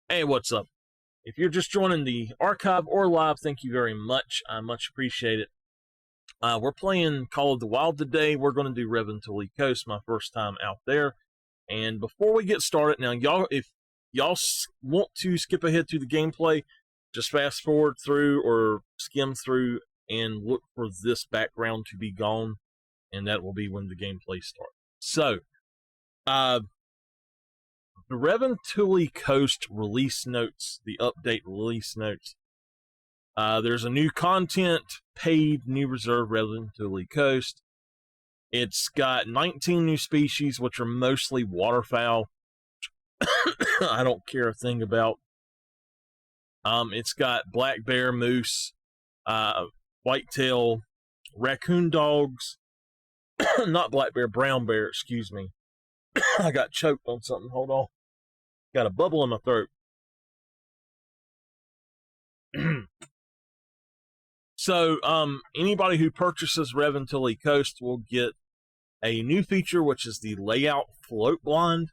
Hey, what's up? If you're just joining the archive or live, thank you very much. I much appreciate it. We're playing Call of the Wild today. We're going to do Revontuli Coast, my first time out there. And before we get started, now, y'all, if y'all want to skip ahead to the gameplay, just fast forward through or skim through and look for this background to be gone, and that will be when the gameplay starts. So, the Revontuli Coast release notes, the update release notes. There's a new content, paid new reserve Revontuli Coast. It's got 19 new species, which are mostly waterfowl. I don't care a thing about. It's got black bear, moose, whitetail, raccoon dogs. Not black bear, brown bear, excuse me. I got choked on something. Hold on. Got a bubble in my throat. So, anybody who purchases Revontuli Coast will get a new feature, which is the layout float blind.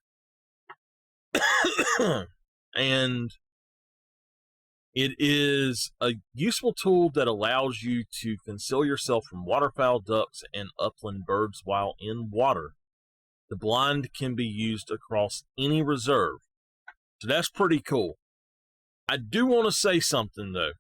And it is a useful tool that allows you to conceal yourself from waterfowl, ducks, and upland birds while in water. The blind can be used across any reserve. So that's pretty cool. I do want to say something, though.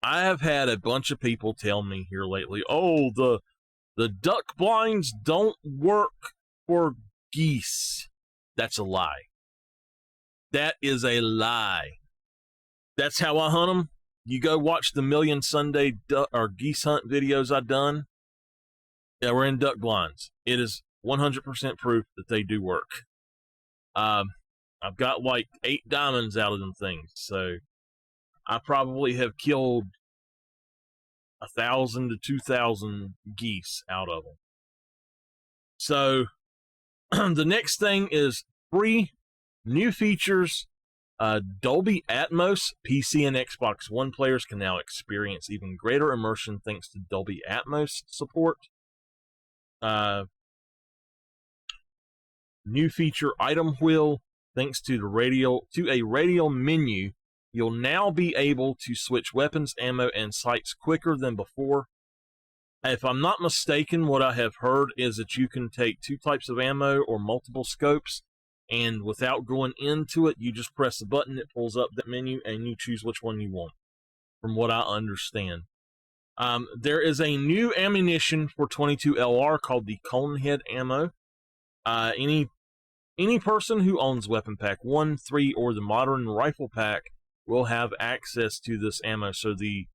I have had a bunch of people tell me here lately, oh, the duck blinds don't work for geese. That's a lie. That is a lie. That's how I hunt them. You go watch the Million Sunday or geese hunt videos I've done. Yeah, we're in duck blinds. It is 100% proof that they do work. I've got like 8 diamonds out of them things, so I probably have killed 1,000 to 2,000 geese out of them. So the next thing is 3 new features. Dolby Atmos. PC and Xbox One players can now experience even greater immersion thanks to Dolby Atmos support. New feature Item Wheel. Thanks to a radial menu, you'll now be able to switch weapons, ammo, and sights quicker than before. If I'm not mistaken, what I have heard is that you can take 2 types of ammo or multiple scopes, and without going into it, you just press the button, it pulls up that menu, and you choose which one you want, from what I understand. There is a new ammunition for 22 LR called the Conehead ammo. Any person who owns Weapon Pack 1, 3, or the Modern Rifle Pack will have access to this ammo. So the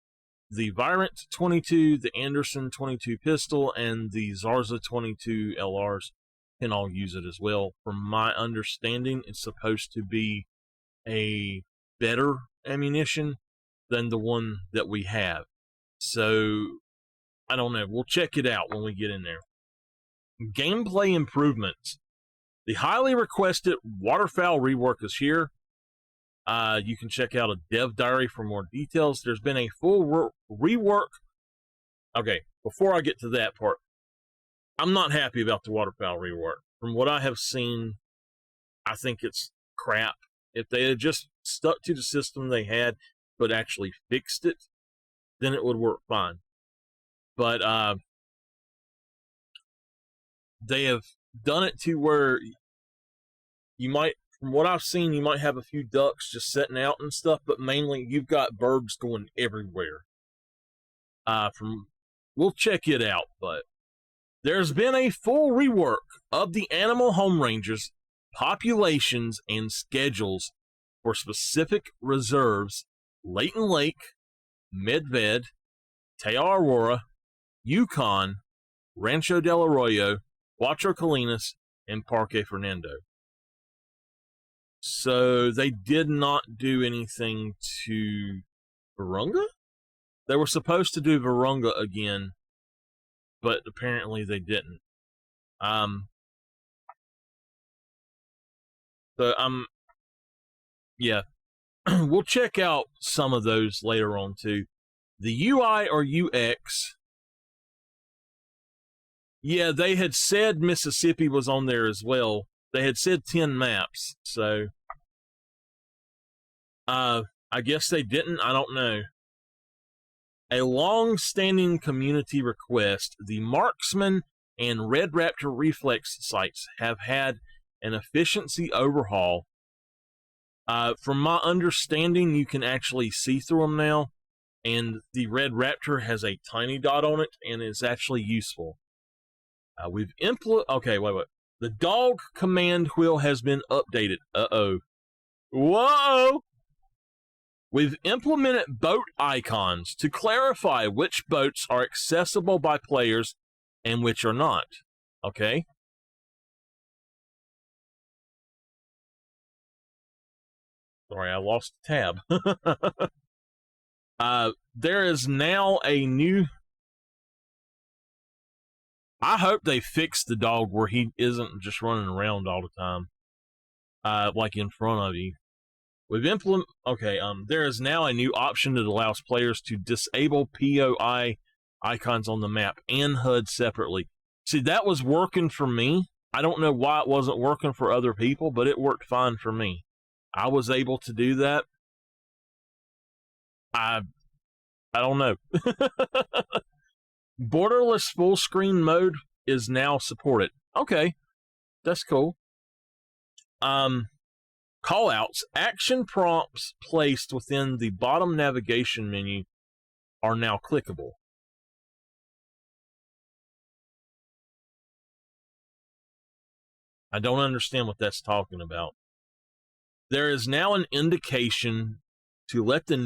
Virant 22, the Anderson 22 pistol, and the Zarza 22 LRs can all use it as well. From my understanding, it's supposed to be a better ammunition than the one that we have. So, I don't know. We'll check it out when we get in there. Gameplay improvements. The highly requested waterfowl rework is here. You can check out a dev diary for more details. There's been a full rework. Okay, before I get to that part, I'm not happy about the waterfowl rework. From what I have seen, I think it's crap. If they had just stuck to the system they had, but actually fixed it, then it would work fine. But they have done it to where you might, from what I've seen, you might have a few ducks just sitting out and stuff, but mainly you've got birds going everywhere. We'll check it out, but there's been a full rework of the animal home ranges, populations, and schedules for specific reserves: Leighton Lake, Medved, Te Aurora, Yukon, Rancho del Arroyo, Cuatro Colinas, and Parque Fernando. So they did not do anything to Virunga? They were supposed to do Virunga again, but apparently they didn't. Yeah. We'll check out some of those later on too. The UI or UX, yeah, they had said Mississippi was on there as well. They had said 10 maps, so I guess they didn't. I don't know. A long-standing community request, the Marksman and Red Raptor Reflex sights have had an efficiency overhaul. From my understanding, you can actually see through them now, and the Red Raptor has a tiny dot on it, and it's actually useful. Okay, wait. The dog command wheel has been updated. Whoa! We've implemented boat icons to clarify which boats are accessible by players and which are not. Okay? Sorry, I lost the tab. There is now a new... I hope they fix the dog where he isn't just running around all the time. Like in front of you. There is now a new option that allows players to disable POI icons on the map and HUD separately. See, that was working for me. I don't know why it wasn't working for other people, but it worked fine for me. I was able to do that. I don't know. Borderless full screen mode is now supported. Okay, that's cool. Callouts, action prompts placed within the bottom navigation menu are now clickable. I don't understand what that's talking about. There is now an indication to let the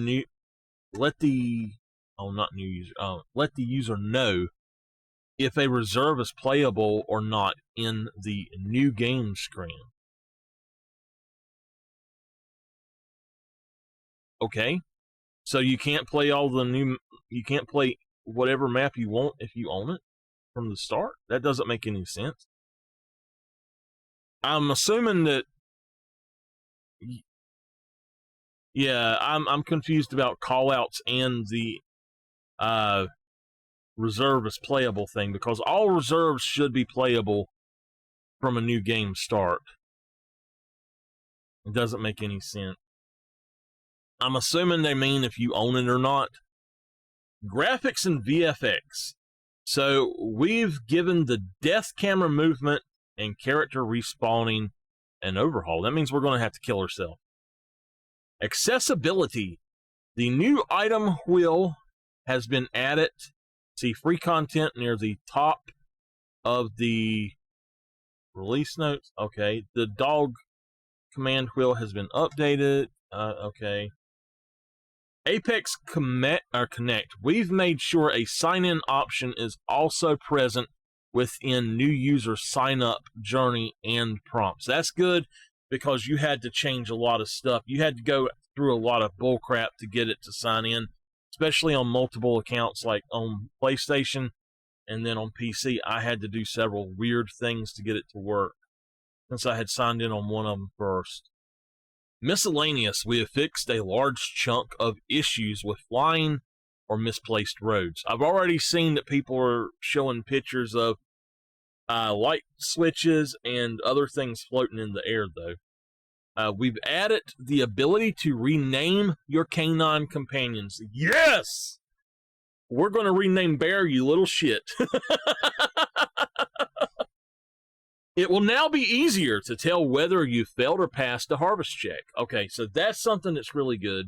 user know if a reserve is playable or not in the new game screen. Okay, so you can't play you can't play whatever map you want if you own it from the start? That doesn't make any sense. I'm assuming that... Yeah, I'm confused about callouts and the reserve is playable thing, because all reserves should be playable from a new game start. It doesn't make any sense. I'm assuming they mean if you own it or not. Graphics and VFX. So we've given the death camera movement and character respawning an overhaul. That means we're going to have to kill ourselves. Accessibility. The new item wheel has been added. See free content near the top of the release notes. Okay. The dog command wheel has been updated. Okay. Apex Connect. We've made sure a sign-in option is also present within new user sign-up journey and prompts. That's good, because you had to change a lot of stuff. You had to go through a lot of bullcrap to get it to sign in, especially on multiple accounts, like on PlayStation and then on PC. I had to do several weird things to get it to work, since I had signed in on one of them first. Miscellaneous. We have fixed a large chunk of issues with flying or misplaced roads. I've already seen that people are showing pictures of light switches and other things floating in the air, though. We've added the ability to rename your canine companions. Yes! We're going to rename Bear, you little shit. It will now be easier to tell whether you failed or passed a harvest check. Okay, so that's something that's really good.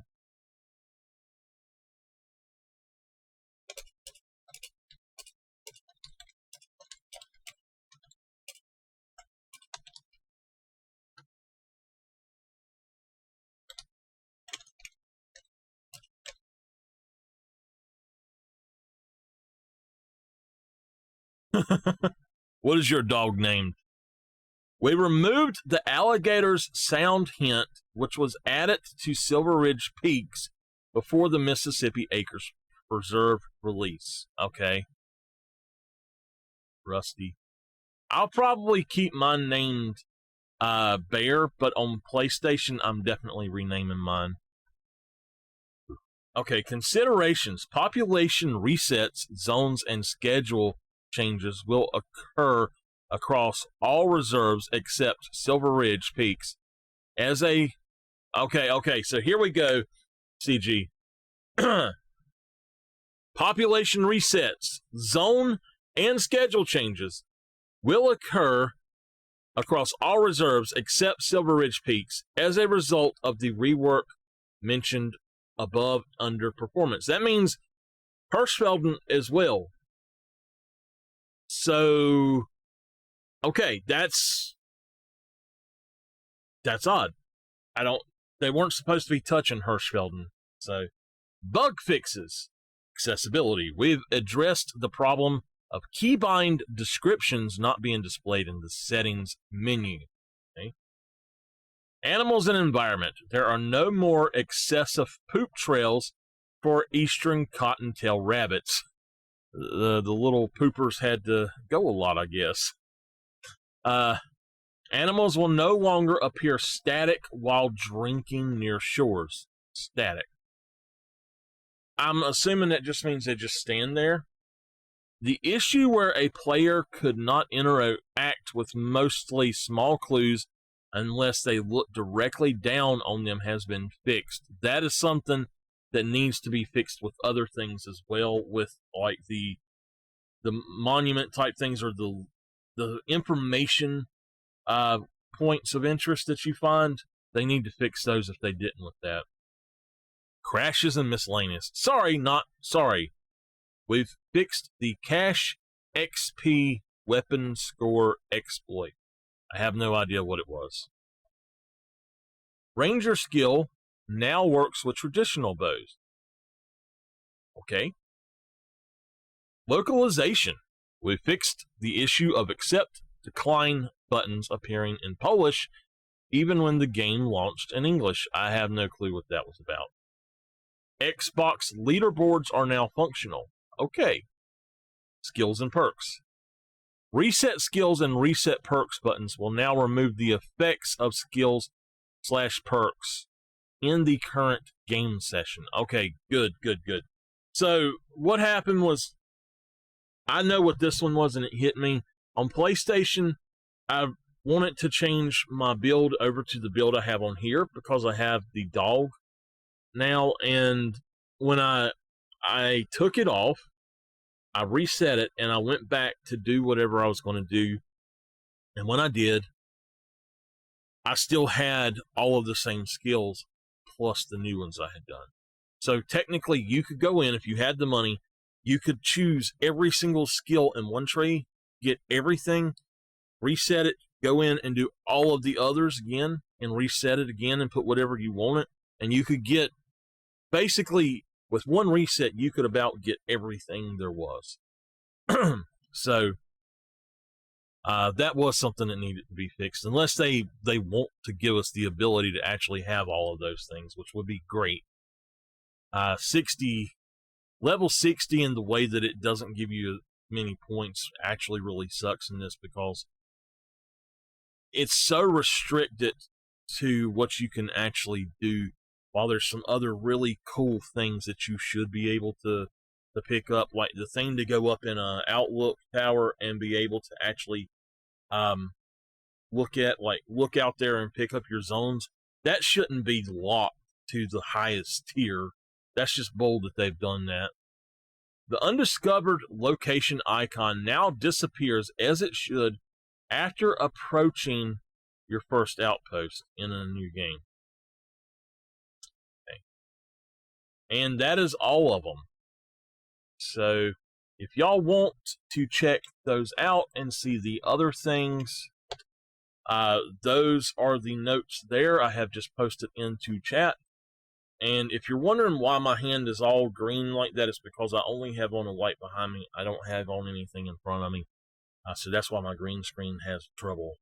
What is your dog named? We removed the alligator's sound hint, which was added to Silver Ridge Peaks before the Mississippi Acres Preserve release. Okay. Rusty. I'll probably keep mine named Bear, but on PlayStation, I'm definitely renaming mine. Okay, considerations. Population resets, zones, and schedule changes will occur across all reserves except Silver Ridge Peaks. As a Okay, so here we go, CG. Population resets, zone, and schedule changes will occur across all reserves except Silver Ridge Peaks as a result of the rework mentioned above under performance. That means Hirschfelden as well. So, okay, that's odd. They weren't supposed to be touching Hirschfelden. So, bug fixes. Accessibility. We've addressed the problem of keybind descriptions not being displayed in the settings menu. Okay? Animals and environment. There are no more excessive poop trails for eastern cottontail rabbits. The little poopers had to go a lot, I guess. Animals will no longer appear static while drinking near shores. Static. I'm assuming that just means they just stand there. The issue where a player could not interact with mostly small clues unless they look directly down on them has been fixed. That is something that needs to be fixed with other things as well, with like the monument type things or the information points of interest that you find. They need to fix those if they didn't with that. Crashes and miscellaneous. Sorry, not sorry. We've fixed the cache XP weapon score exploit. I have no idea what it was. Ranger skill now works with traditional bows. Okay. Localization. We fixed the issue of accept, decline buttons appearing in Polish even when the game launched in English. I have no clue what that was about. Xbox leaderboards are now functional. Okay. Skills and perks. Reset skills and reset perks buttons will now remove the effects of skills/perks in the current game session. Okay, good. So what happened was, I know what this one was and it hit me. On PlayStation, I wanted to change my build over to the build I have on here because I have the dog now, and when I took it off, I reset it, and I went back to do whatever I was going to do, and when I did, I still had all of the same skills, plus the new ones I had done. So technically, you could go in, if you had the money, you could choose every single skill in one tree, get everything, reset it, go in and do all of the others again, and reset it again and put whatever you wanted, and you could get, basically, with one reset, you could about get everything there was. So, that was something that needed to be fixed, unless they want to give us the ability to actually have all of those things, which would be great. Level 60 in the way that it doesn't give you many points actually really sucks in this, because it's so restricted to what you can actually do, while there's some other really cool things that you should be able to pick up, like the thing to go up in a outlook tower and be able to actually look out there and pick up your zones. That shouldn't be locked to the highest tier. That's just bold that they've done that. The undiscovered location icon now disappears, as it should, after approaching your first outpost in a new game. Okay. And that is all of them. So if y'all want to check those out and see the other things, those are the notes there. I have just posted into chat. And if you're wondering why my hand is all green like that, it's because I only have on a light behind me. I don't have on anything in front of me. So that's why my green screen has trouble.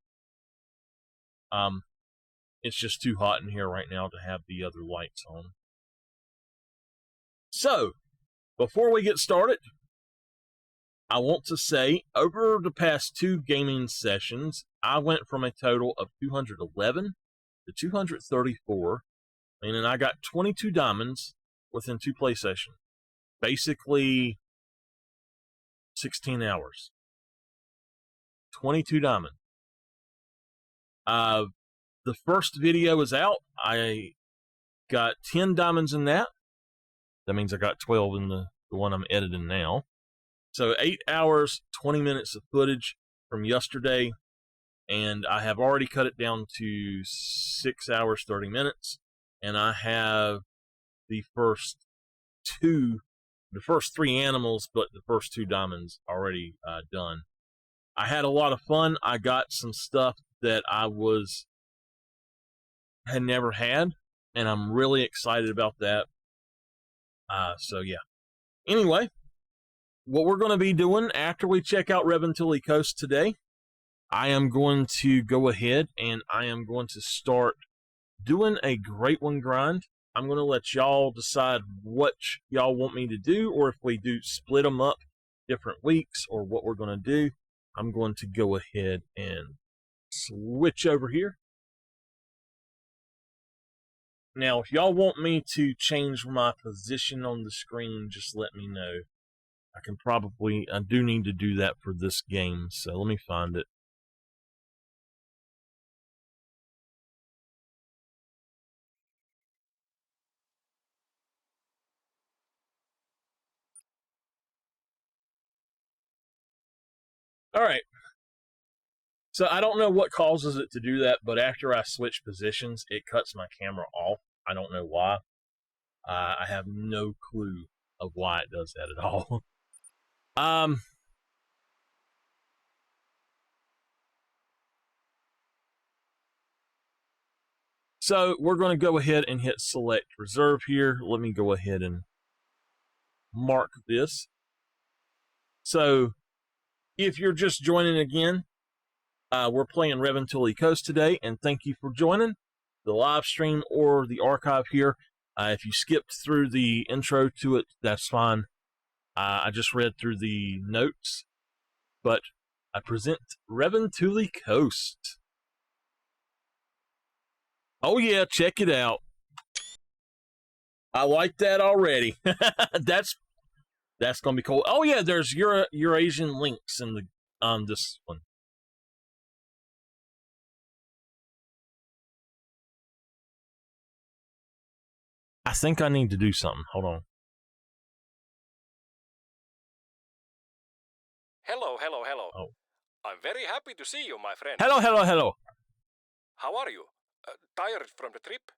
It's just too hot in here right now to have the other lights on. So, before we get started, I want to say, over the past 2 gaming sessions, I went from a total of 211 to 234, and I got 22 diamonds within 2 play sessions. Basically, 16 hours. 22 diamonds. The first video is out. I got 10 diamonds in that. That means I got 12 in the one I'm editing now. So 8 hours, 20 minutes of footage from yesterday, and I have already cut it down to 6 hours, 30 minutes, and I have the first 3 animals, but the first 2 diamonds already done. I had a lot of fun. I got some stuff that I had never had, and I'm really excited about that. So yeah. Anyway, what we're going to be doing after we check out Revontuli Coast today, I am going to go ahead and I am going to start doing a Great One grind. I'm going to let y'all decide what y'all want me to do, or if we do split them up different weeks, or what we're going to do. I'm going to go ahead and switch over here. Now, if y'all want me to change my position on the screen, just let me know. I do need to do that for this game, so let me find it. All right. So I don't know what causes it to do that, but after I switch positions, it cuts my camera off. I don't know why. I have no clue of why it does that at all. So we're going to go ahead and hit select reserve here. Let me go ahead and mark this. So if you're just joining again, we're playing Revontuli Coast today, and thank you for joining the live stream or the archive here. If you skipped through the intro to it, that's fine. I just read through the notes, but I present Revontuli Coast. Oh yeah, check it out. I like that already. That's gonna be cool. Oh yeah, there's Eurasian links in the this one. I think I need to do something. Hold on. Hello, hello, hello. Oh. I'm very happy to see you, my friend. Hello, hello, hello. How are you? Tired from the trip?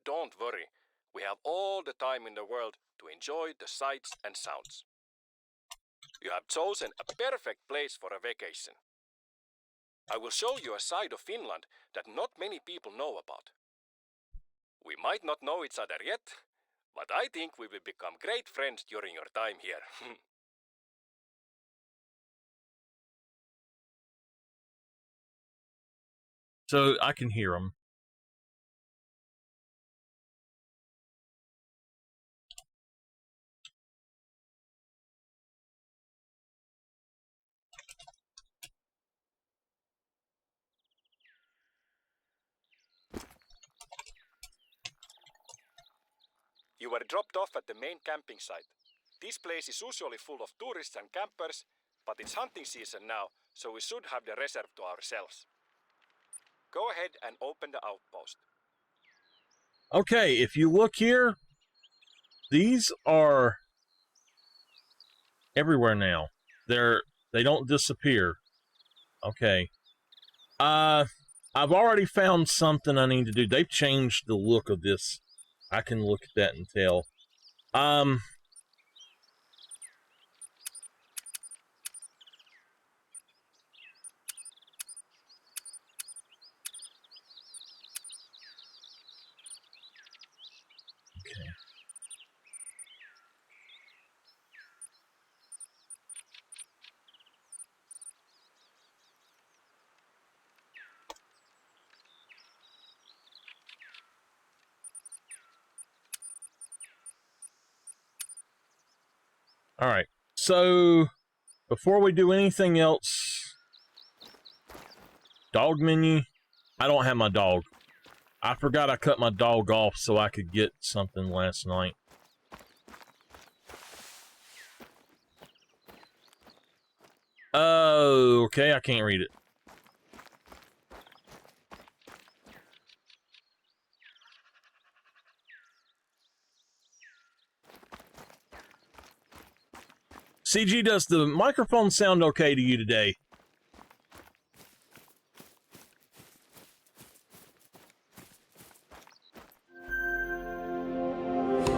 Don't worry. We have all the time in the world to enjoy the sights and sounds. You have chosen a perfect place for a vacation. I will show you a side of Finland that not many people know about. We might not know each other yet, but I think we will become great friends during your time here. So I can hear them. You were dropped off at the main camping site. This place is usually full of tourists and campers, but it's hunting season now, so we should have the reserve to ourselves. Go ahead and open the outpost. Okay, if you look here, these are everywhere now. They don't disappear. Okay. I've already found something I need to do. They've changed the look of this. I can look at that and tell. Okay. All right. So before we do anything else, dog menu. I don't have my dog. I forgot I cut my dog off so I could get something last night. Oh, okay, I can't read it. CG, does the microphone sound okay to you today? I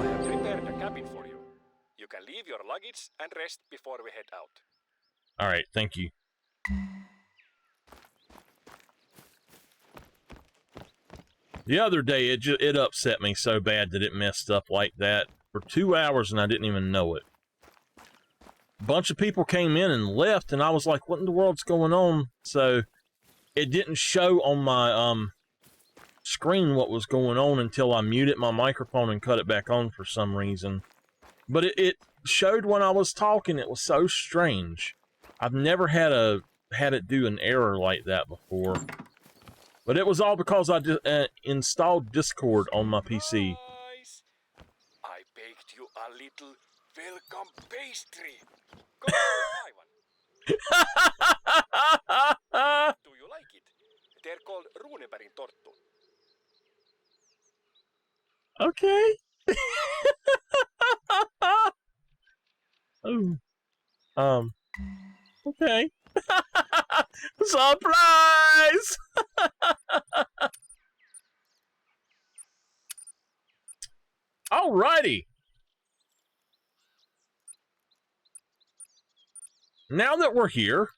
have prepared a cabin for you. You can leave your luggage and rest before we head out. All right, thank you. The other day, it upset me so bad that it messed up like that for 2 hours and I didn't even know it. A bunch of people came in and left, and I was like, what in the world's going on? So it didn't show on my screen what was going on until I muted my microphone and cut it back on for some reason. But it showed when I was talking. It was so strange. I've never had it do an error like that before. But it was all because I installed Discord on my PC. Surprise! I baked you a little welcome pastry. Go try one. Do you like it? They're called runeberry torttu. Okay. Okay. Surprise! Alrighty. Now that we're here,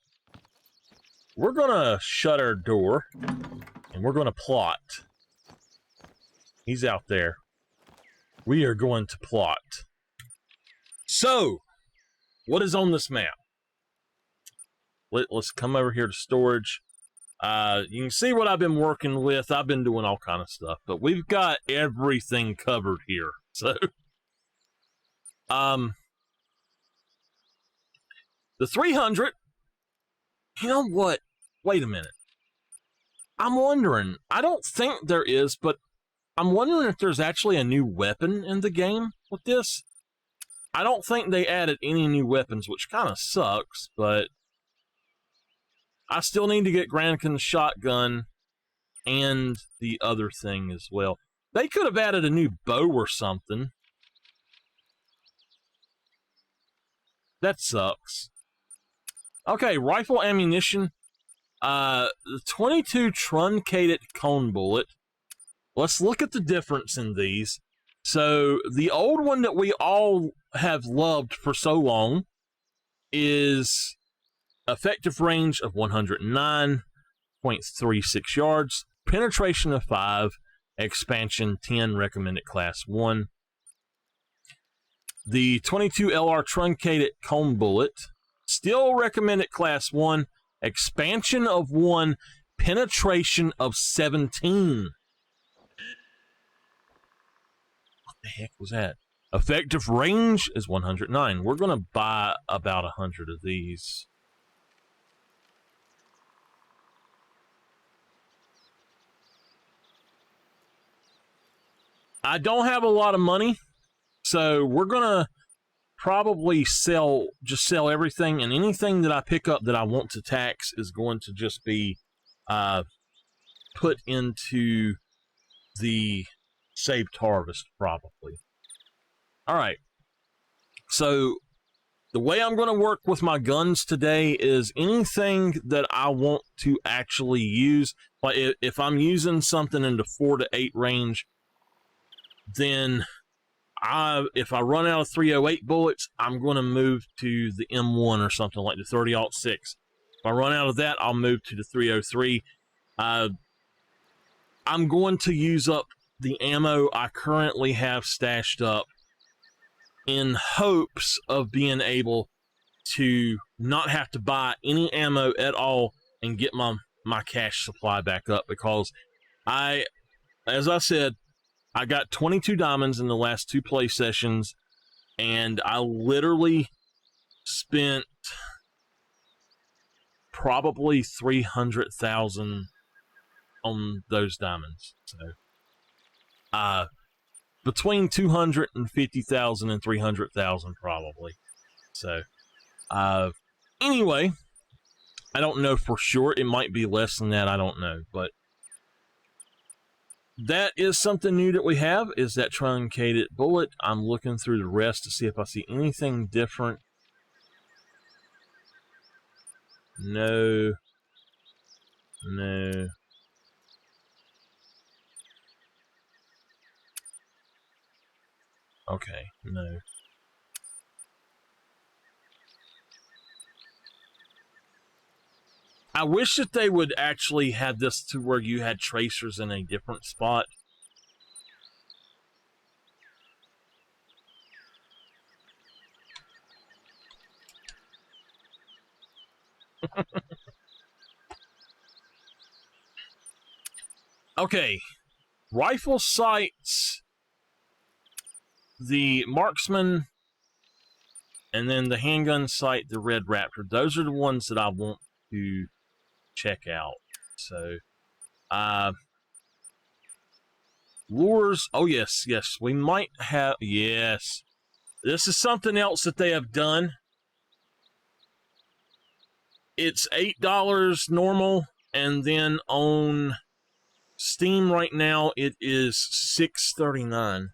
we're gonna shut our door and we're gonna plot. He's out there. We are going to plot. So, what is on this map? Let's come over here to storage. You can see what I've been working with. I've been doing all kind of stuff, but we've got everything covered here. So, the 300. You know what? Wait a minute. I'm wondering. I don't think there is, but I'm wondering if there's actually a new weapon in the game with this. I don't think they added any new weapons, which kind of sucks, but I still need to get Grankin's shotgun and the other thing as well. They could have added a new bow or something. That sucks. Okay, rifle ammunition. The 22 truncated cone bullet. Let's look at the difference in these. So, the old one that we all have loved for so long is effective range of 109.36 yards, penetration of 5, expansion 10, recommended class 1. The 22 LR truncated cone bullet, still recommended class 1, expansion of 1, penetration of 17. What the heck was that? Effective range is 109. We're going to buy about 100 of these. I don't have a lot of money, so we're going to probably sell everything, and anything that I pick up that I want to tax is going to just be put into the saved harvest, probably. All right. So the way I'm going to work with my guns today is anything that I want to actually use. Like if I'm using something in the 4 to 8 range, then if I run out of 308 bullets, I'm going to move to the M1 or something like the 30-06. If I run out of that, I'll move to the 303. I'm going to use up the ammo I currently have stashed up in hopes of being able to not have to buy any ammo at all and get my cash supply back up, because as I said, I got 22 diamonds in the last 2 play sessions, and I literally spent probably 300,000 on those diamonds. So, between 250,000 and 300,000 probably. So, anyway, I don't know for sure. It might be less than that. I don't know, but that is something new that we have, is that truncated bullet. I'm looking through the rest to see if I see anything different. No. No. Okay, no. I wish that they would actually have this to where you had tracers in a different spot. Okay, rifle sights, the marksman, and then the handgun sight, the Red Raptor. Those are the ones that I want to check out. So, lures. Oh, yes, yes. We might have. Yes. This is something else that they have done. It's $8 normal, and then on Steam right now it is $6.39.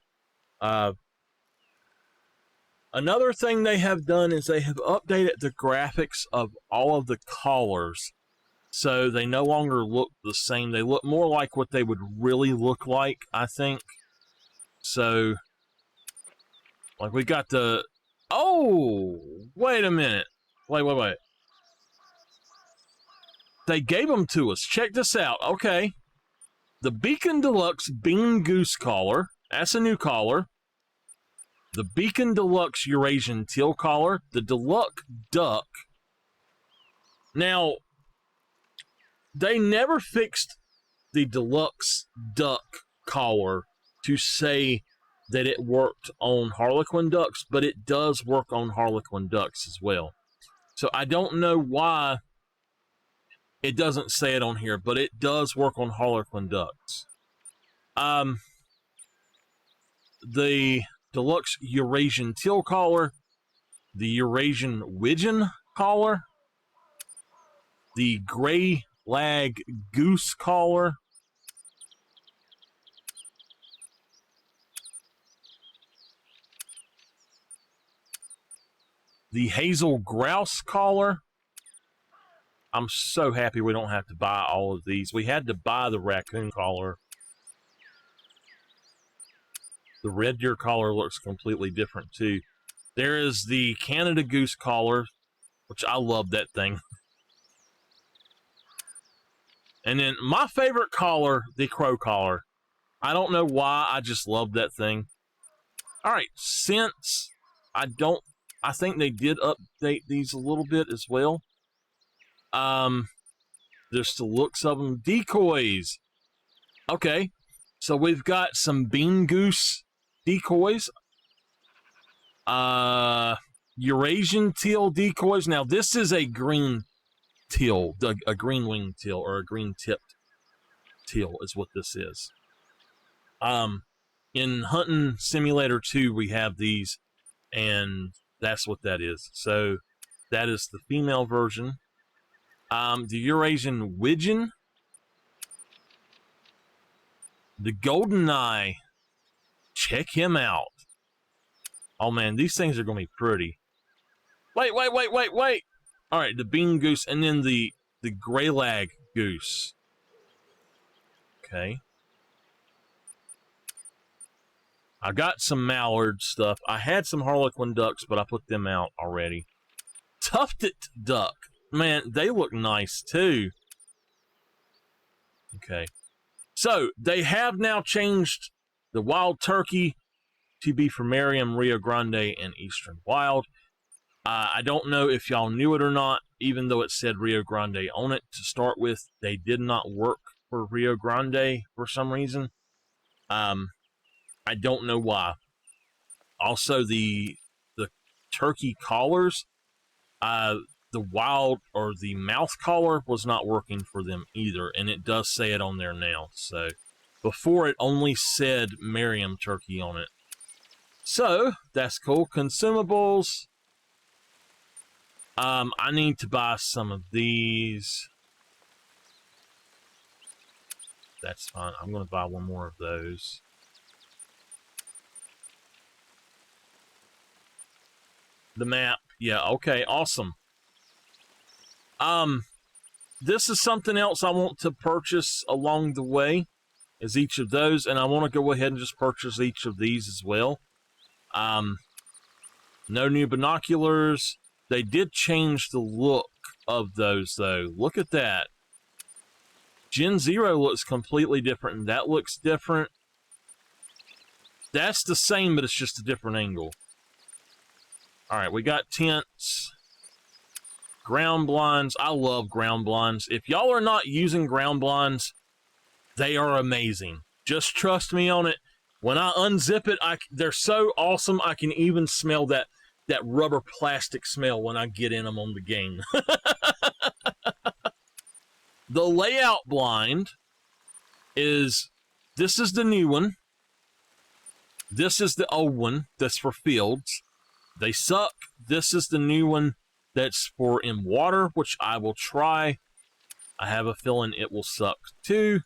Another thing they have done is they have updated the graphics of all of the collars, so they no longer look the same. They look more like what they would really look like, I think. So, like, we got the... Oh! Wait a minute. Wait. They gave them to us. Check this out. Okay. The Beacon Deluxe Bean Goose Collar. That's a new collar. The Beacon Deluxe Eurasian Teal Collar. The Deluxe Duck. Now, they never fixed the Deluxe Duck collar to say that it worked on Harlequin ducks, but it does work on Harlequin ducks as well. So I don't know why it doesn't say it on here, but it does work on Harlequin ducks. The Deluxe Eurasian Teal Collar, the Eurasian Widgeon Collar, the Gray Lag Goose Collar, the Hazel Grouse Collar. I'm so happy we don't have to buy all of these. We had to buy the Raccoon Collar. The Red Deer Collar looks completely different too. There is the Canada Goose Collar, which I love that thing. And then my favorite collar, the Crow Collar. I don't know why, I just love that thing. All right, since I think they did update these a little bit as well. There's the looks of them. Decoys. Okay, so we've got some Bean Goose decoys. Eurasian Teal decoys. Now, this is a green teal, a green winged teal, or a green tipped teal is what this is. In Hunting Simulator 2, we have these, and that's what that is. So, that is the female version. The Eurasian Widgeon. The Golden Eye. Check him out. Oh man, these things are going to be pretty. Wait. All right, the Bean Goose, and then the Gray Lag Goose. Okay. I got some mallard stuff. I had some Harlequin ducks, but I put them out already. Tufted duck. Man, they look nice too. Okay. So, they have now changed the wild turkey to be for Merriam, Rio Grande, and Eastern Wild. I don't know if y'all knew it or not, even though it said Rio Grande on it to start with. They did not work for Rio Grande for some reason. I don't know why. Also, the turkey collars, the wild or the mouth collar was not working for them either, and it does say it on there now. So before it only said Merriam turkey on it. So that's cool. Consumables. I need to buy some of these. That's fine. I'm going to buy one more of those. The map. Yeah, okay, awesome. This is something else I want to purchase along the way, is each of those, and I want to go ahead and just purchase each of these as well. No new binoculars. They did change the look of those, though. Look at that. Gen 0 looks completely different, and that looks different. That's the same, but it's just a different angle. Alright, we got tents. Ground blinds. I love ground blinds. If y'all are not using ground blinds, they are amazing. Just trust me on it. When I unzip it, they're so awesome, I can even smell that rubber plastic smell when I get in them on the game. The layout blind is, this is the new one. This is the old one that's for fields. They suck. This is the new one that's for in water, which I will try. I have a feeling it will suck too.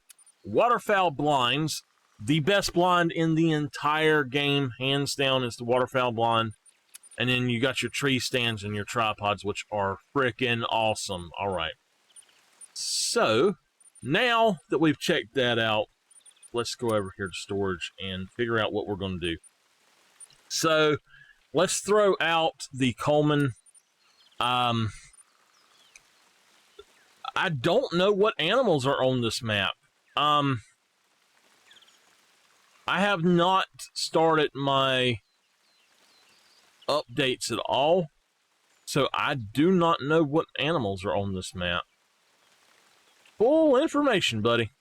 Waterfowl blinds. The best blind in the entire game, hands down, is the waterfowl blind. And then you got your tree stands and your tripods, which are freaking awesome. All right. So, now that we've checked that out, let's go over here to storage and figure out what we're going to do. So, let's throw out the Coleman. I don't know what animals are on this map. I have not started my updates at all, so I do not know what animals are on this map. Full information, buddy.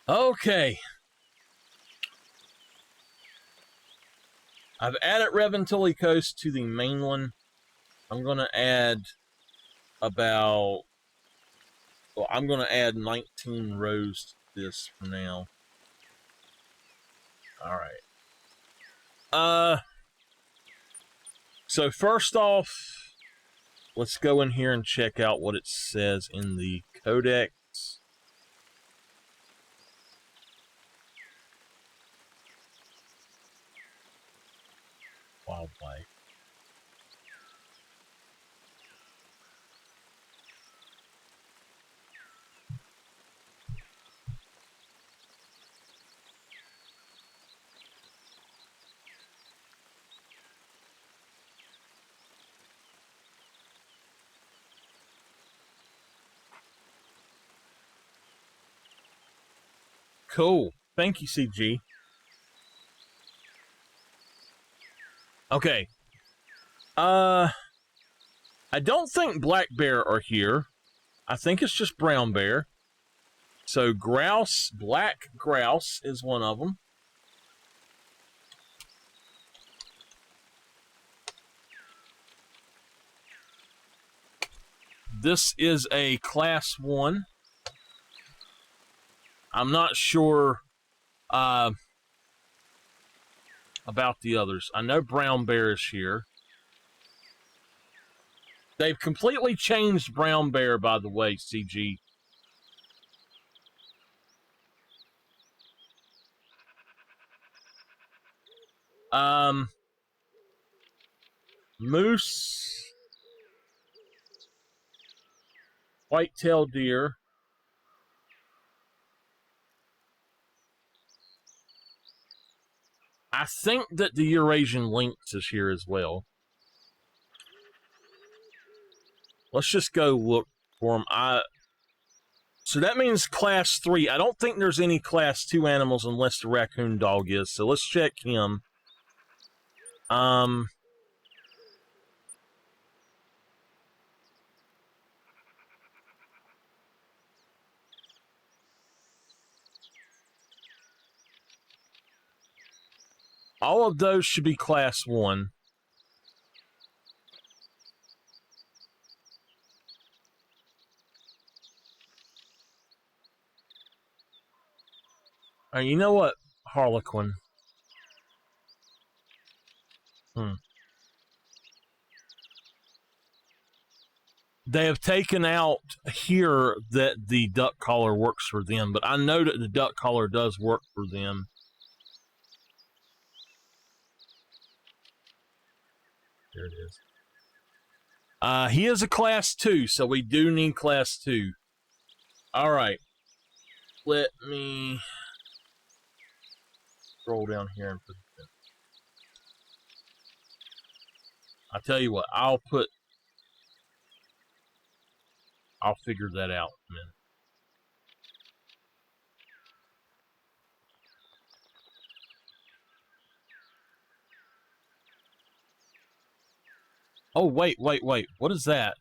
Okay. I've added Revontuli Coast to the main one. I'm going to add about... Well, I'm going to add 19 rows to this for now. Alright. So first off, let's go in here and check out what it says in the codex. Wildlife. Cool. Thank you, CG. Okay. I don't think black bear are here. I think it's just brown bear. So grouse, black grouse is one of them. This is a class 1. I'm not sure about the others. I know brown bear is here. They've completely changed brown bear, by the way, CG. Moose, white-tailed deer. I think that the Eurasian lynx is here as well. Let's just go look for them. So that means class 3. I don't think there's any class 2 animals unless the raccoon dog is. So let's check him. all of those should be class 1. You know what, Harlequin? They have taken out here that the duck collar works for them, but I know that the duck collar does work for them. There it is. He is a class 2, so we do need class 2. All right. Let me scroll down here and put it in. I'll tell you what, I'll figure that out, man. Oh, wait. What is that?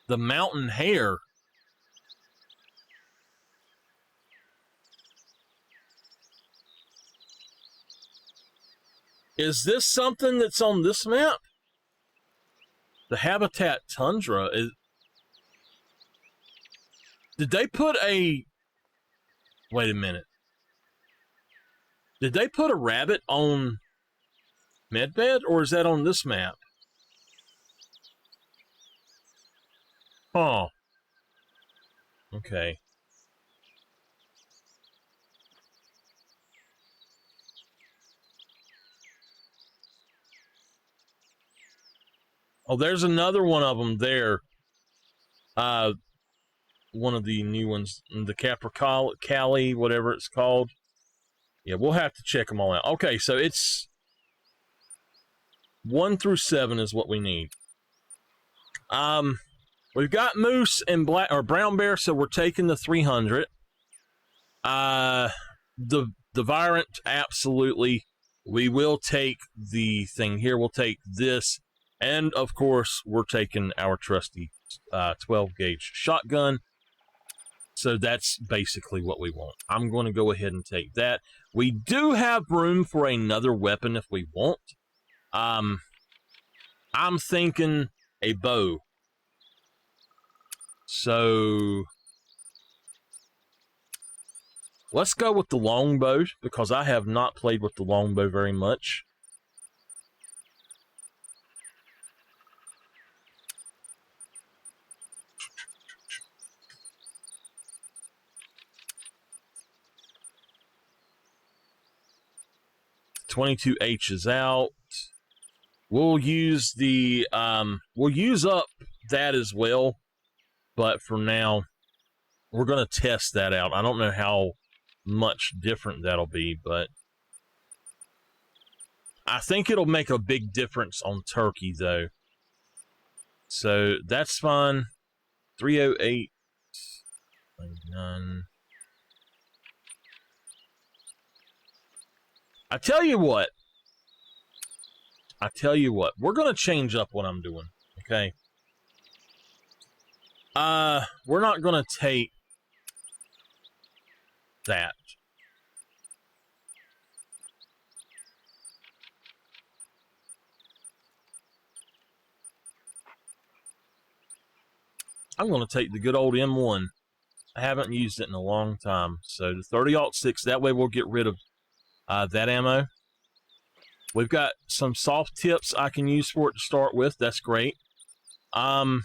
The mountain hare. Is this something that's on this map? The habitat tundra is. Did they put a. Wait a minute. Did they put a rabbit on Medbed, or is that on this map? Huh. Okay. Oh, there's another one of them there. One of the new ones, the Capricali, whatever it's called. Yeah, we'll have to check them all out. Okay, so it's 1 through 7 is what we need. We've got moose and brown bear, so we're taking the 300. The Virant, absolutely. We will take the thing here. We'll take this. And, of course, we're taking our trusty 12-gauge shotgun. So that's basically what we want. I'm going to go ahead and take that. We do have room for another weapon if we want. I'm thinking a bow. So let's go with the longbow, because I have not played with the longbow very much. .22H is out. We'll use the we'll use up that as well, but for now we're going to test that out. I don't know how much different that'll be, but I think it'll make a big difference on turkey though. So that's fine. 308 99. I tell you what, we're going to change up what I'm doing, okay? We're not going to take that. I'm going to take the good old M1. I haven't used it in a long time. So the 30-06, that way we'll get rid of that ammo. We've got some soft tips I can use for it to start with. That's great. And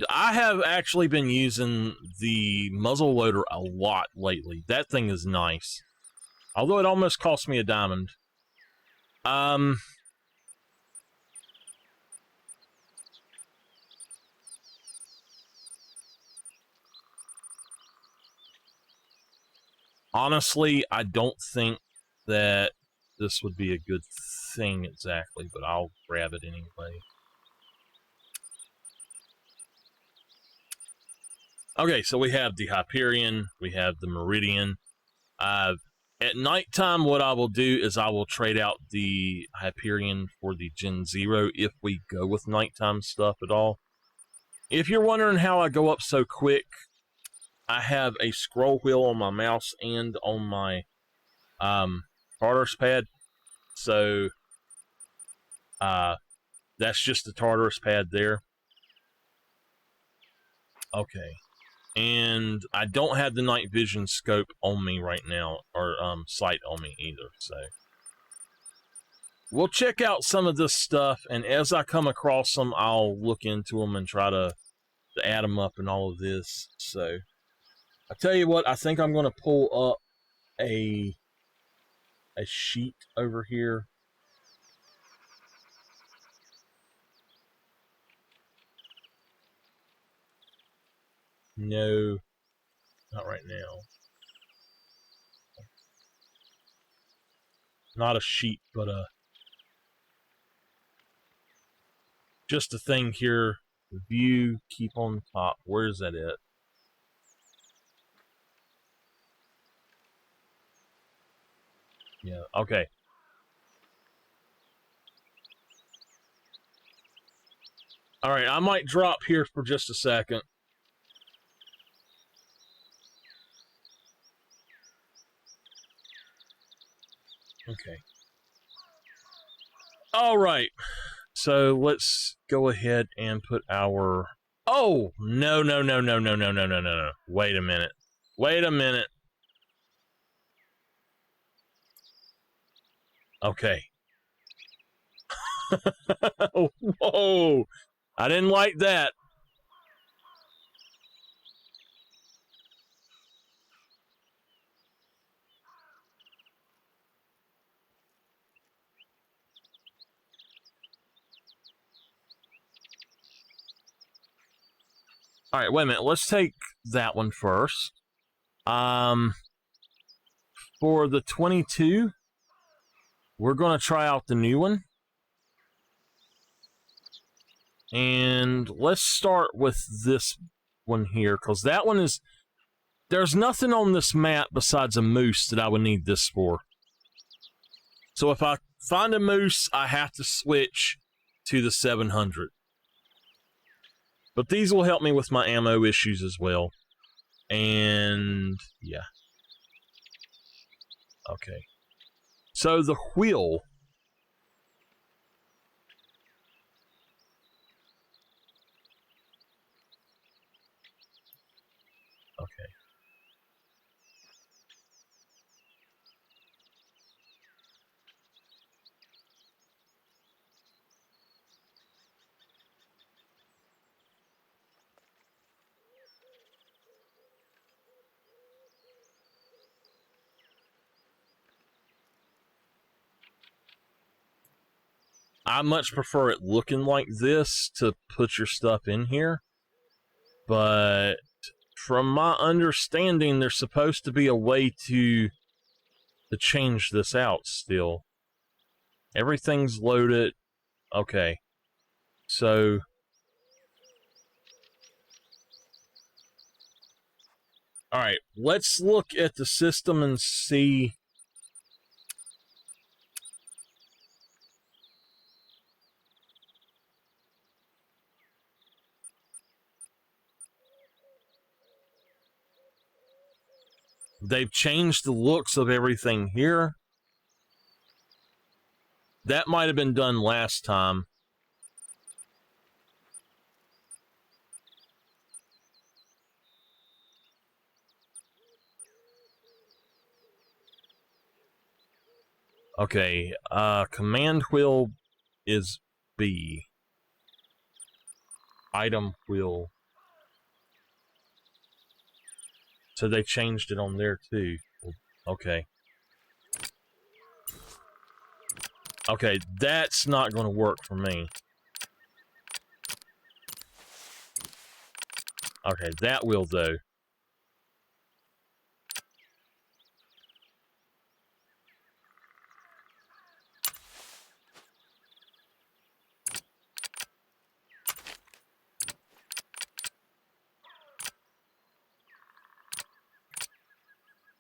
I have actually been using the muzzle loader a lot lately. That thing is nice. Although it almost cost me a diamond. Honestly, I don't think that this would be a good thing exactly, but I'll grab it anyway. Okay, so we have the Hyperion, we have the Meridian. At nighttime, what I will do is I will trade out the Hyperion for the Gen 0 if we go with nighttime stuff at all. If you're wondering how I go up so quick, I have a scroll wheel on my mouse and on my Tartarus pad. So that's just the Tartarus pad there. Okay. And I don't have the night vision scope on me right now, or sight on me either, so we'll check out some of this stuff, and as I come across them, I'll look into them and try to add them up and all of this. So I tell you what, I think I'm going to pull up a sheet over here. No, not right now. Not a sheet, but just a thing here. View, keep on top. Where's that at? Yeah, okay. Alright, I might drop here for just a second. Okay. Alright. So let's go ahead and put our... Oh! No. Wait a minute. Okay. Whoa! I didn't like that. Alright, wait a minute. Let's take that one first. For the 22, we're going to try out the new one. And let's start with this one here, because that one is... There's nothing on this map besides a moose that I would need this for. So if I find a moose, I have to switch to the 700. But these will help me with my ammo issues as well. And yeah. Okay. So the wheel. Okay. I much prefer it looking like this to put your stuff in here. But from my understanding, there's supposed to be a way to change this out still. Everything's loaded. Okay. So... Alright, let's look at the system and see... They've changed the looks of everything here. That might have been done last time. Okay, command wheel is B. Item wheel. So they changed it on there too. Okay. Okay, that's not going to work for me. Okay, that will though.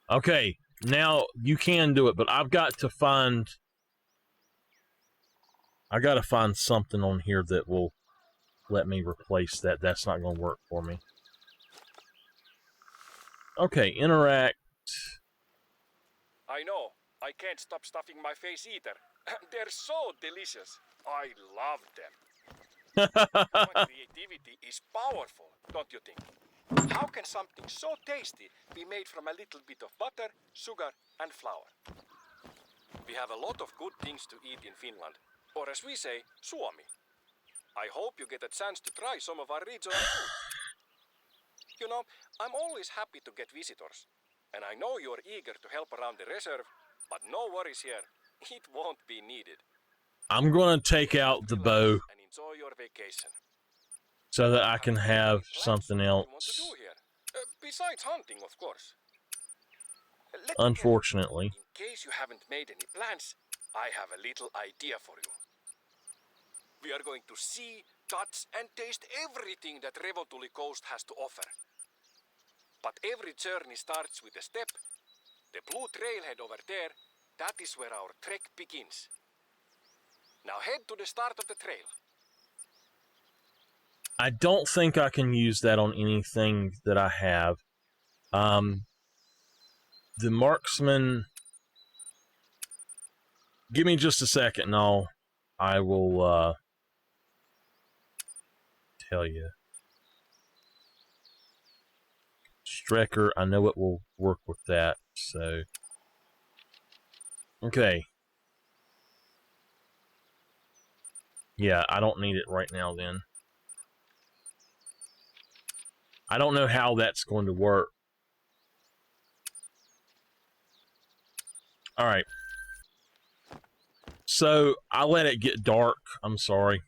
Okay, now you can do it, but I've got to find... I gotta find something on here that will let me replace that. That's not going to work for me. Okay, interact. I know. I can't stop stuffing my face either. They're so delicious. I love them. Human creativity is powerful, don't you think? How can something so tasty be made from a little bit of butter, sugar, and flour? We have a lot of good things to eat in Finland, or as we say, Suomi. I hope you get a chance to try some of our regional foods. You know, I'm always happy to get visitors, and I know you're eager to help around the reserve, but no worries here. It won't be needed. I'm going to take out the bow And enjoy your vacation. so that I can have something else. Want to do here? Besides hunting, of course. Unfortunately. In case you haven't made any plans, I have a little idea for you. We are going to see, touch, and taste everything that Revontuli Coast has to offer. But every journey starts with a step. The blue trailhead over there, that is where our trek begins. Now head to the start of the trail. I don't think I can use that on anything that I have. The marksman... Give me just a second and I will tell you. Strecker, I know it will work with that, so... Okay. Yeah, I don't need it right now then. I don't know how that's going to work. Alright. So, I let it get dark. I'm sorry.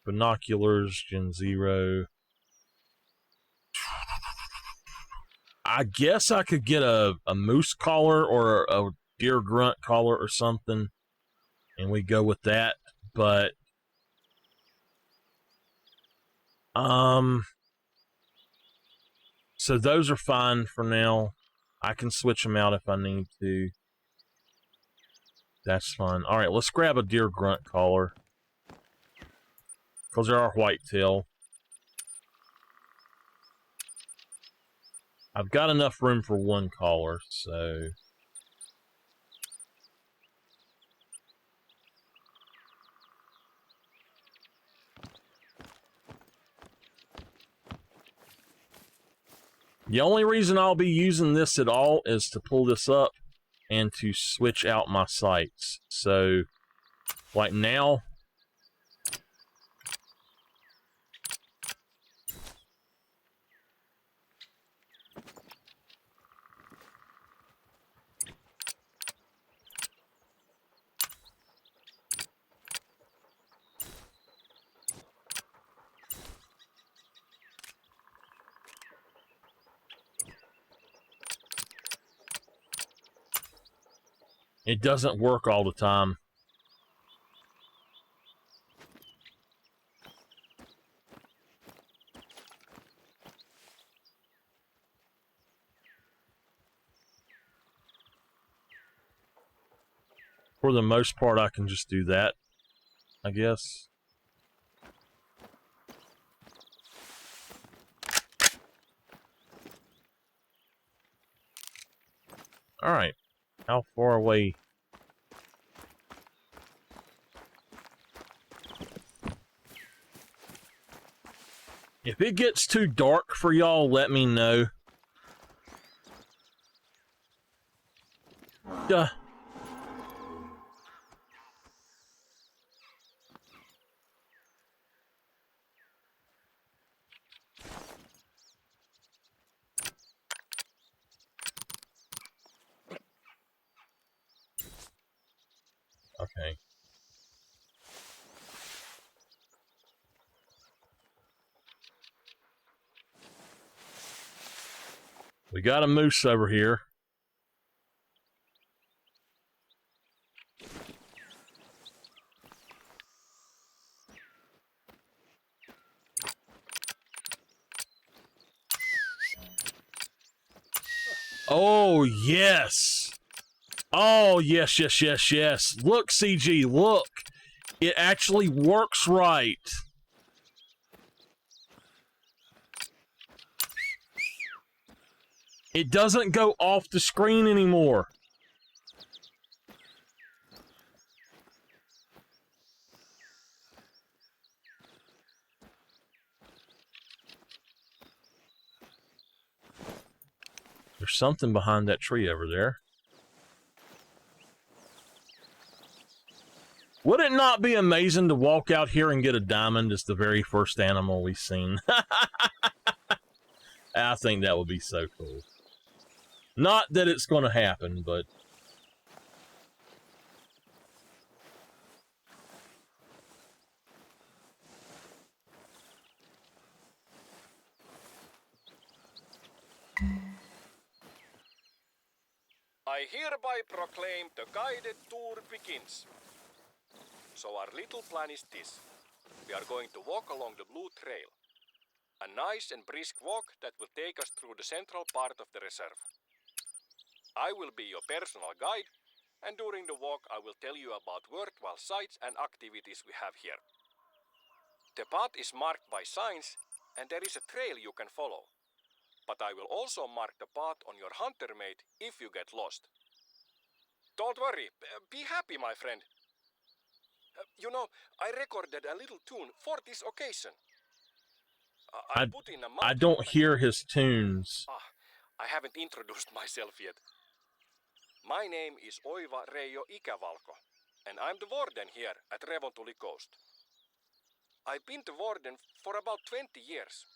Binoculars, Gen 0. I guess I could get a moose collar or a deer grunt collar or something, and we go with that, but so those are fine for now. I can switch them out if I need to. That's fine. Alright, let's grab a deer grunt collar, because there are whitetail. I've got enough room for one collar, so... The only reason I'll be using this at all is to pull this up and to switch out my sights. So, like now... It doesn't work all the time. For the most part, I can just do that, I guess. Alright. How far away? If it gets too dark for y'all, let me know. Duh. Okay. We got a moose over here. Oh, yes. Oh, yes, yes, yes, yes. Look, CG, look. It actually works right. It doesn't go off the screen anymore. There's something behind that tree over there. Would it not be amazing to walk out here and get a diamond as the very first animal we've seen? I think that would be so cool. Not that it's going to happen, but... I hereby proclaim the guided tour begins. So our little plan is this. We are going to walk along the Blue Trail. A nice and brisk walk that will take us through the central part of the reserve. I will be your personal guide, and during the walk I will tell you about worthwhile sights and activities we have here. The path is marked by signs, and there is a trail you can follow. But I will also mark the path on your hunter mate if you get lost. Don't worry, be happy, my friend. You know, I recorded a little tune for this occasion. I don't hear his tunes. I haven't introduced myself yet. My name is Oiva Reijo Ikävalko, and I'm the warden here at Revontuli Coast. I've been the warden for about 20 years,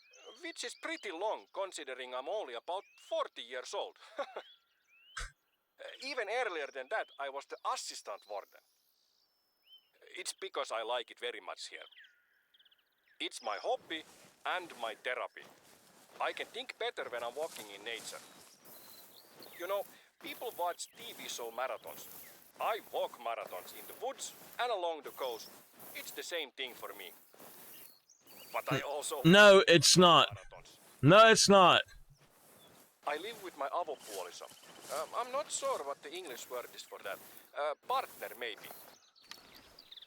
which is pretty long considering I'm only about 40 years old. Even earlier than that, I was the assistant warden. It's because I like it very much here. It's my hobby and my therapy. I can think better when I'm walking in nature. You know, people watch TV show marathons. I walk marathons in the woods and along the coast. It's the same thing for me. But I also... No, it's not. Marathons. No, it's not. I live with my avopuoliso. I'm not sure what the English word is for that. Partner, maybe.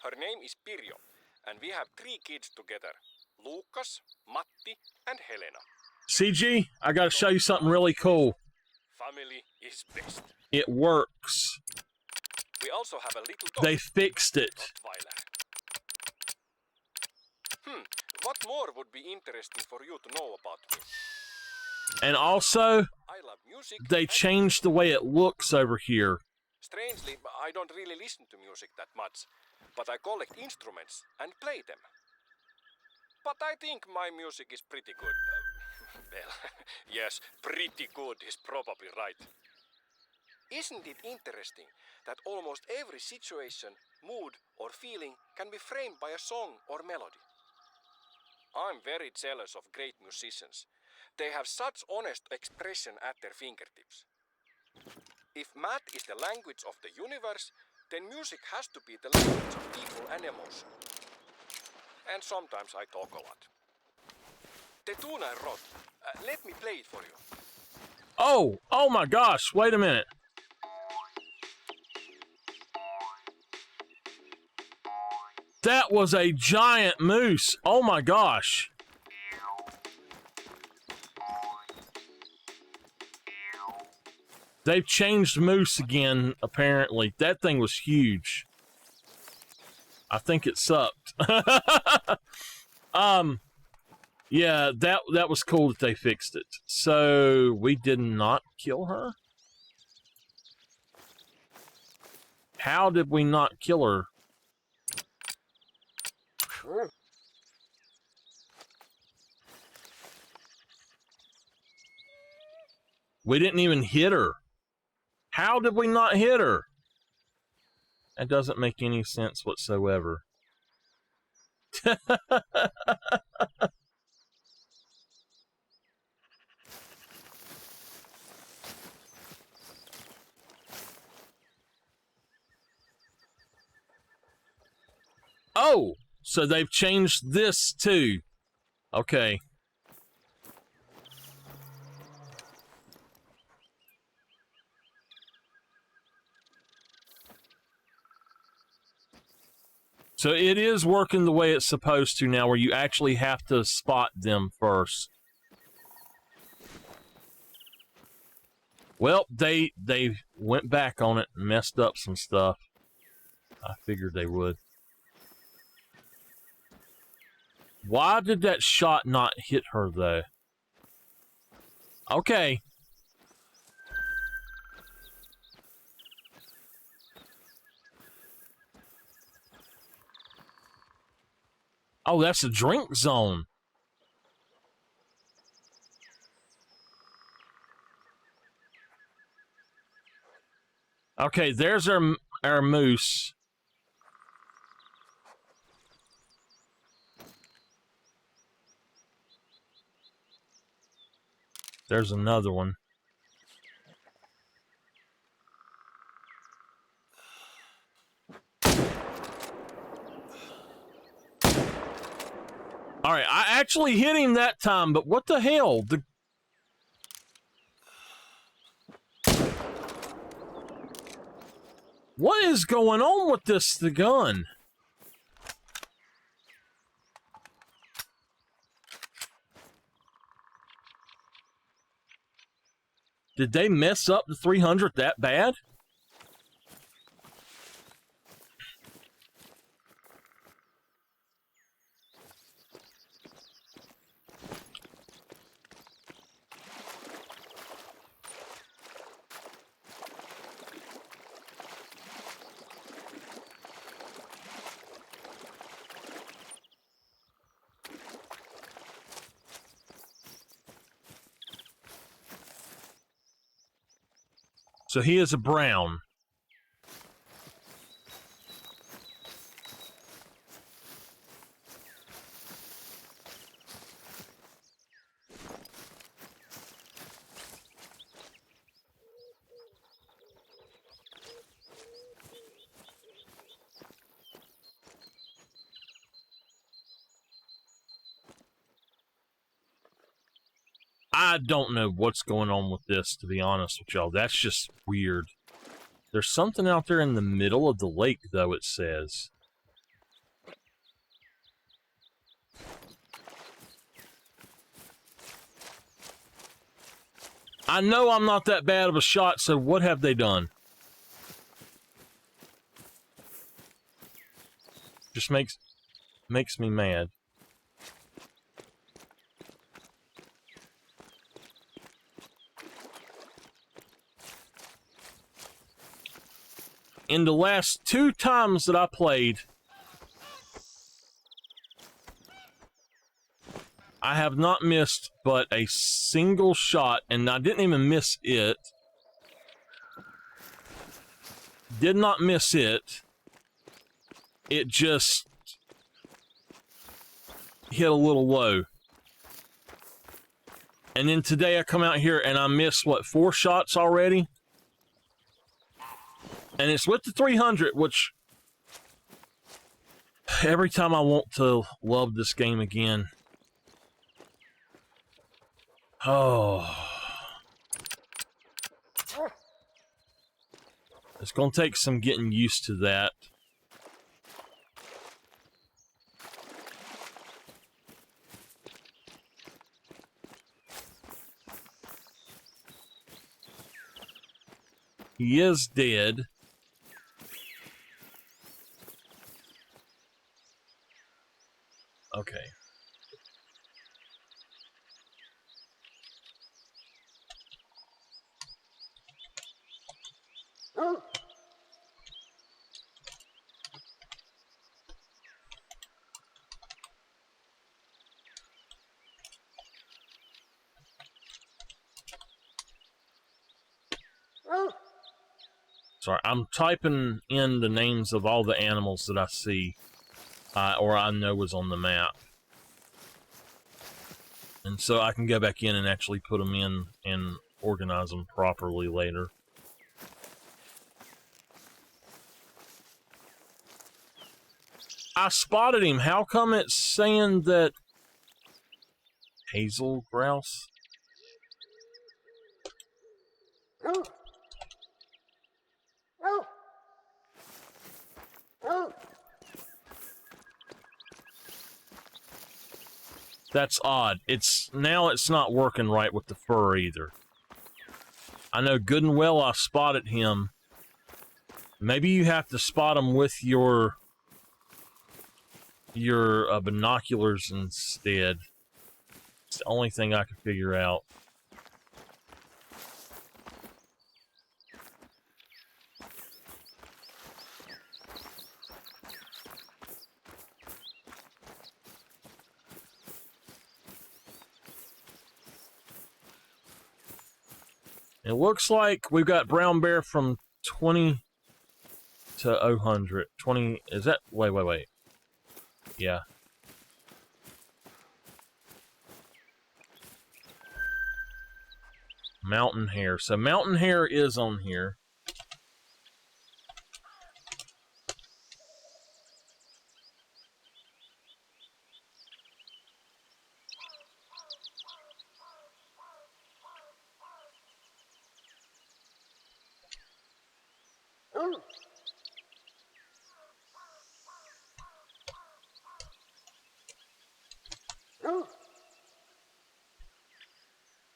Her name is Pirjo, and we have 3 kids together. Lukas, Matti, and Helena. CG, I gotta show you something really cool. Family is best. It works. We also have a little dog. They fixed it. Rottweiler. What more would be interesting for you to know about me? And also, I love music. they changed the way it looks over here. Strangely, I don't really listen to music that much, but I collect instruments and play them. But I think my music is pretty good. Well, yes, pretty good is probably right. Isn't it interesting that almost every situation, mood or feeling can be framed by a song or melody? I'm very jealous of great musicians. They have such honest expression at their fingertips. If math is the language of the universe, then music has to be the language of people and emotion. And sometimes I talk a lot. The tune I wrote, let me play it for you. Oh my gosh, wait a minute. That was a giant moose. Oh my gosh. They've changed moose again, apparently. That thing was huge. I think it sucked. Yeah, that was cool that they fixed it. So, we did not kill her? How did we not kill her? We didn't even hit her. How did we not hit her? That doesn't make any sense whatsoever. Oh, so they've changed this too. Okay. So it is working the way it's supposed to now, where you actually have to spot them first. Well, they went back on it and messed up some stuff. I figured they would. Why did that shot not hit her, though? Okay. Oh, that's a drink zone. Okay, there's our moose. There's another one. All right, I actually hit him that time, but what the hell? What is going on with the gun? Did they mess up the 300 that bad? So he is a brown. I don't know what's going on with this, to be honest with y'all. That's just weird. There's something out there in the middle of the lake, though, it says. I know I'm not that bad of a shot, so what have they done? Just makes me mad. In the last 2 times that I played, I have not missed but a single shot, and I didn't even miss it. Did not miss it. It just hit a little low. And then today I come out here and I missed, what, 4 shots already? And it's with the 300, which every time I want to love this game again. Oh. It's going to take some getting used to that. He is dead. Okay. Sorry, I'm typing in the names of all the animals that I see, or I know is on the map. And so I can go back in and actually put them in and organize them properly later. I spotted him. How come it's saying that hazel grouse? That's odd. It's not working right with the fur either. I know good and well I spotted him. Maybe you have to spot him with your binoculars instead. It's the only thing I can figure out. It looks like we've got brown bear from 20 to 000. 20, is that? Wait. Yeah. Mountain hare. So mountain hare is on here.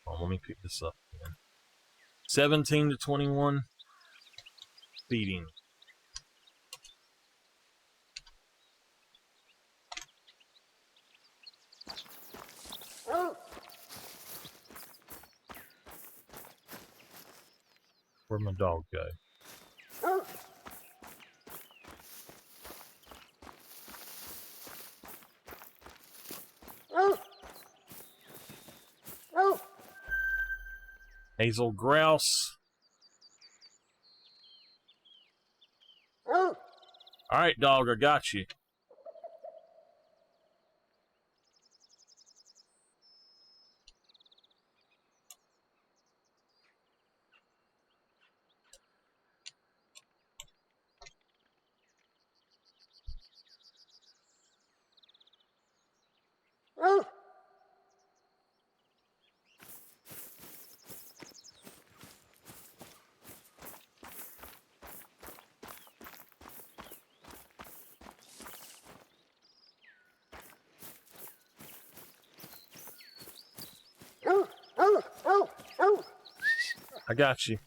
Oh, let me pick this up again. 17 to 21. Feeding. Where'd my dog go? Hazel grouse. Alright, dog, I got you. I got you.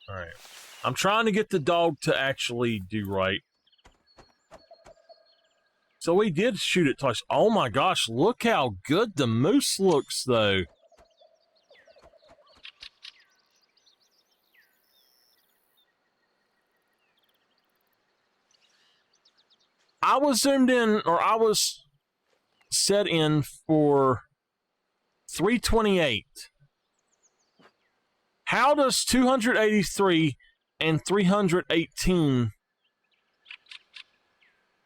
Alright. I'm trying to get the dog to actually do right. So we did shoot it twice. Oh my gosh, look how good the moose looks, though. I was zoomed in, or I was set in for 328. How does 283 and 318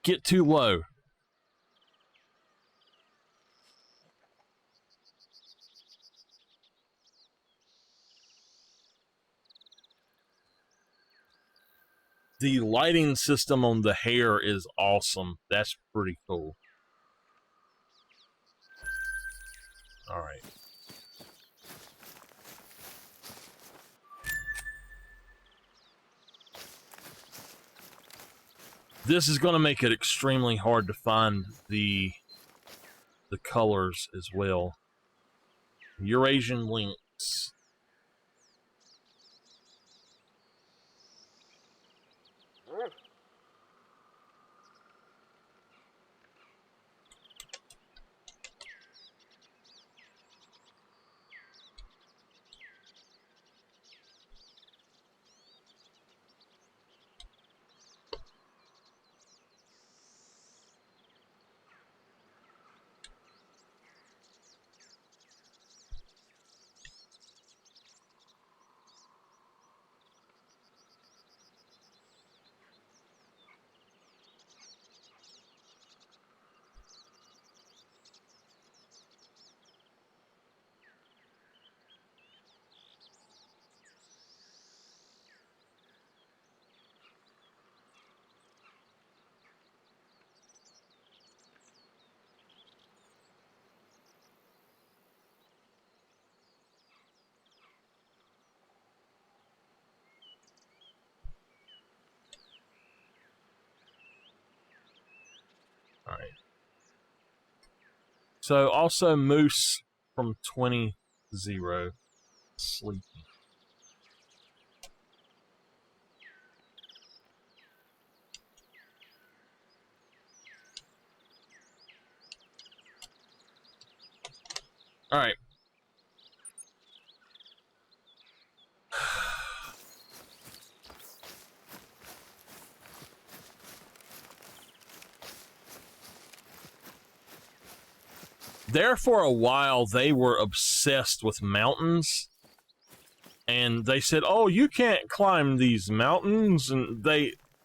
get too low? The lighting system on the hair is awesome. That's pretty cool. All right. This is going to make it extremely hard to find the colors as well. Eurasian lynx. All right. So also Moose from 20-0 sleepy. All right. There for a while, they were obsessed with mountains. And they said, oh, you can't climb these mountains. And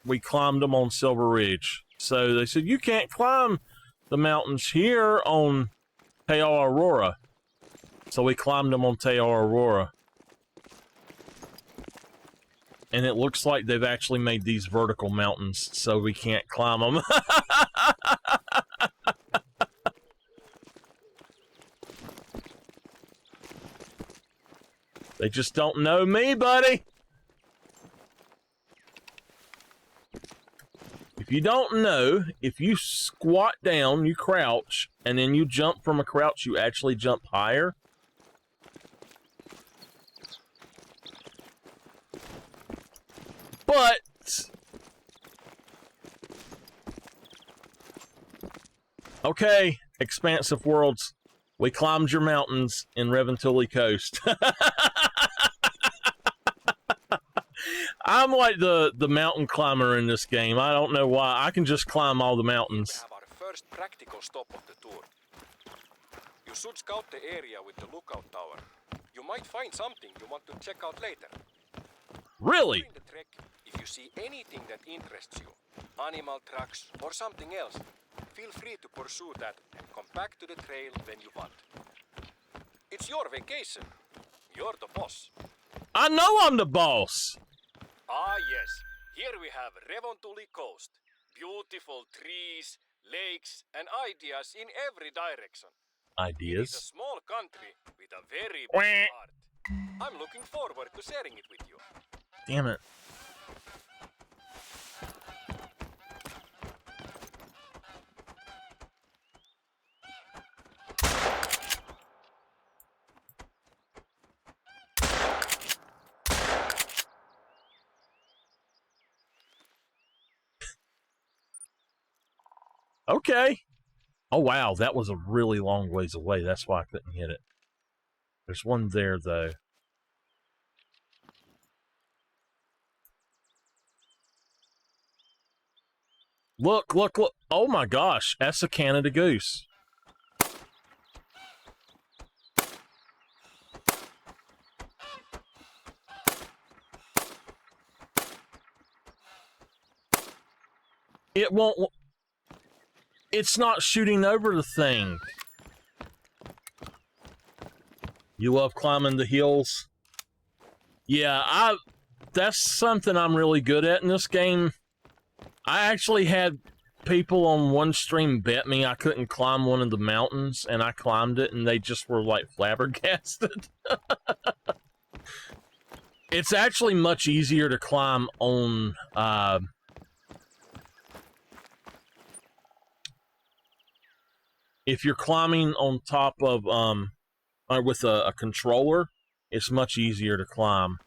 we climbed them on Silver Ridge. So they said, you can't climb the mountains here on Teo Aurora. So we climbed them on Teo Aurora. And it looks like they've actually made these vertical mountains so we can't climb them. They just don't know me, buddy. If you don't know, if you squat down, you crouch, and then you jump from a crouch, you actually jump higher. But okay, Expansive Worlds, we climbed your mountains in Revontuli Coast. I'm like the mountain climber in this game. I don't know why. I can just climb all the mountains. We have our first practical stop of the tour. You should scout the area with the lookout tower. You might find something you want to check out later. Really? During the trek, if you see anything that interests you, animal tracks or something else, feel free to pursue that and come back to the trail when you want. It's your vacation. You're the boss. I know I'm the boss. Ah, yes. Here we have Revontuli Coast. Beautiful trees, lakes, and ideas in every direction. Ideas? It is a small country with a very big heart. I'm looking forward to sharing it with you. Damn it. Okay. Oh, wow. That was a really long ways away. That's why I couldn't hit it. There's one there, though. Look, look, look. Oh, my gosh. That's a Canada goose. It won't... It's not shooting over the thing. You love climbing the hills? Yeah, that's something I'm really good at in this game. I actually had people on one stream bet me I couldn't climb one of the mountains, and I climbed it, and they just were, like, flabbergasted. It's actually much easier to climb on, if you're climbing on top of, with a controller, it's much easier to climb.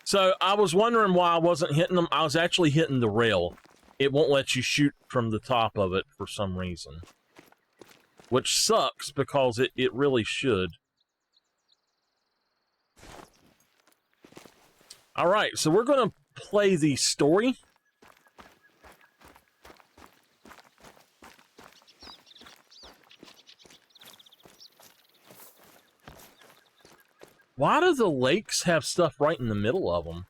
So, I was wondering why I wasn't hitting them. I was actually hitting the rail. It won't let you shoot from the top of it for some reason. Which sucks, because it really should. Alright, so we're going to play the story. Why do the lakes have stuff right in the middle of them?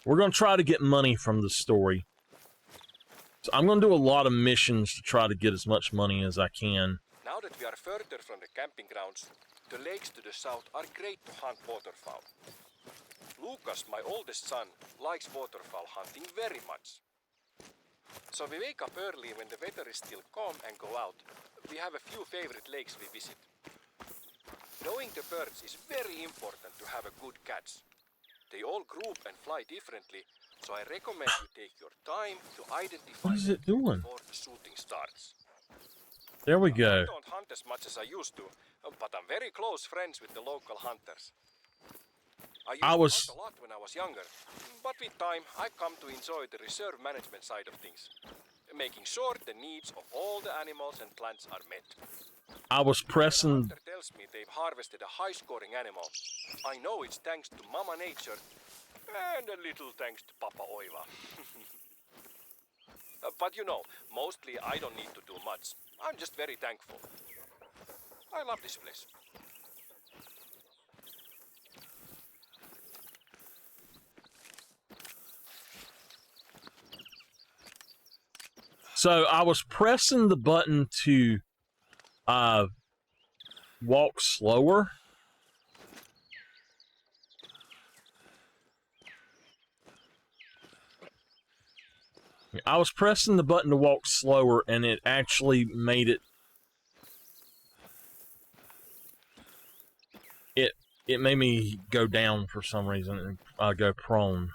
We're going to try to get money from the story. So I'm going to do a lot of missions to try to get as much money as I can. Now that we are further from the camping grounds, the lakes to the south are great to hunt waterfowl. Lucas, my oldest son, likes waterfowl hunting very much. So we wake up early when the weather is still calm and go out. We have a few favorite lakes we visit. Knowing the birds is very important to have a good catch. They all group and fly differently, so I recommend you take your time to identify What is them it doing? before the shooting starts. There we I go. don't hunt as much as I used to, but I'm very close friends with the local hunters. I used to hunt a lot when I was younger, but with time I come to enjoy the reserve management side of things, making sure the needs of all the animals and plants are met. I was When a pressing. hunter tells me they've harvested a high-scoring animal, I know it's thanks to Mama Nature and a little thanks to Papa Oiva. But you know, mostly I don't need to do much. I'm just very thankful. I love this place. So I was pressing the button to walk slower. I was pressing the button to walk slower, and it actually made it. It made me go down for some reason and go prone.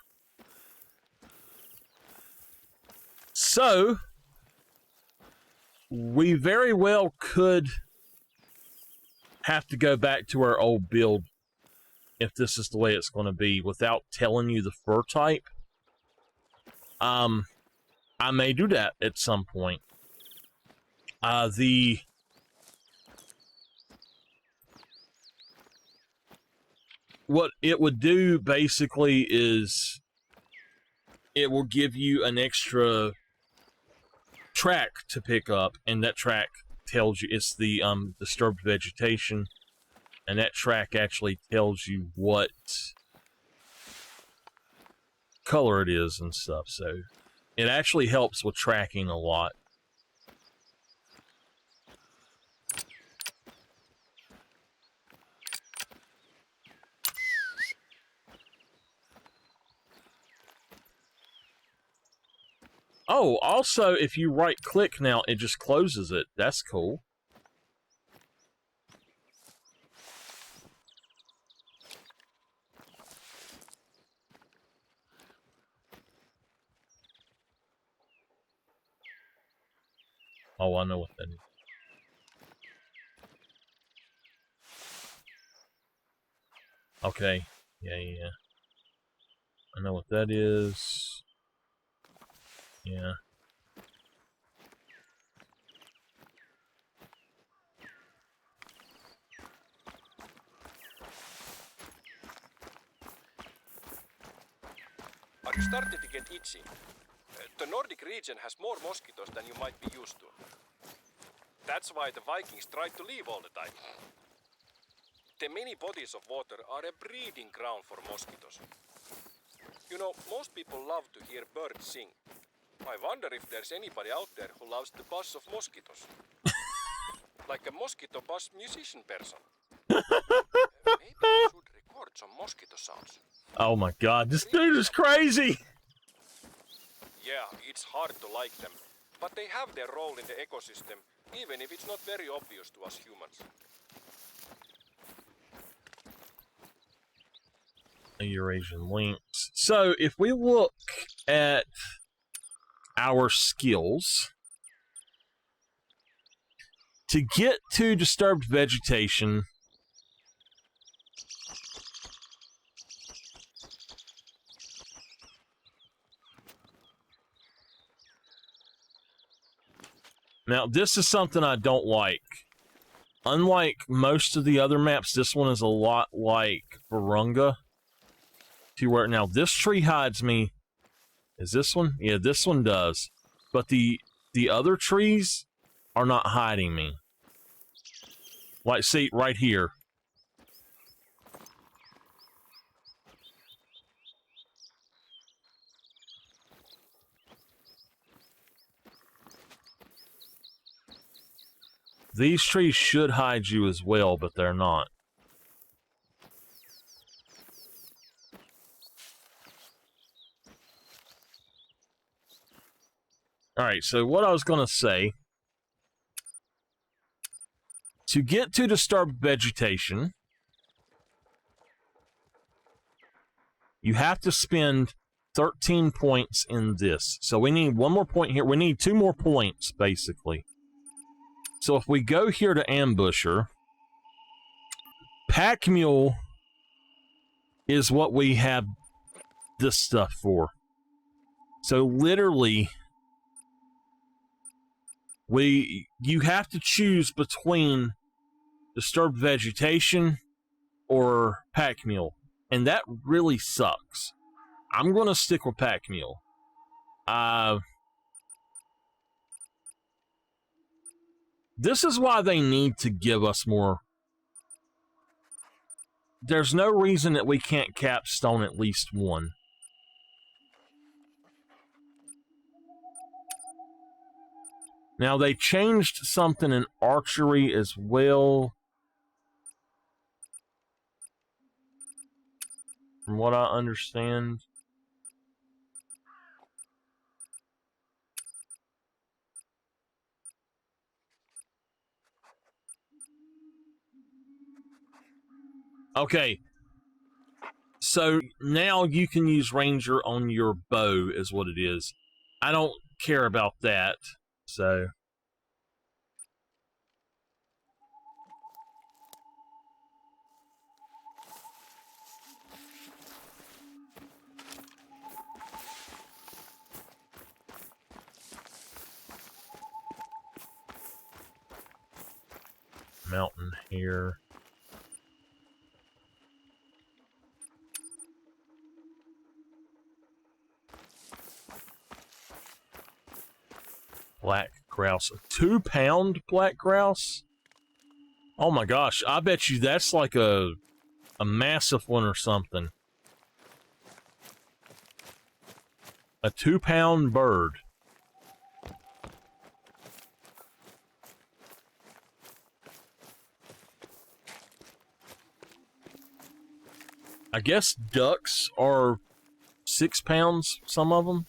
So we very well could have to go back to our old build if this is the way it's going to be without telling you the fur type. I may do that at some point. What it would do basically is it will give you an extra track to pick up, and that track tells you it's the disturbed vegetation, and that track actually tells you what color it is and stuff, so it actually helps with tracking a lot. Oh, also, if you right-click now, it just closes it. That's cool. Oh, I know what that is. Okay. Yeah. I know what that is. Yeah. Are you starting to get itchy? The Nordic region has more mosquitoes than you might be used to. That's why the Vikings tried to leave all the time. The many bodies of water are a breeding ground for mosquitoes. You know, most people love to hear birds sing. I wonder if there's anybody out there who loves the buzz of mosquitoes. Like a mosquito buzz musician person. Maybe I should record some mosquito sounds. Oh my god, this dude is crazy! Yeah, it's hard to like them, but they have their role in the ecosystem, even if it's not very obvious to us humans. Eurasian lynx. So, if we look at our skills, to get to disturbed vegetation, now this is something I don't like. Unlike most of the other maps, this one is a lot like Virunga. To where now this tree hides me. Is this one? Yeah, this one does. But the other trees are not hiding me. Like, see, right here. These trees should hide you as well, but they're not. Alright, so what I was going to say, to get to disturbed vegetation, You have to spend 13 points in this. So we need one more point here. We need 2 more points, basically. So if we go here to Ambusher, Pack Mule is what we have this stuff for. So literally, you have to choose between Disturbed Vegetation or Pack Mule, and that really sucks. I'm going to stick with Pack Mule. This is why they need to give us more. There's no reason that we can't capstone at least one. Now, they changed something in archery as well. From what I understand. Okay. So now you can use Ranger on your bow, is what it is. I don't care about that, so. Mountain here. Black grouse. A 2-pound black grouse? Oh my gosh, I bet you that's like a massive one or something. A 2-pound bird. I guess ducks are 6 pounds, some of them.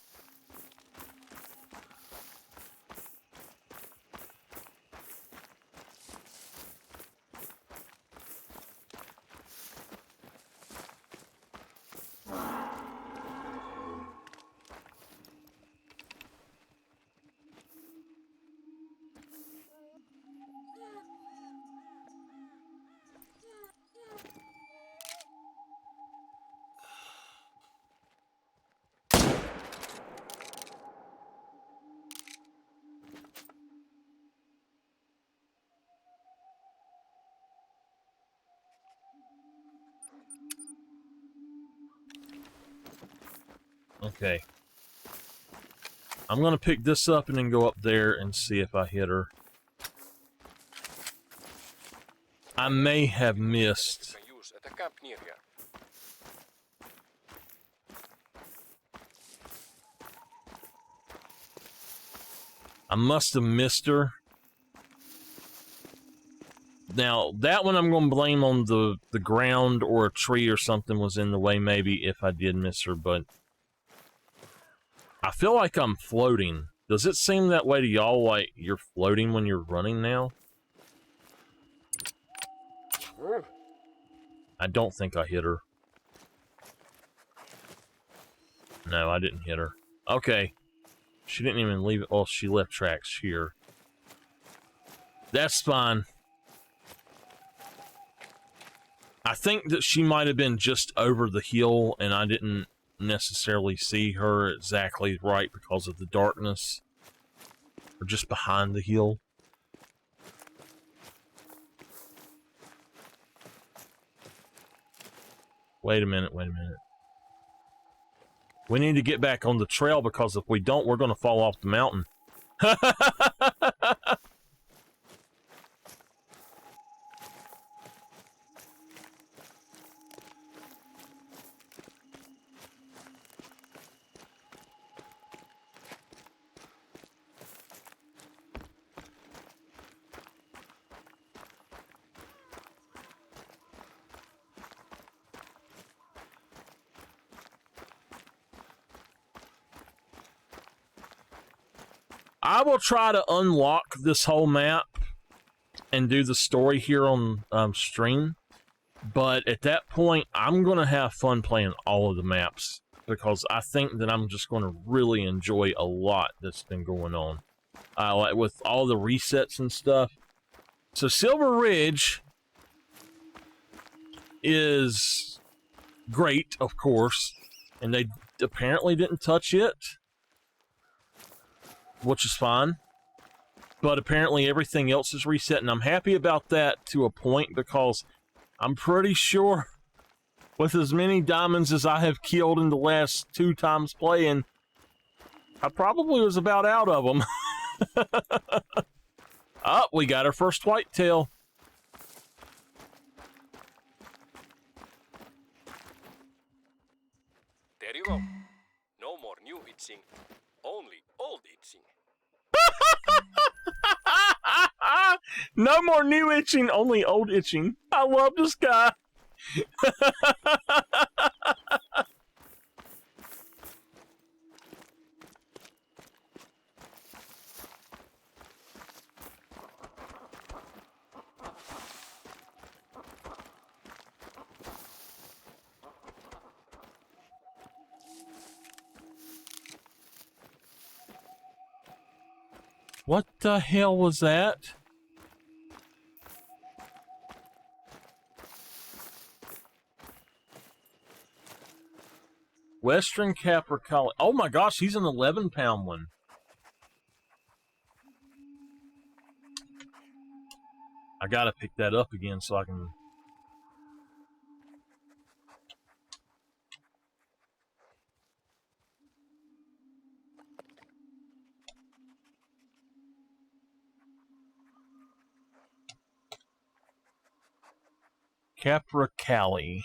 Okay. I'm going to pick this up and then go up there and see if I hit her. I may have missed. I must have missed her. Now, that one I'm going to blame on the ground or a tree or something was in the way, maybe, if I did miss her, but I feel like I'm floating. Does it seem that way to y'all, like you're floating when you're running now? I don't think I hit her. No, I didn't hit her. Okay. She didn't even leave it. Oh, she left tracks here. That's fine. I think that she might have been just over the hill, and I didn't necessarily see her exactly right because of the darkness. Or just behind the hill. Wait a minute, wait a minute. We need to get back on the trail because if we don't, we're going to fall off the mountain. I will try to unlock this whole map and do the story here on stream. But at that point, I'm going to have fun playing all of the maps because I think that I'm just going to really enjoy a lot that's been going on. Like with all the resets and stuff. So Silver Ridge is great, of course, and they apparently didn't touch it, which is fine. But apparently everything else is reset, and I'm happy about that to a point because I'm pretty sure with as many diamonds as I have killed in the last 2 times playing, I probably was about out of them. Oh, we got our first whitetail. There you go. No more new itching, only old itching. No more new itching, only old itching. I love this guy. What the hell was that? Western Capricolli. Oh my gosh, he's an 11-pound one. I gotta pick that up again so I can... Capricolli.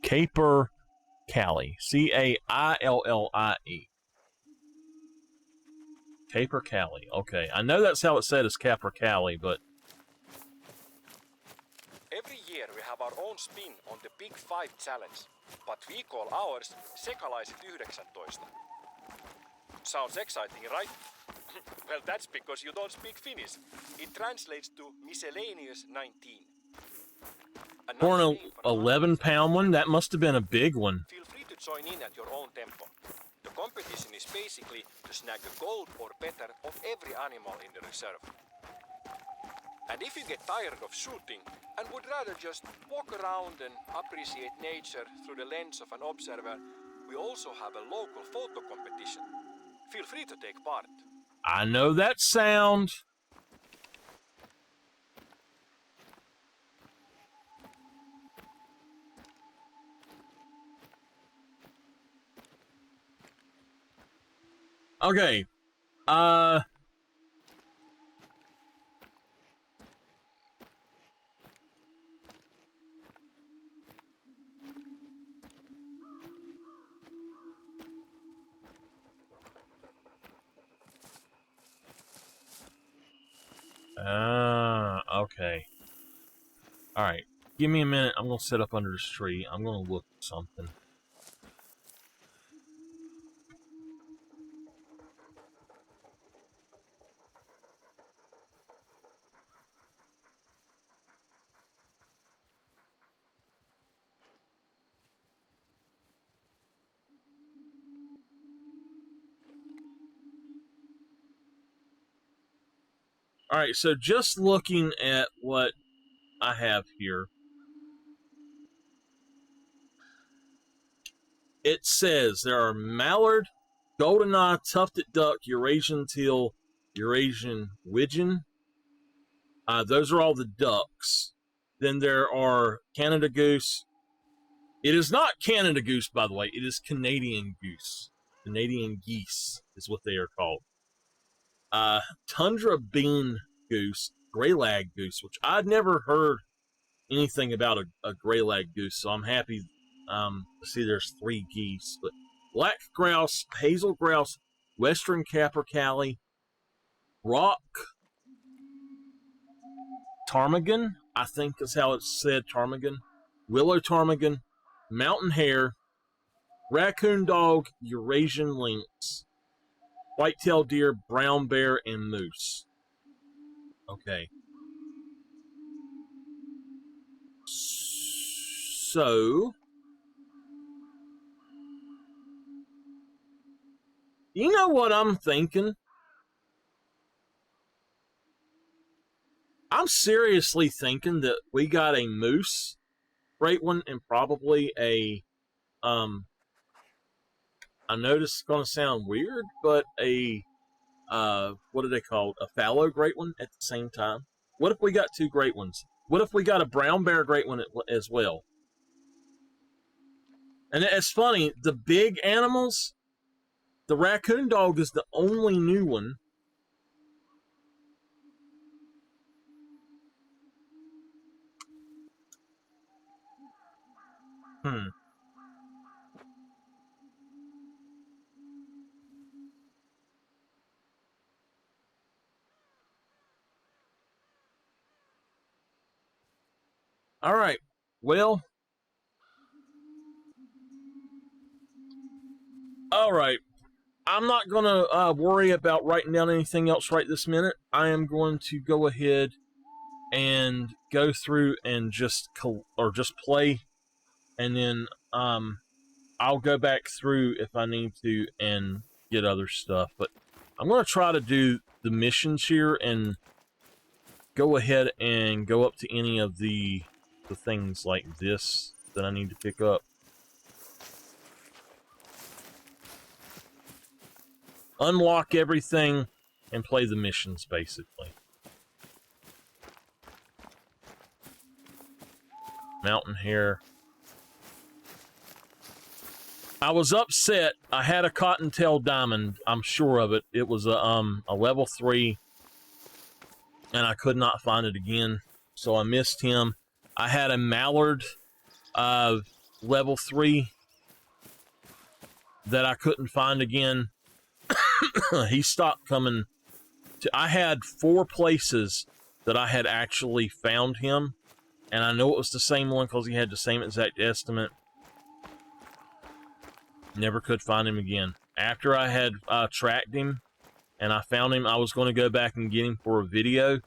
Caper Callie. C-A-I-L-L-I-E. Caper Callie. Okay. I know that's how it's said as Capricolli, but... Every year we have our own spin on the Big 5 challenge, but we call ours Sekalaiset 19. Sounds exciting, right? Well, that's because you don't speak Finnish. It translates to miscellaneous 19. For an 11-pound one, that must have been a big one. Feel free to join in at your own tempo. The competition is basically to snag a gold or better of every animal in the reserve. And if you get tired of shooting and would rather just walk around and appreciate nature through the lens of an observer, we also have a local photo competition. Feel free to take part. I know that sound. Okay. Okay. Alright. Give me a minute. I'm going to sit up under this tree. I'm going to look at something. Alright, so just looking at what I have here, it says there are mallard, goldeneye, tufted duck, Eurasian teal, Eurasian widgeon. Those are all the ducks. Then there are Canada goose. It is not Canada goose, by the way. It is Canadian goose. Canadian geese is what they are called. Tundra bean goose, gray lag goose, which I'd never heard anything about a gray lag goose, so I'm happy to see there's 3 geese. But black grouse, hazel grouse, western capercaillie, rock ptarmigan, I think is how it's said, ptarmigan, willow ptarmigan, mountain hare, raccoon dog, Eurasian lynx, white-tailed deer, brown bear, and moose. Okay. So, you know what I'm thinking? I'm seriously thinking that we got a moose, great one, and probably a, I know this is going to sound weird, but a, what are they called? A fallow great one at the same time. What if we got two great ones? What if we got a brown bear great one as well? And it's funny, the big animals, the raccoon dog is the only new one. All right. Well, all right. I'm not going to worry about writing down anything else right this minute. I am going to go ahead and go through and just play, and then I'll go back through if I need to and get other stuff. But I'm going to try to do the missions here and go ahead and go up to any of the things like this that I need to pick up. Unlock everything and play the missions, basically. Mountain hare. I was upset. I had a cottontail diamond. I'm sure of it. It was a level 3, and I could not find it again, so I missed him. I had a mallard level 3 that I couldn't find again. He stopped coming. I had 4 places that I had actually found him, and I know it was the same one because he had the same exact estimate. Never could find him again. After I had tracked him and I found him, I was going to go back and get him for a video,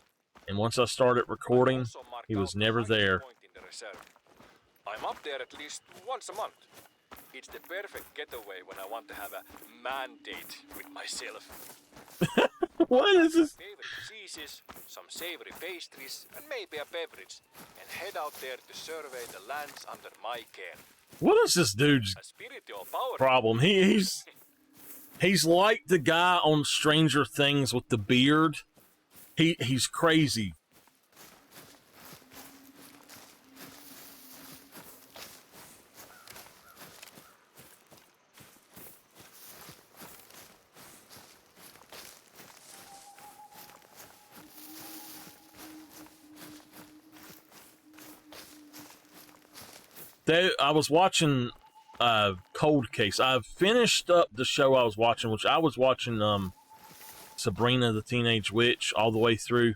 and once I started recording, he was never there. I'm up there at least once a month. It's the perfect getaway when I want to have a man date with myself. What is this? Favorite cheeses, some savory pastries, and maybe a beverage, and head out there to survey the lands under my care. What is this dude's problem? He's like the guy on Stranger Things with the beard. He's crazy. I was watching Cold Case. I've finished up the show I was watching, which I was watching Sabrina the Teenage Witch all the way through.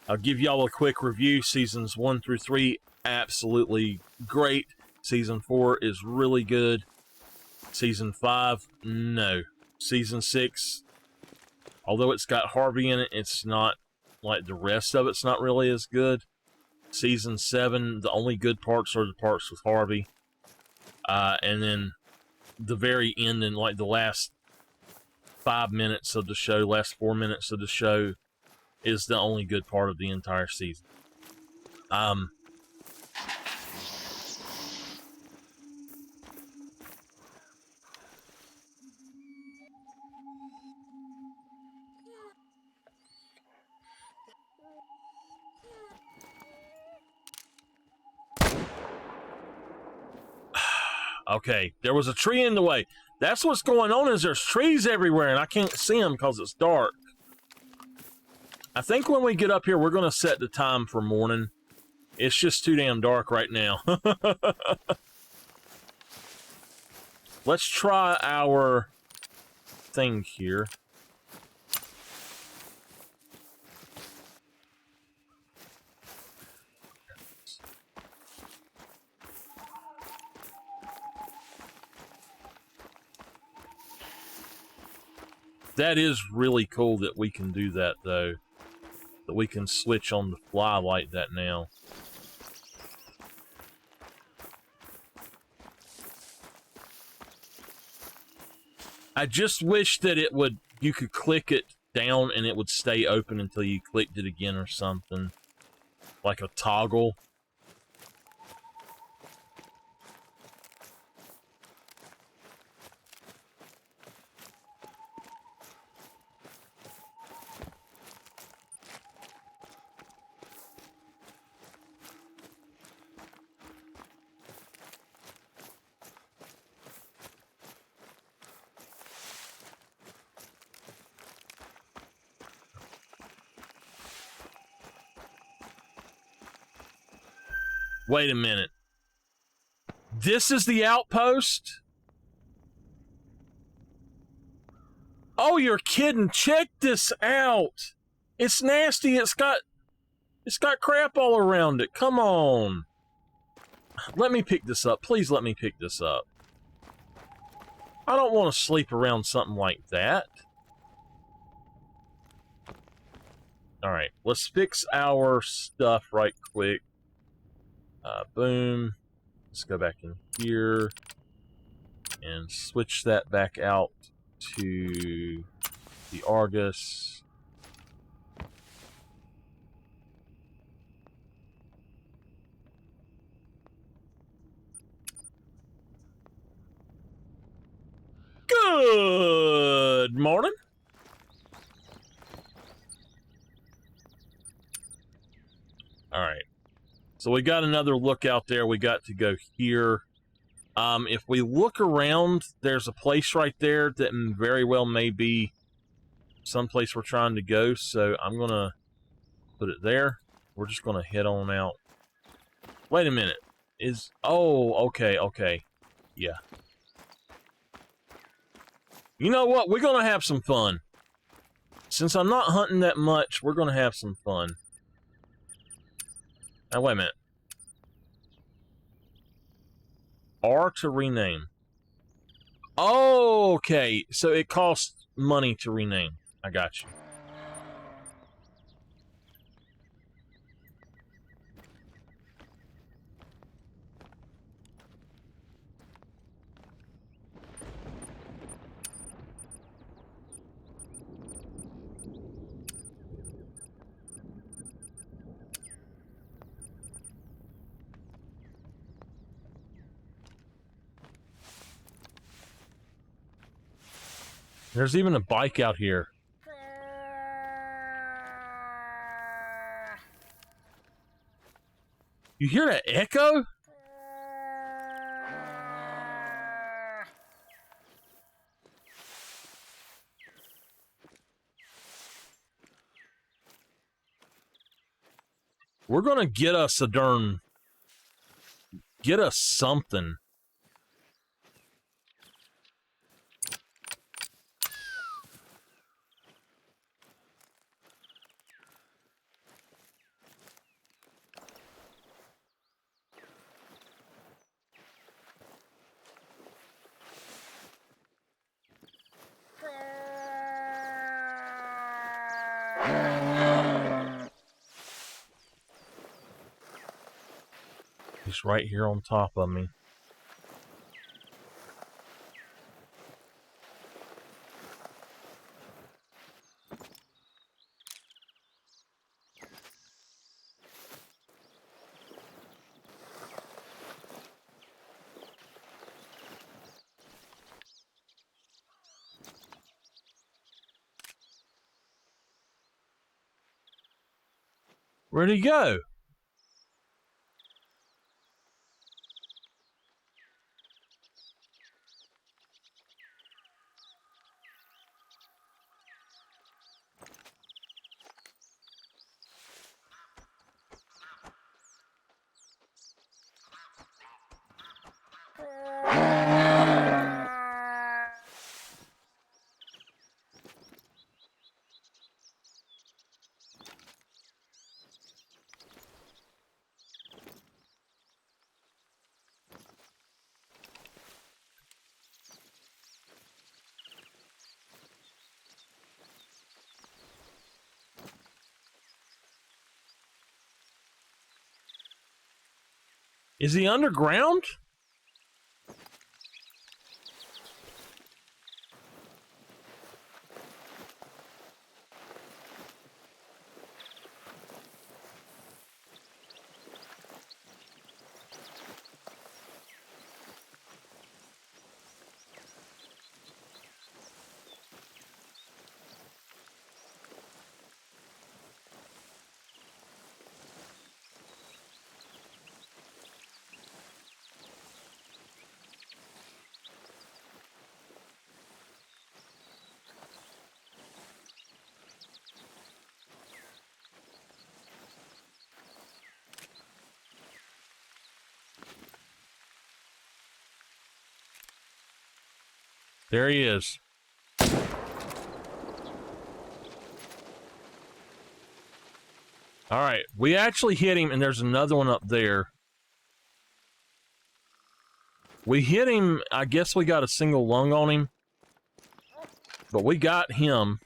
I'll give y'all a quick review. Seasons 1 through 3, absolutely great. Season 4 is really good. Season 5, no. Season 6, although it's got Harvey in it, it's not like the rest of it's not really as good. Season 7, the only good parts are the parts with Harvey. And then the very end, and like the last 5 minutes of the show, last 4 minutes of the show, is the only good part of the entire season. Okay, there was a tree in the way. That's what's going on, is there's trees everywhere, and I can't see them because it's dark. I think when we get up here, we're going to set the time for morning. It's just too damn dark right now. Let's try our thing here. That is really cool that we can do that, though. That we can switch on the fly like that now. I just wish that you could click it down and it would stay open until you clicked it again or something. Like a toggle. Wait a minute. This is the outpost? Oh, you're kidding. Check this out. It's nasty. It's got crap all around it. Come on. Let me pick this up. Please let me pick this up. I don't want to sleep around something like that. All right, let's fix our stuff right quick. Boom. Let's go back in here and switch that back out to the Argus. Good morning. All right. So we got another look out there. We got to go here. If we look around, there's a place right there that very well may be someplace we're trying to go. So I'm going to put it there. We're just going to head on out. Wait a minute. Oh, okay. Yeah. You know what? We're going to have some fun. Since I'm not hunting that much, we're going to have some fun. Now, wait a minute. R to rename. Oh, okay. So it costs money to rename. I got you. There's even a bike out here. You hear that echo? We're gonna get us something. He's right here on top of me. Where'd he go? Is he underground? There he is. All right, we actually hit him, and there's another one up there. We hit him, I guess we got a single lung on him, but we got him.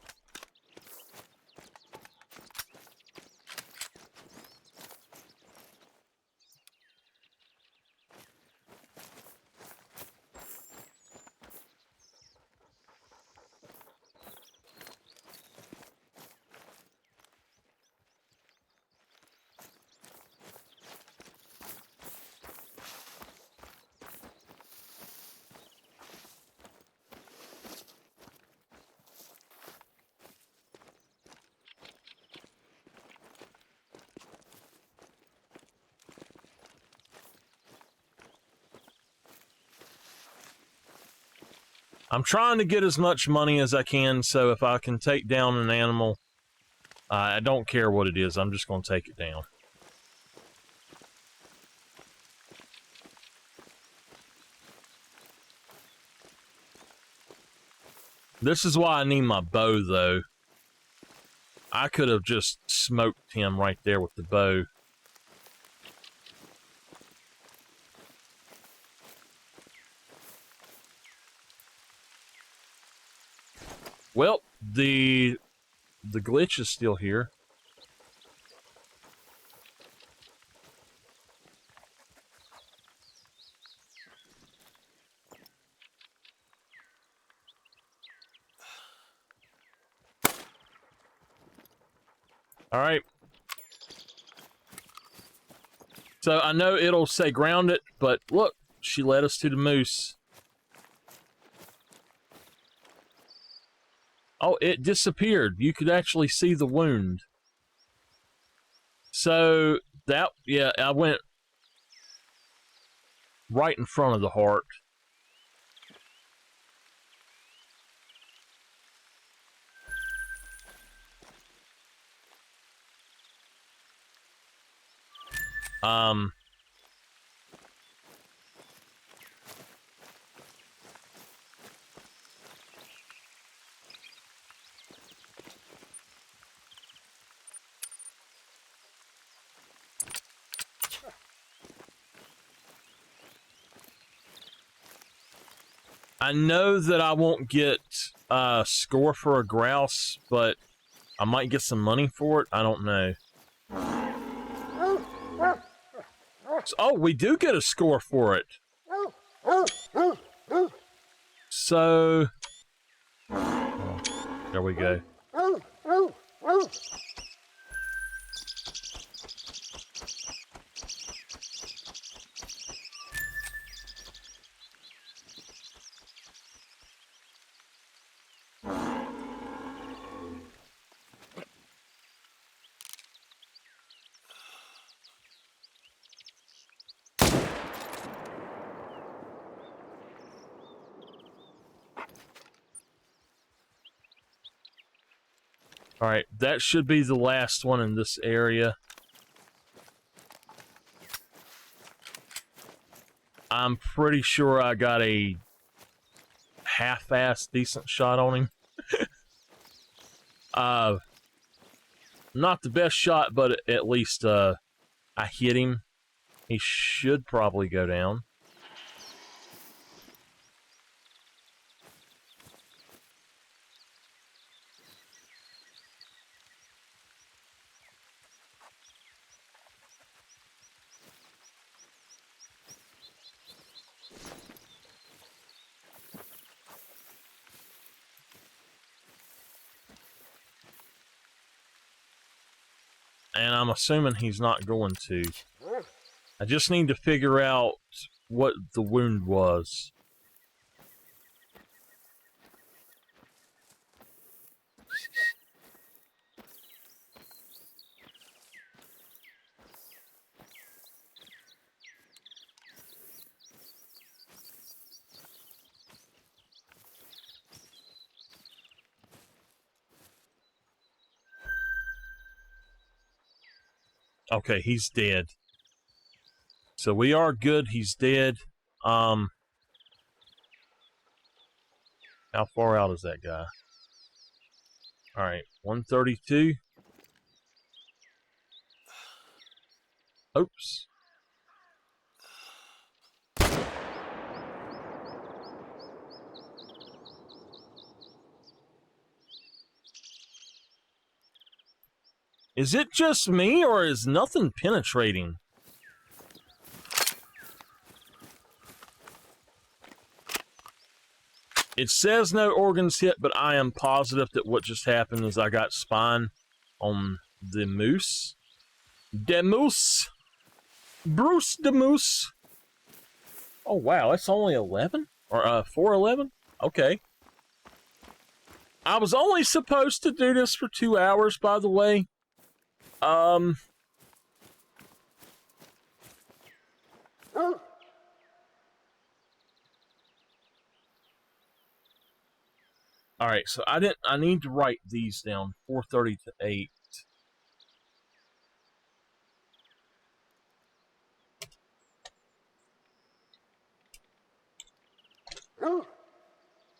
I'm trying to get as much money as I can, so if I can take down an animal, I don't care what it is, I'm just going to take it down. This is why I need my bow, though. I could have just smoked him right there with the bow. Well, the glitch is still here. All right. So I know it'll say ground it, but look, she led us to the moose. Oh, it disappeared. You could actually see the wound. So that, yeah, I went right in front of the heart. I know that I won't get a score for a grouse, but I might get some money for it. I don't know. Oh, we do get a score for it. So, there we go. All right, that should be the last one in this area. I'm pretty sure I got a half-assed decent shot on him. Not the best shot, but at least I hit him. He should probably go down. And I'm assuming he's not going to. I just need to figure out what the wound was. Okay, he's dead. So we are good. He's dead. How far out is that guy? Alright, 132. Oops. Is it just me, or is nothing penetrating? It says no organs hit, but I am positive that what just happened is I got spine on the moose. De moose. Bruce de moose. Oh, wow, that's only 11? Or 411? Okay. I was only supposed to do this for 2 hours, by the way. Alright, so I need to write these down. 4:30 to 8.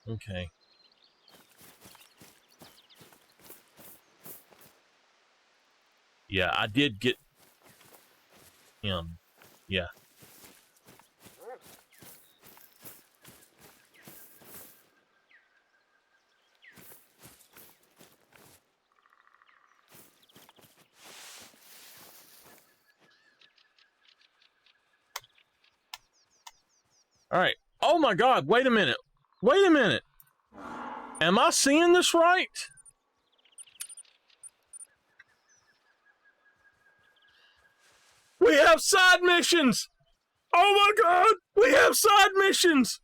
Okay. Yeah, I did get him. Yeah. Alright. Oh my god, wait a minute. Wait a minute. Am I seeing this right? We have side missions! Oh my god! We have side missions!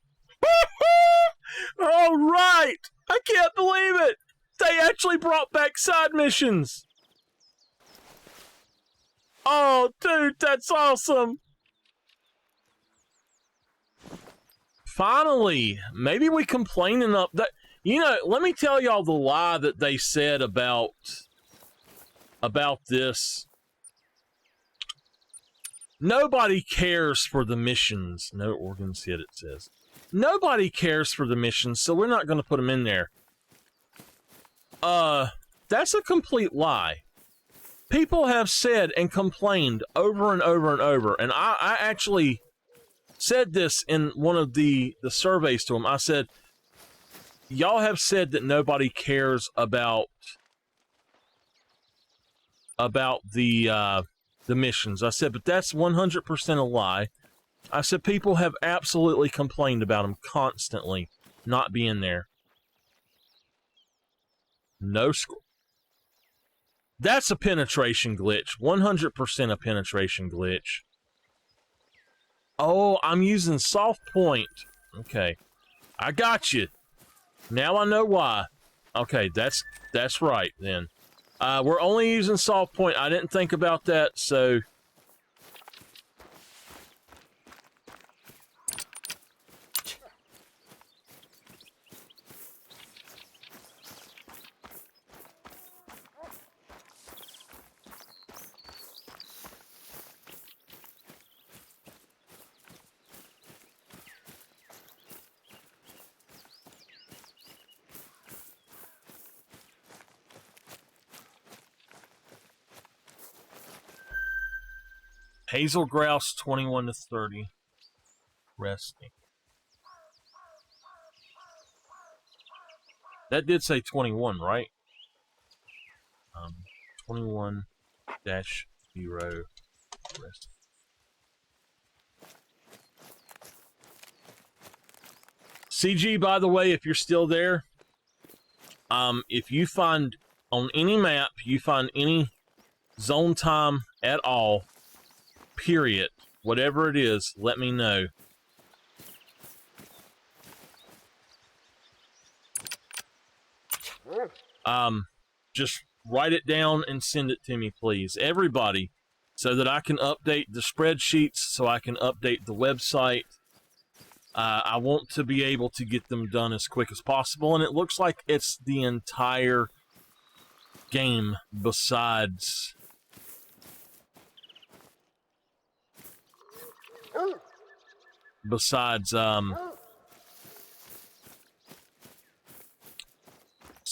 All right! I can't believe it! They actually brought back side missions! Oh, dude, that's awesome! Finally! Maybe we complain enough that... You know, let me tell y'all the lie that they said about this. Nobody cares for the missions. No organs hit, it says. Nobody cares for the missions, so we're not going to put them in there. That's a complete lie. People have said and complained over and over and over, and I actually said this in one of the surveys to them. I said, y'all have said that nobody cares about the missions. I said, but that's 100% a lie. I said, people have absolutely complained about them constantly not being there. No score. That's a penetration glitch. 100% a penetration glitch. Oh, I'm using soft point. Okay. I got you. Now I know why. Okay, that's right then. We're only using soft point. I didn't think about that, so... Hazel grouse 21 to 30. Resting. That did say 21, right? 21-0 resting. CG, by the way, if you're still there, if you find on any map, you find any zone time at all, period, whatever it is, let me know. Just write it down and send it to me, please. Everybody, so that I can update the spreadsheets, so I can update the website. I want to be able to get them done as quick as possible, and it looks like it's the entire game besides...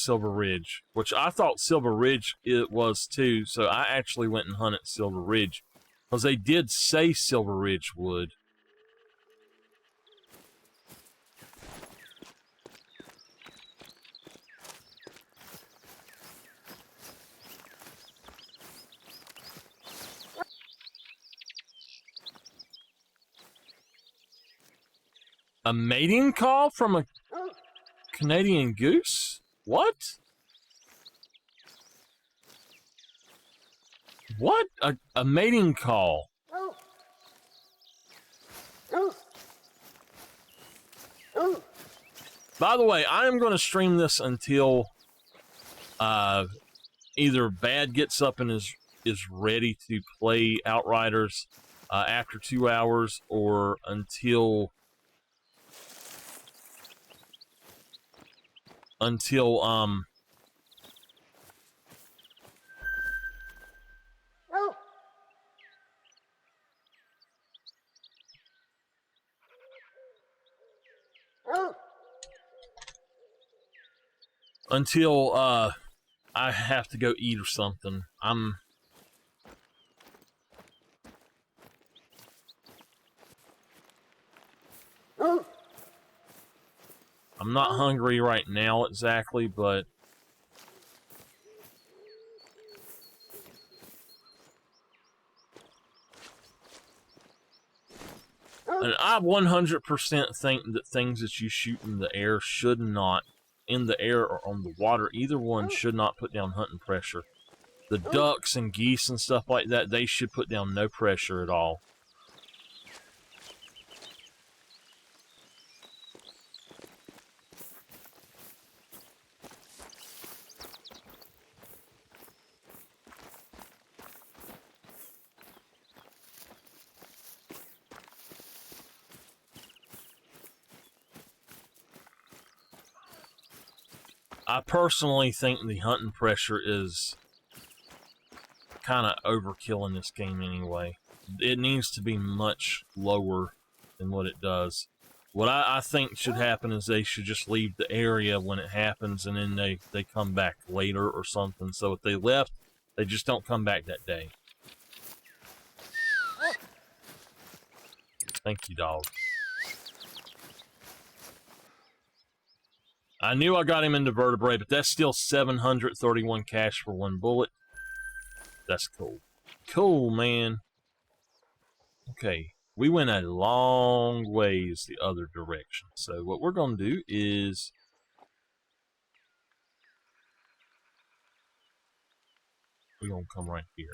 Silver Ridge, which I thought Silver Ridge it was too, so I actually went and hunted Silver Ridge, because they did say Silver Ridge would. A mating call from a Canadian goose? What? What? A mating call? By the way, I am going to stream this until either Bad gets up and is ready to play Outriders after 2 hours, or until I have to go eat or something. I'm not hungry right now exactly, but and I 100% think that things that you shoot in the air should not, in the air or on the water, either one should not put down hunting pressure. The ducks and geese and stuff like that, they should put down no pressure at all. I personally think the hunting pressure is kind of overkill in this game anyway. It needs to be much lower than what it does. What I think should happen is they should just leave the area when it happens, and then they come back later or something. So if they left, they just don't come back that day. Thank you, dog. I knew I got him into vertebrae, but that's still 731 cash for one bullet. That's cool. Cool, man. Okay, we went a long ways the other direction. So what we're going to do is we're going to come right here.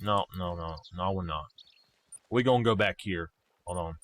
No, we're not. We're going to go back here. Hold on.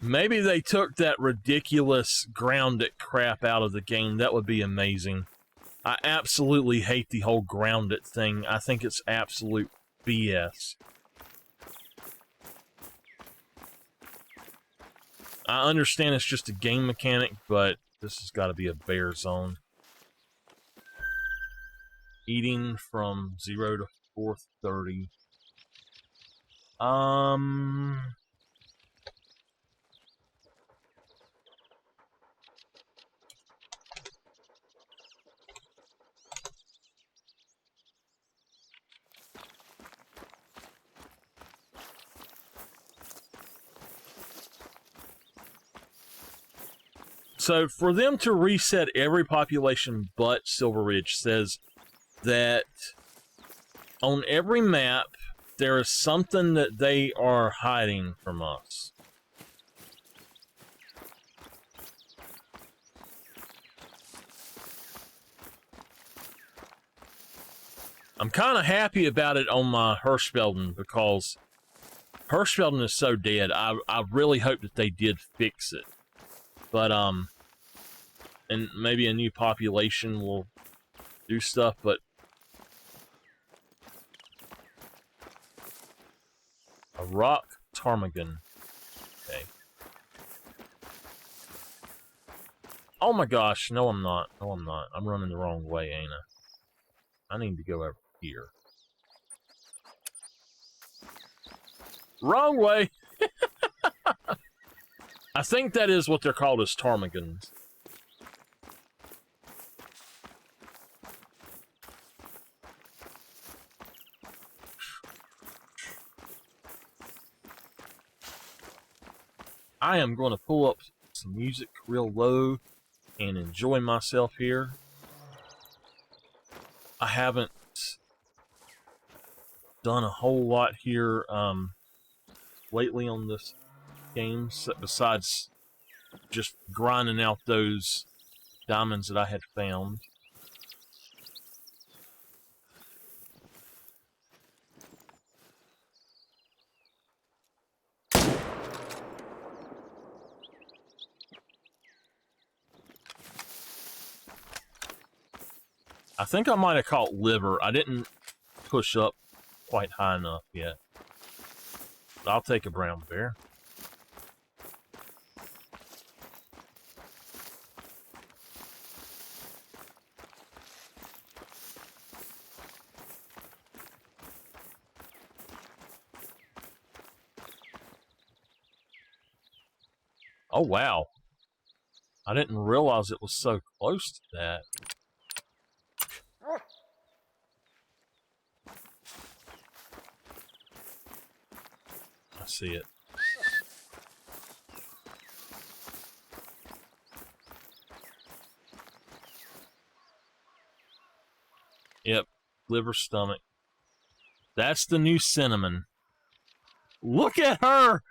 Maybe they took that ridiculous grounded crap out of the game. That would be amazing. I absolutely hate the whole grounded thing. I think it's absolute BS. I understand it's just a game mechanic, but this has got to be a bear zone. Eating from 0 to 4:30. So for them to reset every population but Silver Ridge says that on every map there is something that they are hiding from us. I'm kind of happy about it on my Hirschfelden because Hirschfelden is so dead. I really hope that they did fix it. But, and maybe a new population will do stuff, but a rock ptarmigan. Okay. Oh my gosh, no I'm not. No I'm not. I'm running the wrong way, ain't I? I need to go over here. Wrong way! I think that is what they're called as ptarmigans. I am going to pull up some music real low and enjoy myself here. I haven't done a whole lot here lately on this game, besides just grinding out those diamonds that I had found. I think I might have caught liver. I didn't push up quite high enough yet. But I'll take a brown bear. Oh, wow. I didn't realize it was so close to that. I see it. Yep, liver stomach. That's the new cinnamon. Look at her!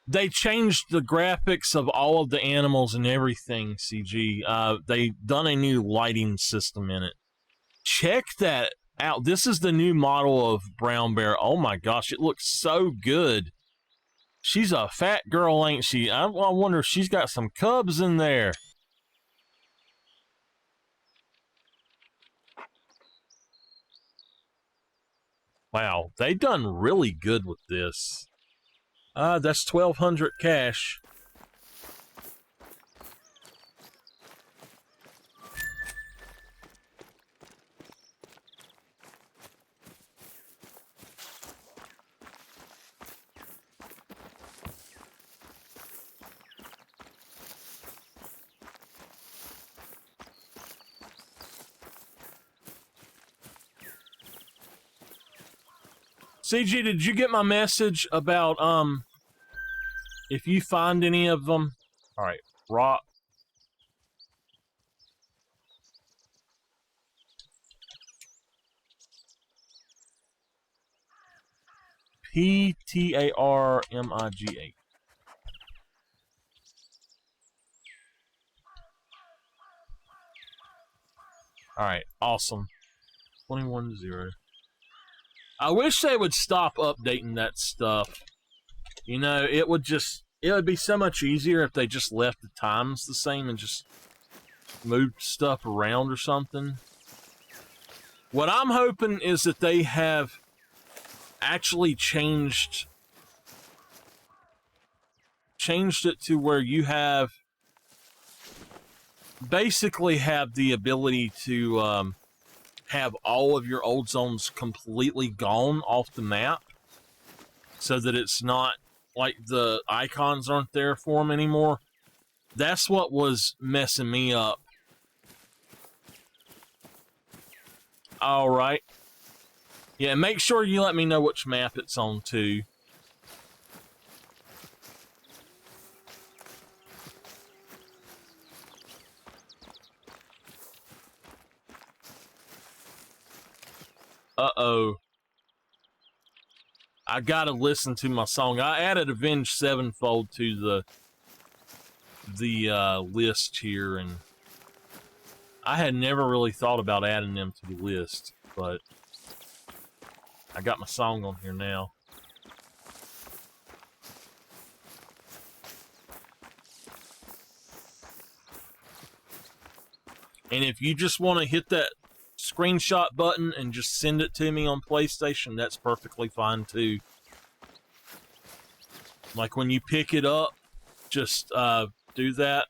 They changed the graphics of all of the animals and everything, CG. They done a new lighting system in it. Check that out. This is the new model of brown bear. Oh my gosh, it looks so good. She's a fat girl, ain't she? I wonder if she's got some cubs in there. Wow, they done really good with this. That's 1,200 cash. CG, did you get my message about, if you find any of them? Alright, rock. Ptarmiga. Alright, awesome. 21-0. I wish they would stop updating that stuff. You know, it would be so much easier if they just left the times the same and just moved stuff around or something. What I'm hoping is that they have actually changed it to where you basically have the ability to have all of your old zones completely gone off the map, so that it's not like the icons aren't there for them anymore. That's what was messing me up. All right. Yeah, make sure you let me know which map it's on too. Uh-oh. I gotta listen to my song. I added Avenged Sevenfold to the list here, and I had never really thought about adding them to the list, but I got my song on here now. And if you just want to hit that screenshot button and just send it to me on PlayStation, that's perfectly fine too. Like when you pick it up, just do that.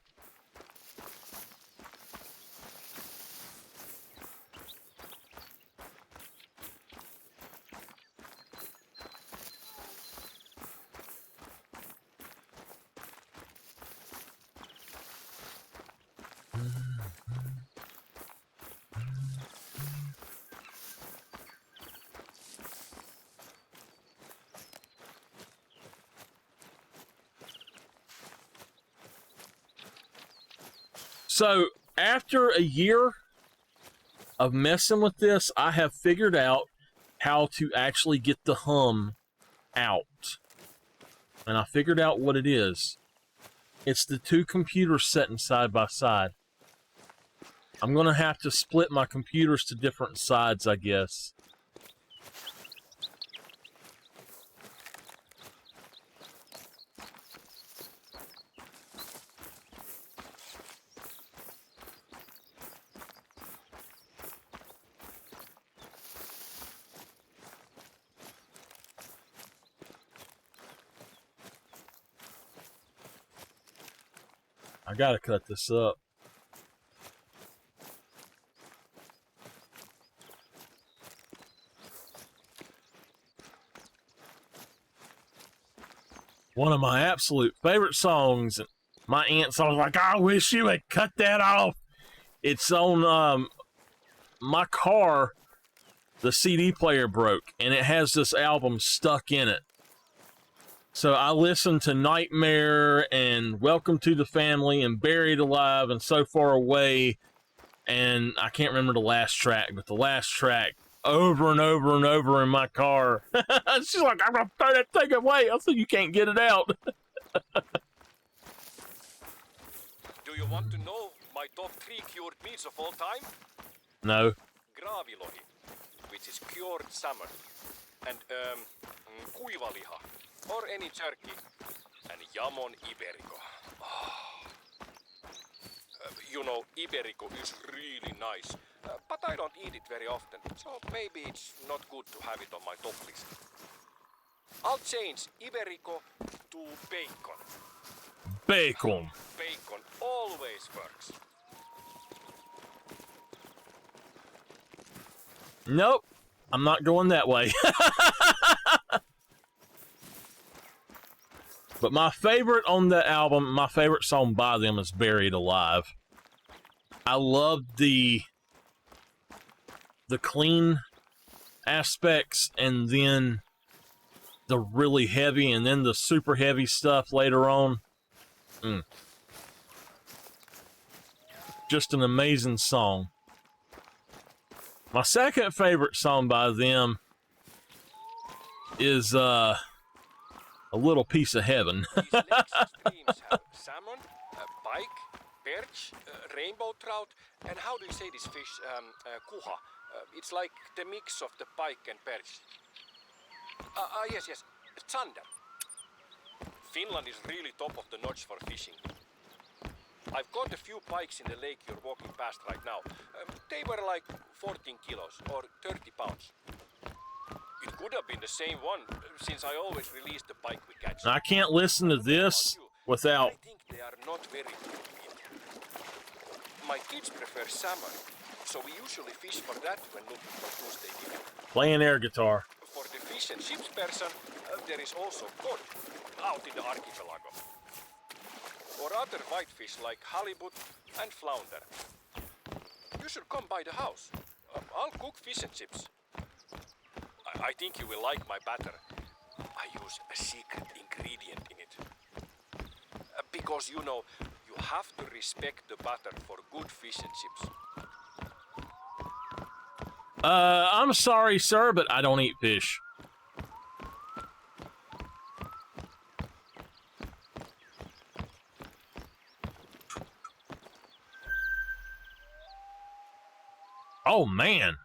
So, after a year of messing with this, I have figured out how to actually get the hum out. And I figured out what it is. It's the two computers sitting side by side. I'm going to have to split my computers to different sides, I guess. I gotta cut this up. One of my absolute favorite songs. My aunt's always like, I wish you would cut that off. It's on my car. The CD player broke, and it has this album stuck in it. So I listened to Nightmare and Welcome to the Family and Buried Alive and So Far Away, and I can't remember the last track, but the last track over and over and over in my car. She's like, I'm gonna throw that thing away. I said, you can't get it out. Do you want to know my top 3 cured meats of all time? No. Graavilohi, which is cured salmon, and kuivaliha, or any turkey, and jamon iberico. You know, iberico is really nice, but I don't eat it very often, so maybe it's not good to have it on my top list. I'll change iberico to bacon. Bacon. Bacon always works. Nope. I'm not going that way. But my favorite on the album, my favorite song by them is Buried Alive. I love the clean aspects, and then the really heavy, and then the super heavy stuff later on. Just an amazing song. My second favorite song by them is A Little Piece of Heaven. These lake streams have salmon, pike, perch, rainbow trout, and how do you say this fish? Kuha. It's like the mix of the pike and perch. Yes. Zander. Finland is really top of the notch for fishing. I've caught a few pikes in the lake you're walking past right now. They were like 14 kilos or 30 pounds. It could have been the same one, since I always release the pike we catch. I can't listen to this without... I think they are not very good to eat. My kids prefer salmon, so we usually fish for that when looking for Tuesday dinner. Playing air guitar. For the fish and chips person, there is also cod out in the archipelago. Or other whitefish like halibut and flounder. You should come by the house. I'll cook fish and chips. I think you will like my batter. I use a secret ingredient in it. Because you know, you have to respect the batter for good fish and chips. I'm sorry, sir, but I don't eat fish. Oh, man.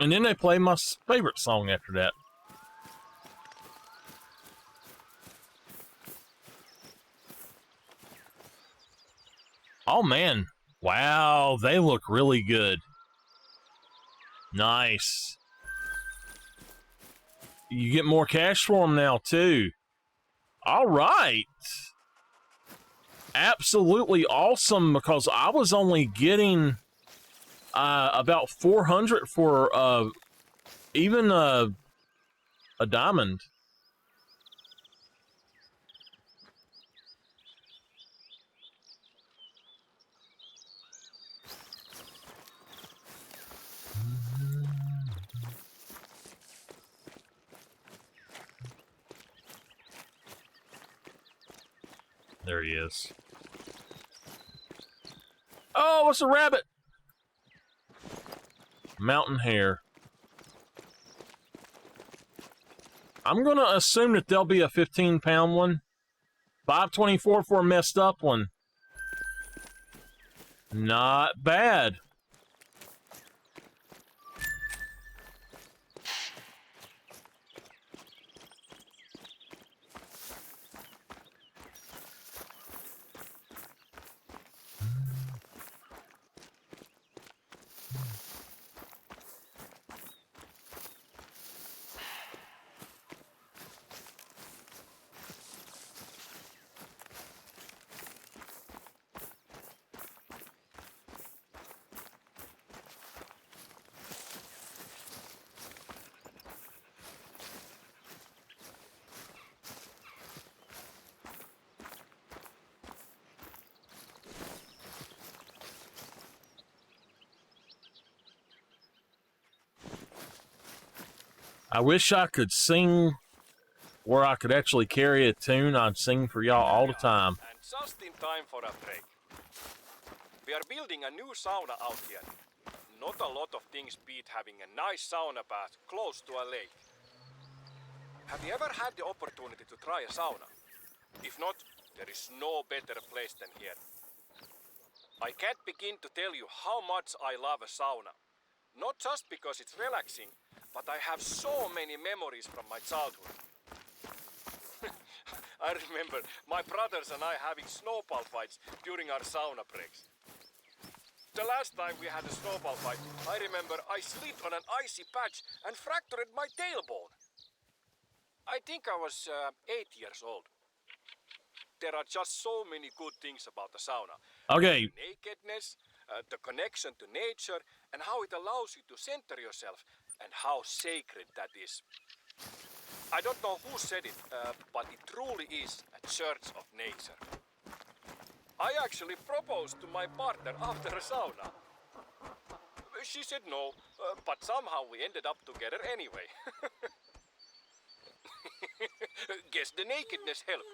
And then they play my favorite song after that. Oh, man. Wow, they look really good. Nice. You get more cash for them now, too. All right. Absolutely awesome, because I was only getting about 400 for even a diamond. There he is. Oh, it's a rabbit! Mountain hare. I'm going to assume that there'll be a 15-pound one. 524 for a messed up one. Not bad. I wish I could sing where I could actually carry a tune. I'd sing for y'all all the time. And just in time for a break. We are building a new sauna out here. Not a lot of things beat having a nice sauna bath close to a lake. Have you ever had the opportunity to try a sauna? If not, there is no better place than here. I can't begin to tell you how much I love a sauna. Not just because it's relaxing, but I have so many memories from my childhood. I remember my brothers and I having snowball fights during our sauna breaks. The last time we had a snowball fight, I remember I slipped on an icy patch and fractured my tailbone. I think I was 8 years old. There are just so many good things about the sauna. Okay. The nakedness, the connection to nature, and how it allows you to center yourself, and how sacred that is. I don't know who said it, but it truly is a church of nature. I actually proposed to my partner after a sauna. She said no, But somehow we ended up together anyway. Guess the nakedness helped.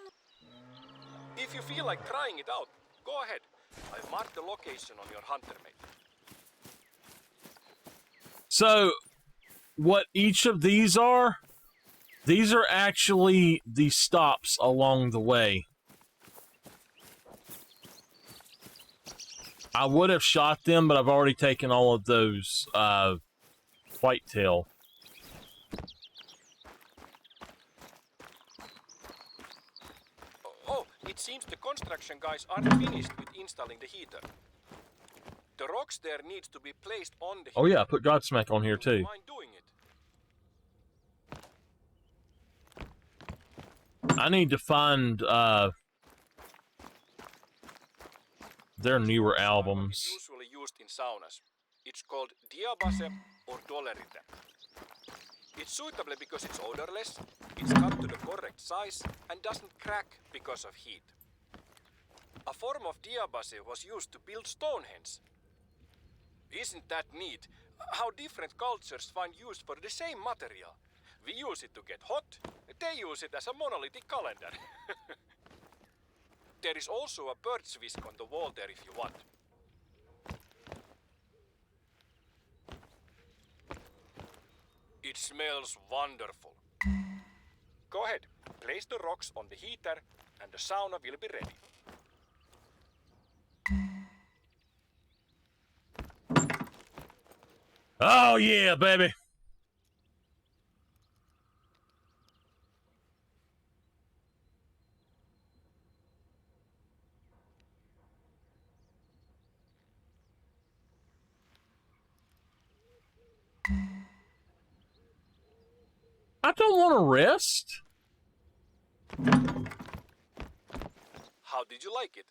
If you feel like trying it out, go ahead. I've marked the location on your hunter mate. So, what each of these are actually the stops along the way. I would have shot them, but I've already taken all of those whitetail. Oh, it seems the construction guys aren't finished with installing the heater. The rocks there needs to be placed on the heater. Oh yeah, I put Godsmack on here Do you too. mind doing it? I need to find their newer albums. It's usually used in saunas. It's called diabase or dolerite. It's suitable because it's odorless, it's cut to the correct size, and doesn't crack because of heat. A form of diabase was used to build Stonehenge. Isn't that neat? How different cultures find use for the same material. We use it to get hot, they use it as a monolithic calendar. There is also a bird's whisk on the wall there if you want. It smells wonderful. Go ahead, place the rocks on the heater and the sauna will be ready. Oh yeah, baby. I don't want to rest. How did you like it?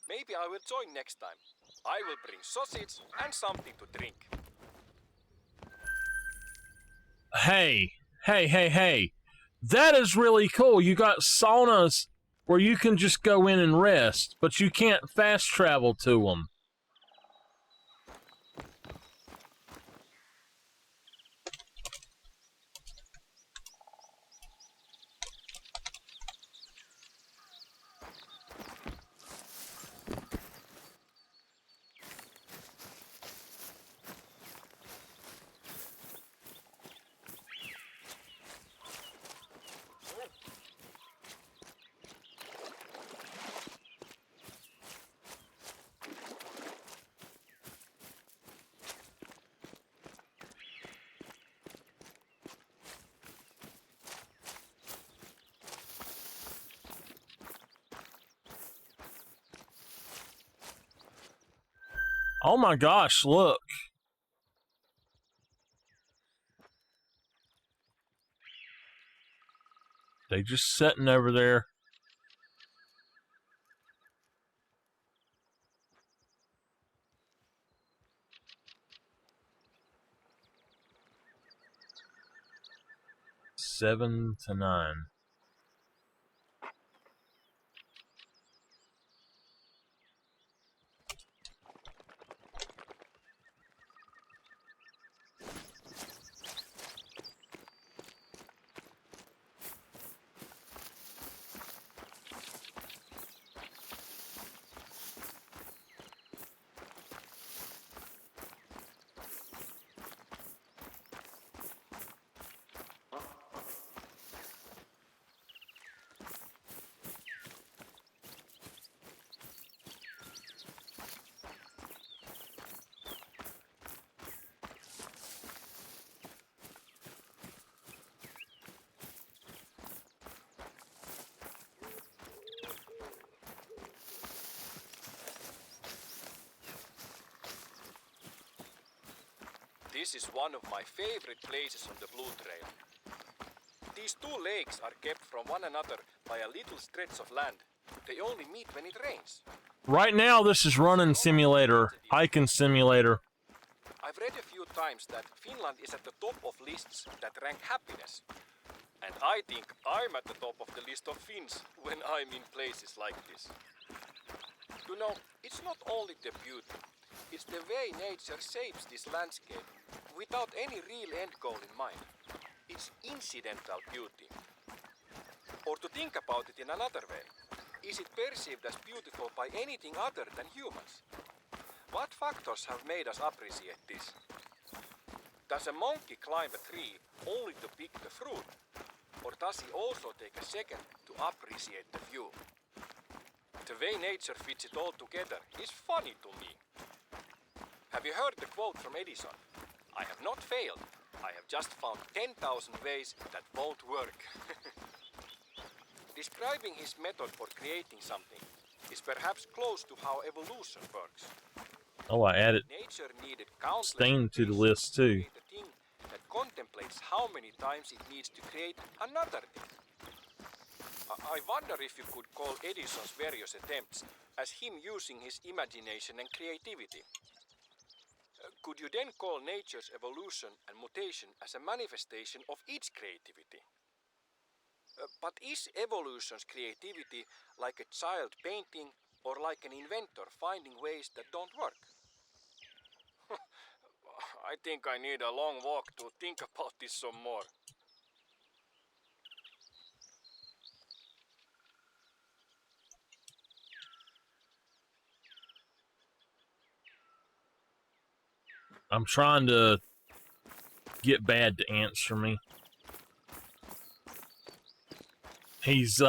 Maybe I will join next time. I will bring sausage and something to drink. Hey. That is really cool. You got saunas where you can just go in and rest, but you can't fast travel to them. Oh my gosh, look. They just sitting over there. Seven to 9. This is one of my favorite places on the Blue Trail. These two lakes are kept from one another by a little stretch of land. They only meet when it rains. Right now, this is running simulator, hiking simulator. I've read a few times that Finland is at the top of lists that rank happiness. And I think I'm at the top of the list of Finns when I'm in places like this. You know, it's not only the beauty, it's the way nature shapes this landscape without any real end goal in mind. It's incidental beauty. Or to think about it in another way, is it perceived as beautiful by anything other than humans? What factors have made us appreciate this? Does a monkey climb a tree only to pick the fruit? Or does he also take a second to appreciate the view? The way nature fits it all together is funny to me. Have you heard the quote from Edison? I have not failed. I have just found 10,000 ways that won't work. Describing his method for creating something is perhaps close to how evolution works. Oh, I added Nature needed countless Stain to the list to too. create a thing that contemplates how many times it needs to create another thing. I wonder if you could call Edison's various attempts as him using his imagination and creativity. Could you then call nature's evolution and mutation as a manifestation of its creativity? But is evolution's creativity like a child painting or like an inventor finding ways that don't work? I think I need a long walk to think about this some more. I'm trying to get Bad to answer me. He's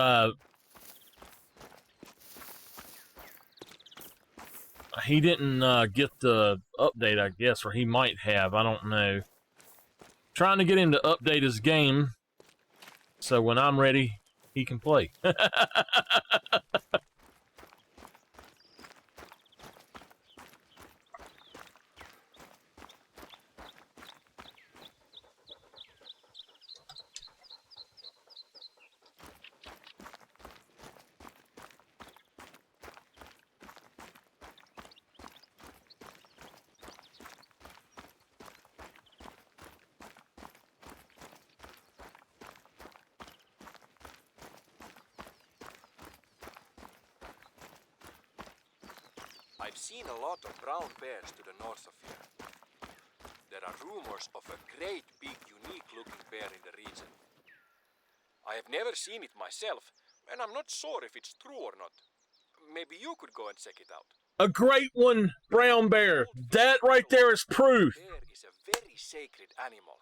he didn't get the update, I guess, or he might have. I don't know. Trying to get him to update his game so when I'm ready, he can play. I've seen a lot of brown bears to the north of here. There are rumors of a great big unique looking bear in the region. I have never seen it myself, and I'm not sure if it's true or not. Maybe you could go and check it out. A great one, brown bear. That right there is proof. Bear is a very sacred animal.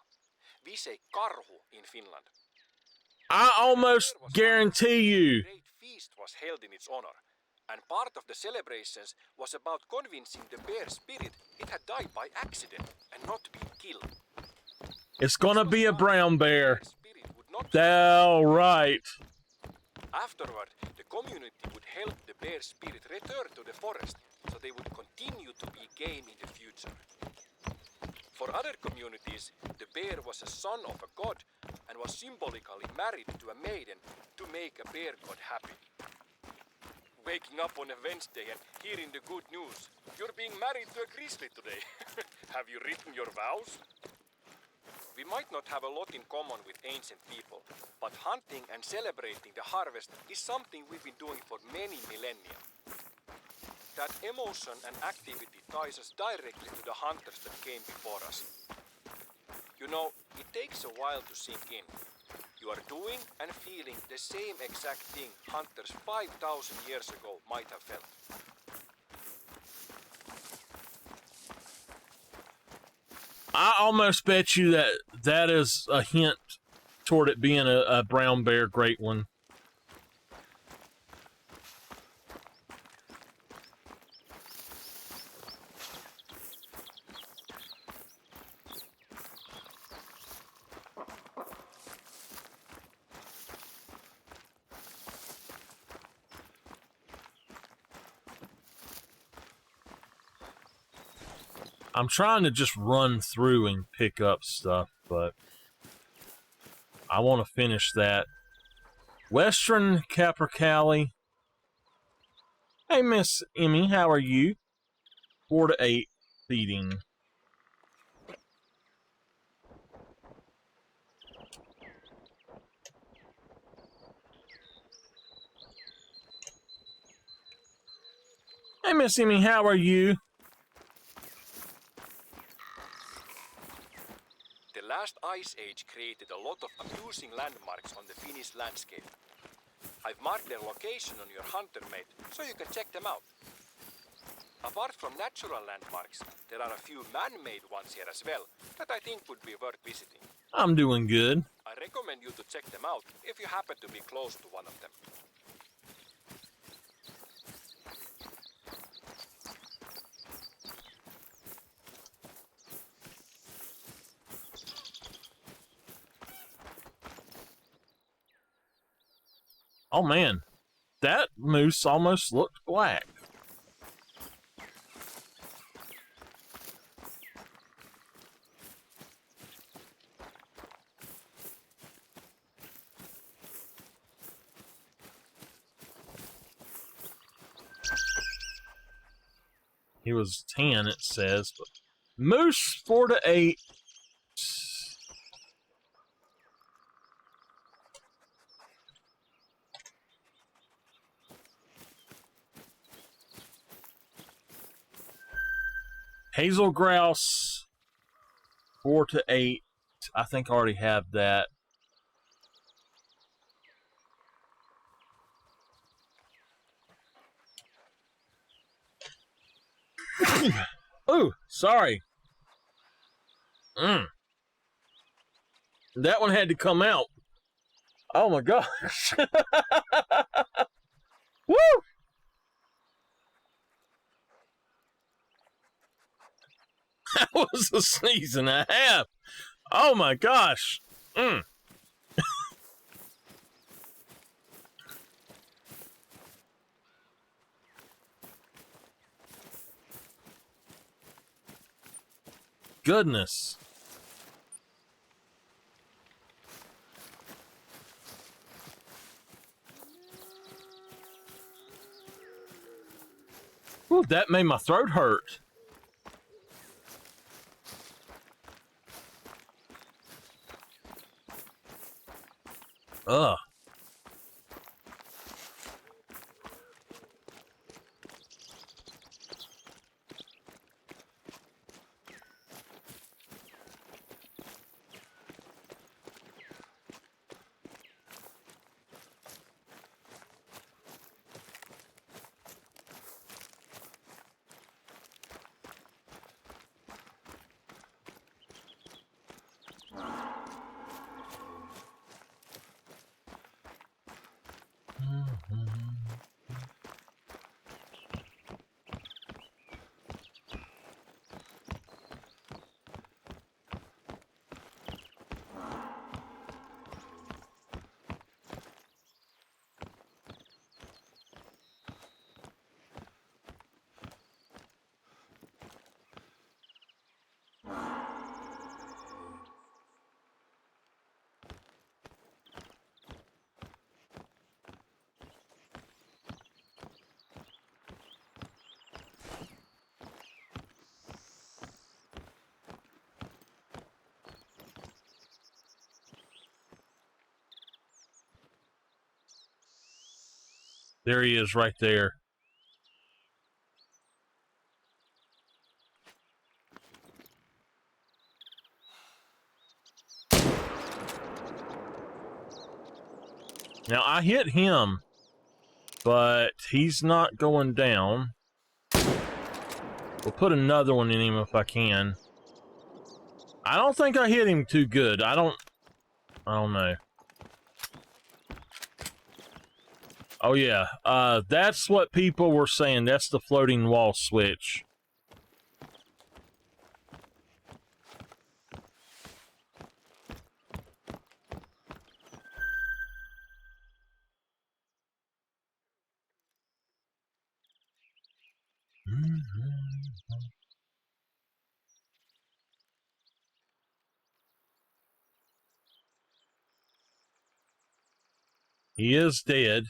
We say karhu in Finland. I almost guarantee you. A great feast was held in its honor, and part of the celebrations was about convincing the bear spirit it had died by accident and not been killed. It's gonna be a brown bear. All right. Afterward, the community would help the bear spirit return to the forest so they would continue to be game in the future. For other communities, the bear was a son of a god and was symbolically married to a maiden to make a bear god happy. Waking up on a Wednesday and hearing the good news, you're being married to a grizzly today. Have you written your vows? We might not have a lot in common with ancient people, but hunting and celebrating the harvest is something we've been doing for many millennia. That emotion and activity ties us directly to the hunters that came before us. You know, it takes a while to sink in. You are doing and feeling the same exact thing hunters 5,000 years ago might have felt. I almost bet you that that is a hint toward it being a brown bear great one. I'm trying to just run through and pick up stuff, but I want to finish that. Western Capercaillie. Hey, Miss Emmy, how are you? 4 to 8 feeding. Hey, Miss Emmy, how are you? The last ice age created a lot of amusing landmarks on the Finnish landscape. I've marked their location on your hunter map so you can check them out. Apart from natural landmarks, there are a few man-made ones here as well that I think would be worth visiting. I'm doing good. I recommend you to check them out if you happen to be close to one of them. Oh man, that moose almost looked black. He was 10, it says, but moose 4 to 8. Hazel grouse 4 to 8. I think I already have that. Oh, sorry. That one had to come out. Oh my gosh. Woo! That was a sneeze and a half. Oh my gosh. Goodness. Ooh, that made my throat hurt. Ugh. There he is right there. Now, I hit him, but he's not going down. We'll put another one in him if I can. I don't think I hit him too good. I don't know. Oh yeah, that's what people were saying. That's the floating wall switch. He is dead.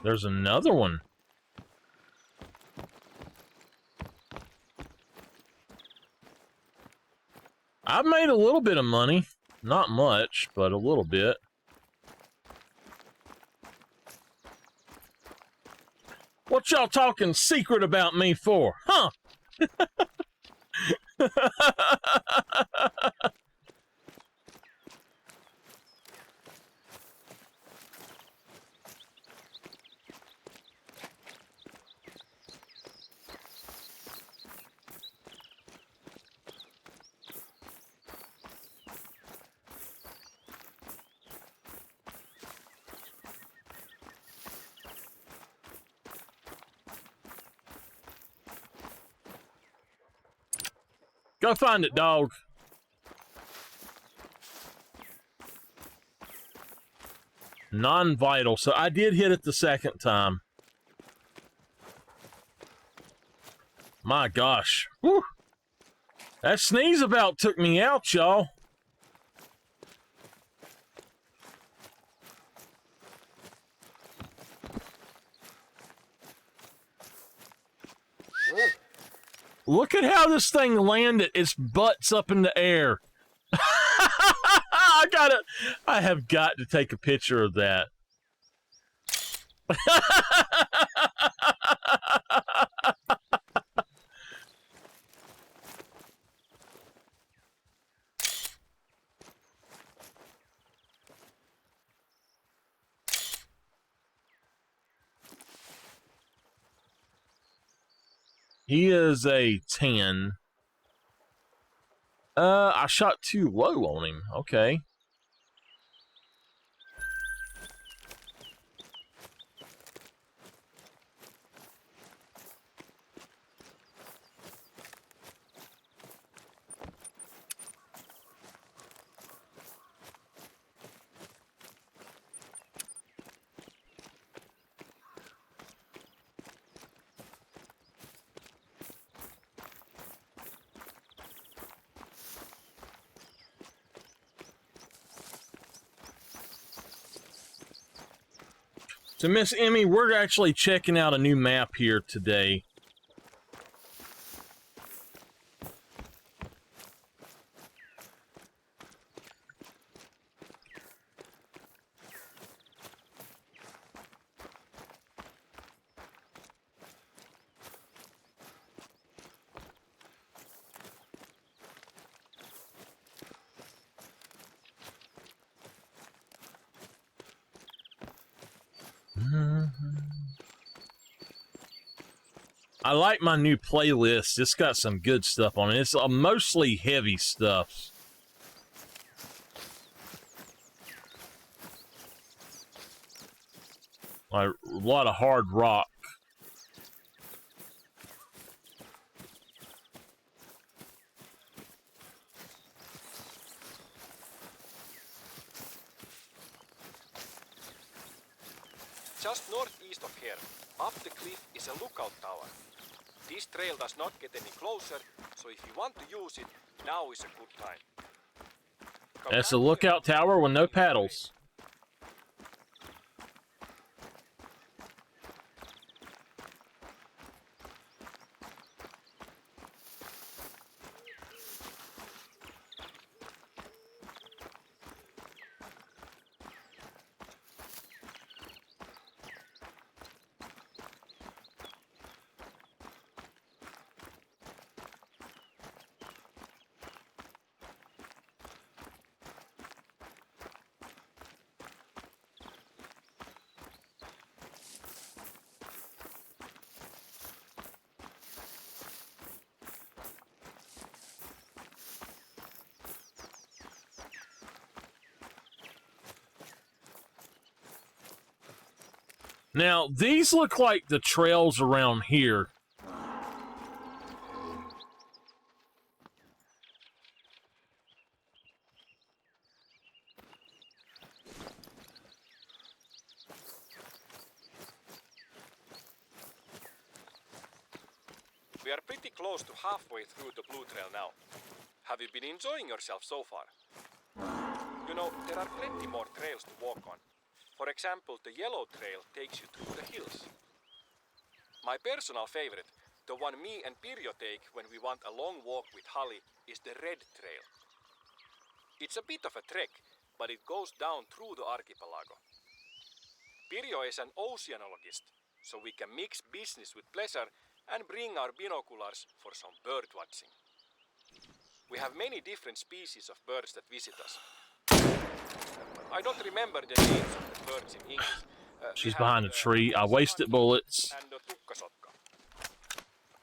There's another one. I've made a little bit of money. Not much, but a little bit. What y'all talking secret about me for, huh? Go find it, dog. Non-vital. So I did hit it the second time. My gosh. Whew. That sneeze about took me out, y'all. Look at how this thing landed. Its butt's up in the air. I have got to take a picture of that. He is a 10. I shot too low on him. Okay. So, Miss Emmy, we're actually checking out a new map here today. I like my new playlist. It's got some good stuff on it. It's mostly heavy stuff. Like a lot of hard rock. Just northeast of here, up the cliff is a lookout tower. This trail does not get any closer, so if you want to use it, now is a good time. That's a lookout tower with no paddles. Now, these look like the trails around here. We are pretty close to halfway through the blue trail now. Have you been enjoying yourself so far? You know, there are plenty more trails to walk on. For example, the yellow trail takes you through the hills. My personal favorite, the one me and Pirjo take when we want a long walk with Holly, is the red trail. It's a bit of a trek, but it goes down through the archipelago. Pirjo is an oceanologist, so we can mix business with pleasure and bring our binoculars for some bird watching. We have many different species of birds that visit us. I don't remember the names of the birds in English. She's behind a tree. I wasted bullets. And tukkasotka.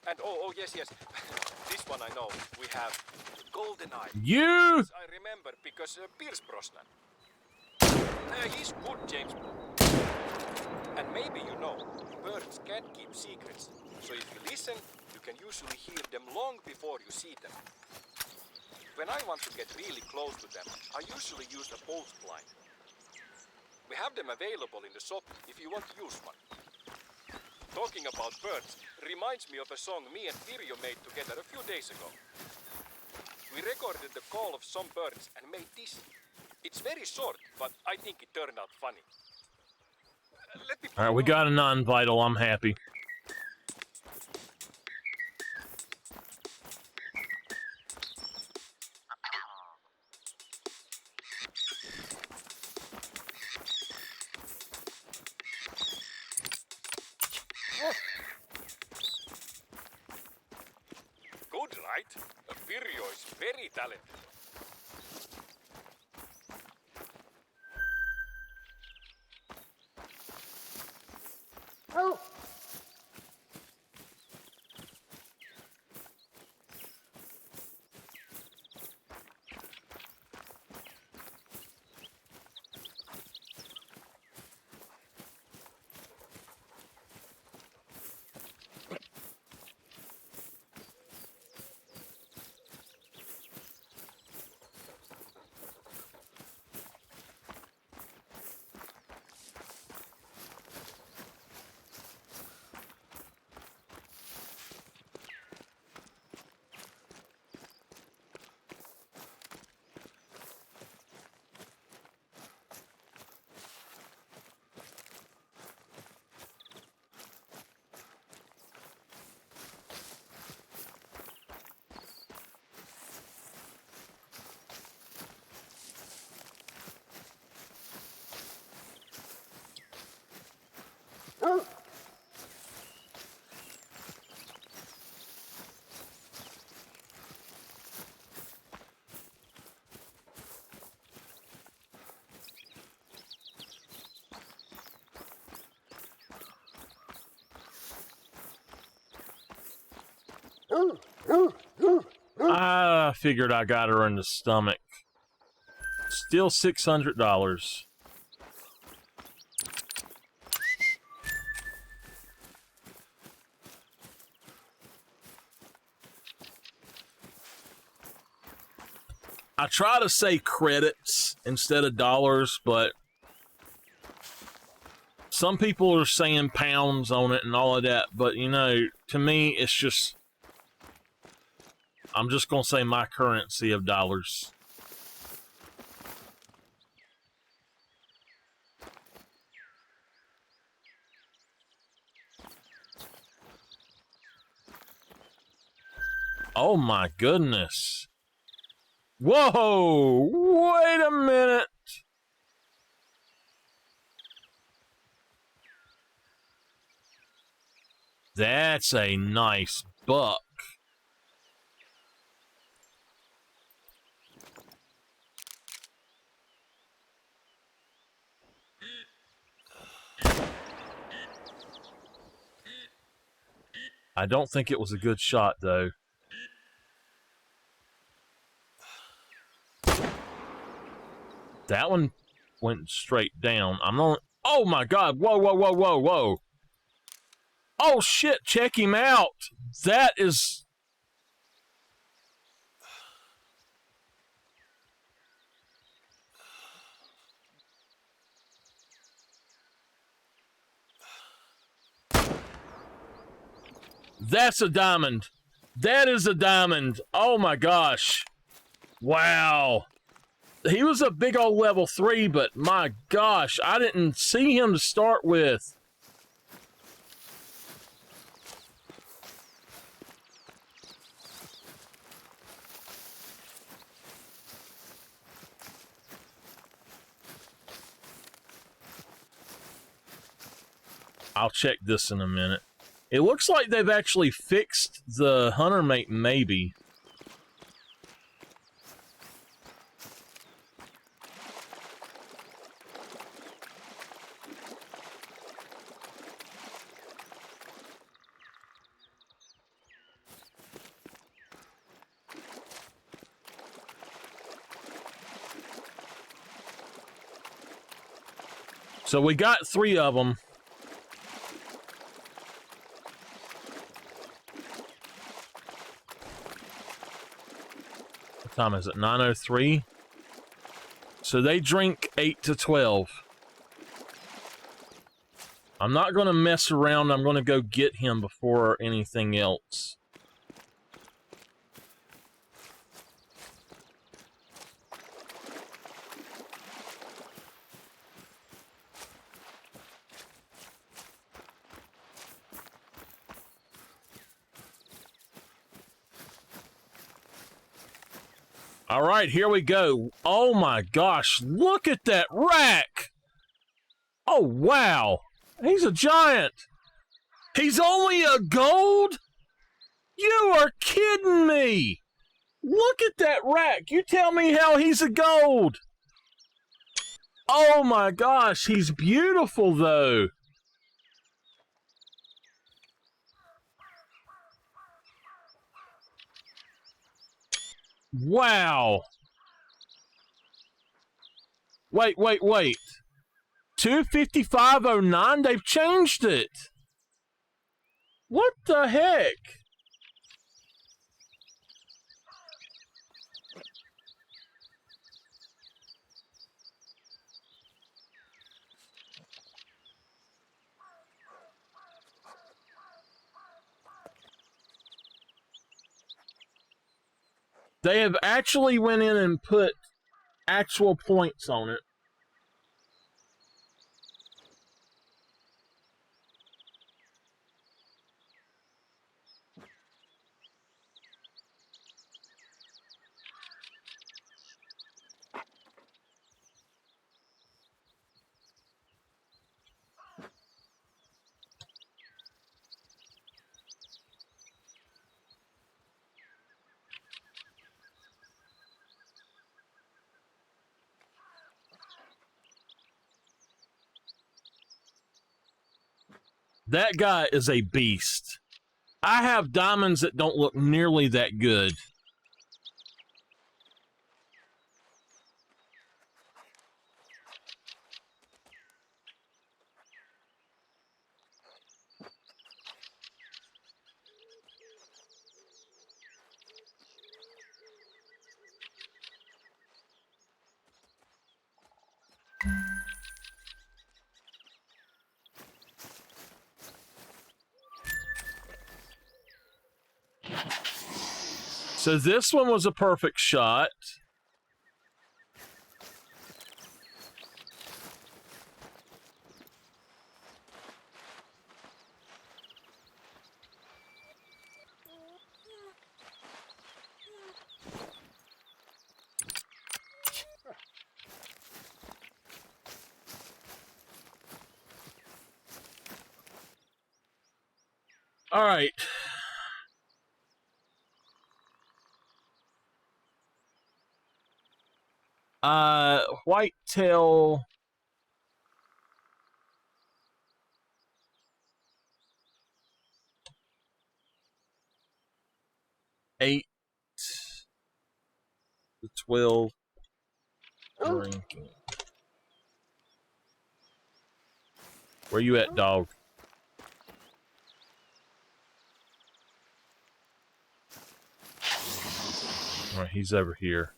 And yes. This one I know. We have goldeneye. You! I remember because Pierce Brosnan. He's good, James. And maybe you know, birds can't keep secrets. So if you listen, you can usually hear them long before you see them. When I want to get really close to them, I usually use the pulse blind. We have them available in the shop if you want to use one. Talking about birds reminds me of a song me and Pirjo made together a few days ago. We recorded the call of some birds and made this. It's very short, but I think it turned out funny. Alright, we got a non-vital. I'm happy. Good, right? Pirjo is very talented. I figured I got her in the stomach. Still $600. I try to say credits instead of dollars, but some people are saying pounds on it and all of that. But, you know, to me, it's just... I'm just going to say my currency of dollars. Oh my goodness. Whoa! Wait a minute! That's a nice buck. I don't think it was a good shot, though. That one went straight down. I'm not... Oh, my God. Whoa, whoa, whoa, whoa, whoa. Oh, shit. Check him out. That is... That's a diamond. That is a diamond. Oh, my gosh. Wow. He was a big old level 3, but my gosh, I didn't see him to start with. I'll check this in a minute. It looks like they've actually fixed the hunter mate, maybe. So we got 3 of them. What time is it? 9:03. So they drink 8 to 12. I'm not going to mess around. I'm going to go get him before anything else. All right, here we go. Oh my gosh, look at that rack. Oh, wow. He's a giant. He's only a gold? You are kidding me. Look at that rack. You tell me how he's a gold. Oh my gosh, he's beautiful though. Wow. Wait. 255.09? They've changed it. What the heck? They have actually went in and put actual points on it. That guy is a beast. I have diamonds that don't look nearly that good. So this one was a perfect shot. All right. Whitetail. Eight to 12 drinking. Where you at, dog? All right, he's over here.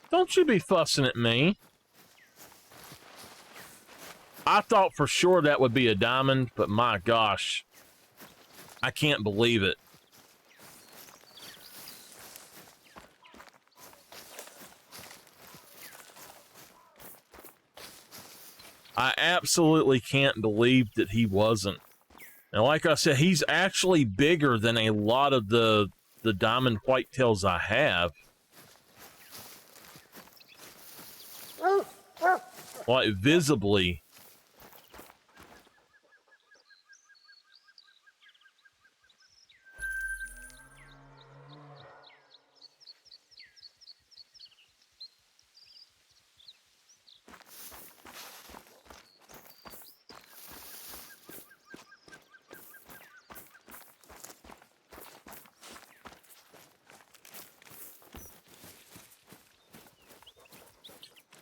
Don't you be fussing at me. I thought for sure that would be a diamond, but my gosh. I can't believe it. I absolutely can't believe that he wasn't. And like I said, he's actually bigger than a lot of the diamond whitetails I have. Like, visibly.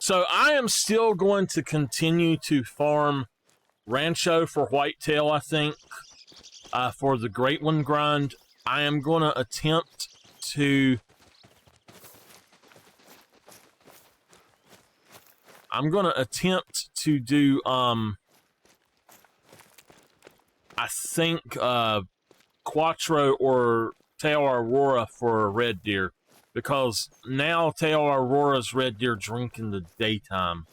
So I am still going to continue to farm Rancho for whitetail, I think. For the Great One grind, I am going to attempt to... do, I think, Quattro or Tail Aurora for a red deer. Because now Tail Aurora's red deer drink in the daytime.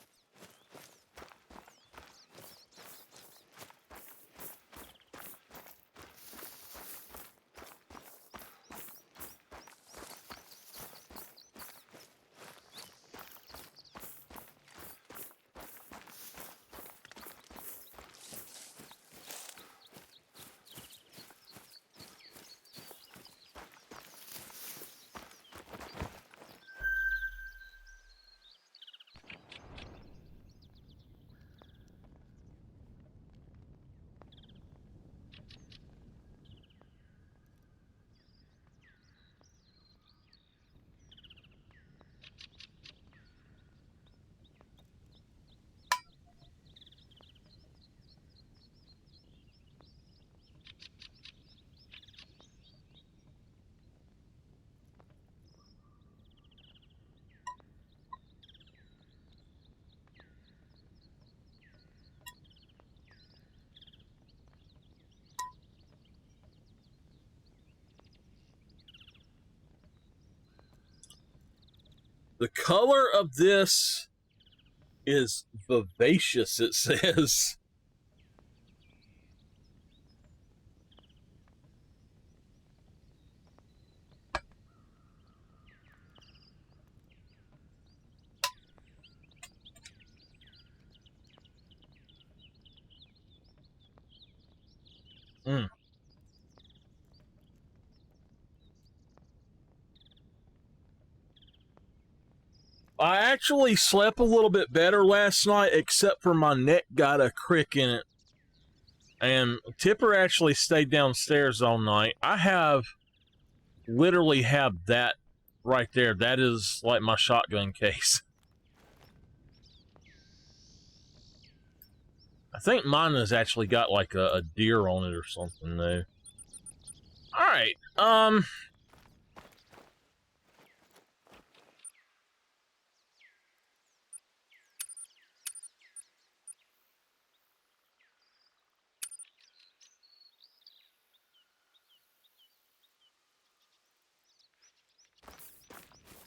The color of this is vivacious, it says. Mm. I actually slept a little bit better last night, except for my neck got a crick in it. And Tipper actually stayed downstairs all night. I literally have that right there. That is like my shotgun case. I think mine has actually got like a deer on it or something though. Alright,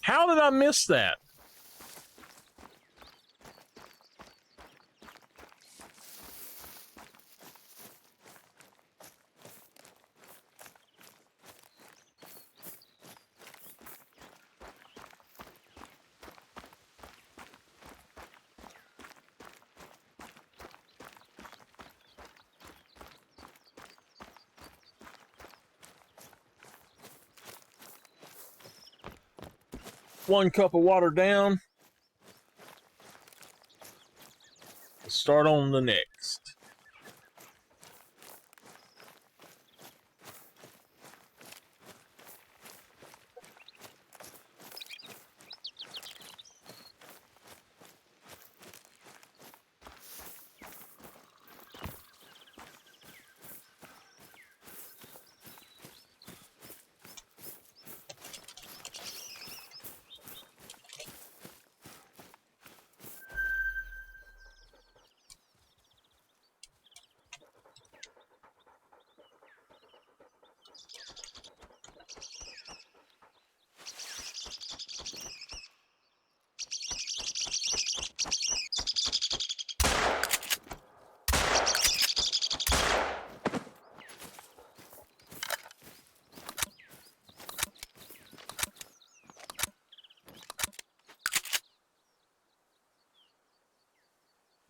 how did I miss that? One cup of water down. Let's start on the next.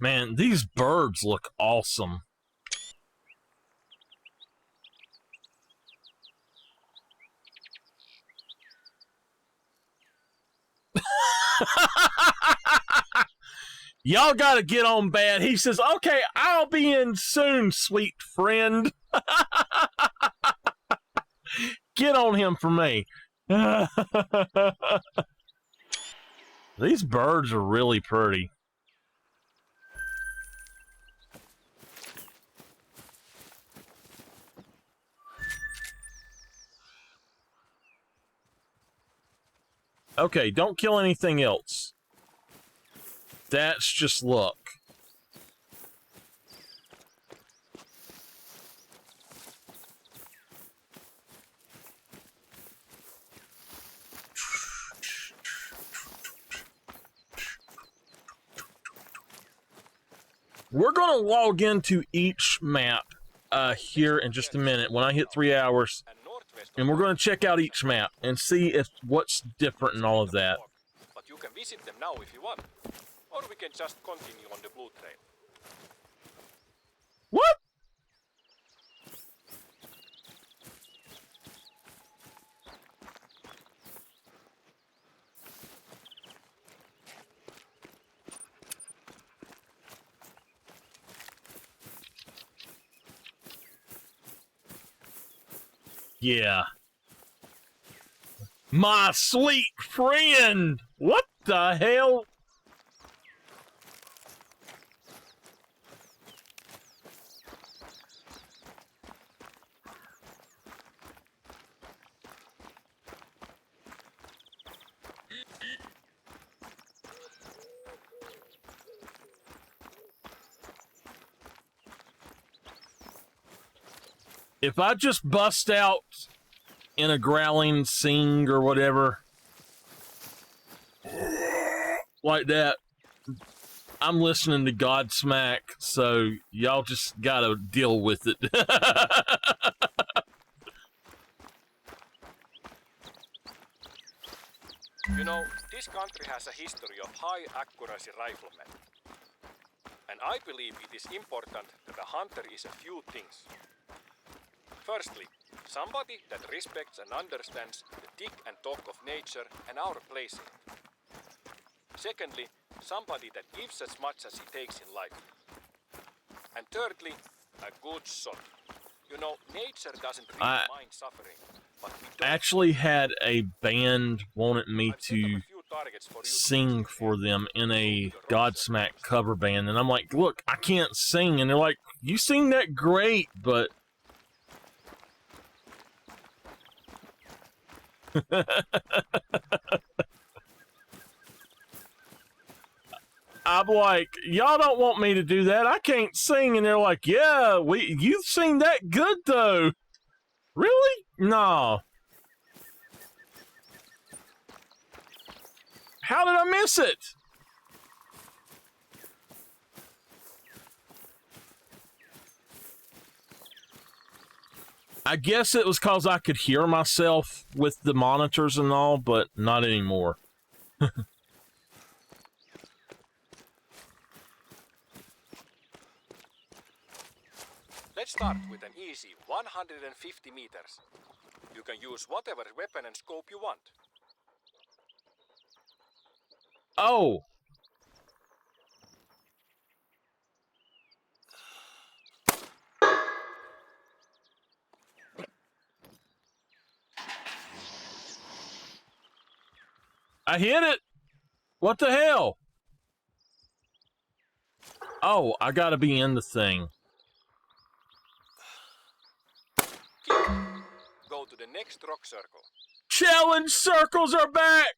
Man, these birds look awesome. Y'all gotta get on bad. He says, okay, I'll be in soon, sweet friend. Get on him for me. These birds are really pretty. Okay, don't kill anything else. That's just luck. We're going to log into each map here in just a minute when I hit 3 hours, and we're going to check out each map and see if what's different and all of that. But you can visit them now if you want, or we can just continue on the blue trail. What? Yeah. My sweet friend! What the hell? If I just bust out in a growling sing or whatever, like that, I'm listening to Godsmack, so y'all just gotta deal with it. You know, this country has a history of high accuracy riflemen. And I believe it is important that a hunter is a few things. Firstly, somebody that respects and understands the tick and talk of nature and our place in it. Secondly, somebody that gives as much as he takes in life. And thirdly, a good shot. You know, nature doesn't really mind suffering, but we don't. Actually had a band wanted me to sing for them in a Godsmack cover band, and I'm like, look, I can't sing, and they're like, you sing that great, but I'm like, y'all don't want me to do that. I can't sing. And they're like, yeah, you sing that good, though. Really? No. How did I miss it? I guess it was because I could hear myself with the monitors and all, but not anymore. Let's start with an easy 150 meters. You can use whatever weapon and scope you want. Oh. I hit it. What the hell? Oh, I gotta be in the thing. Go to the next rock circle. Challenge circles are back!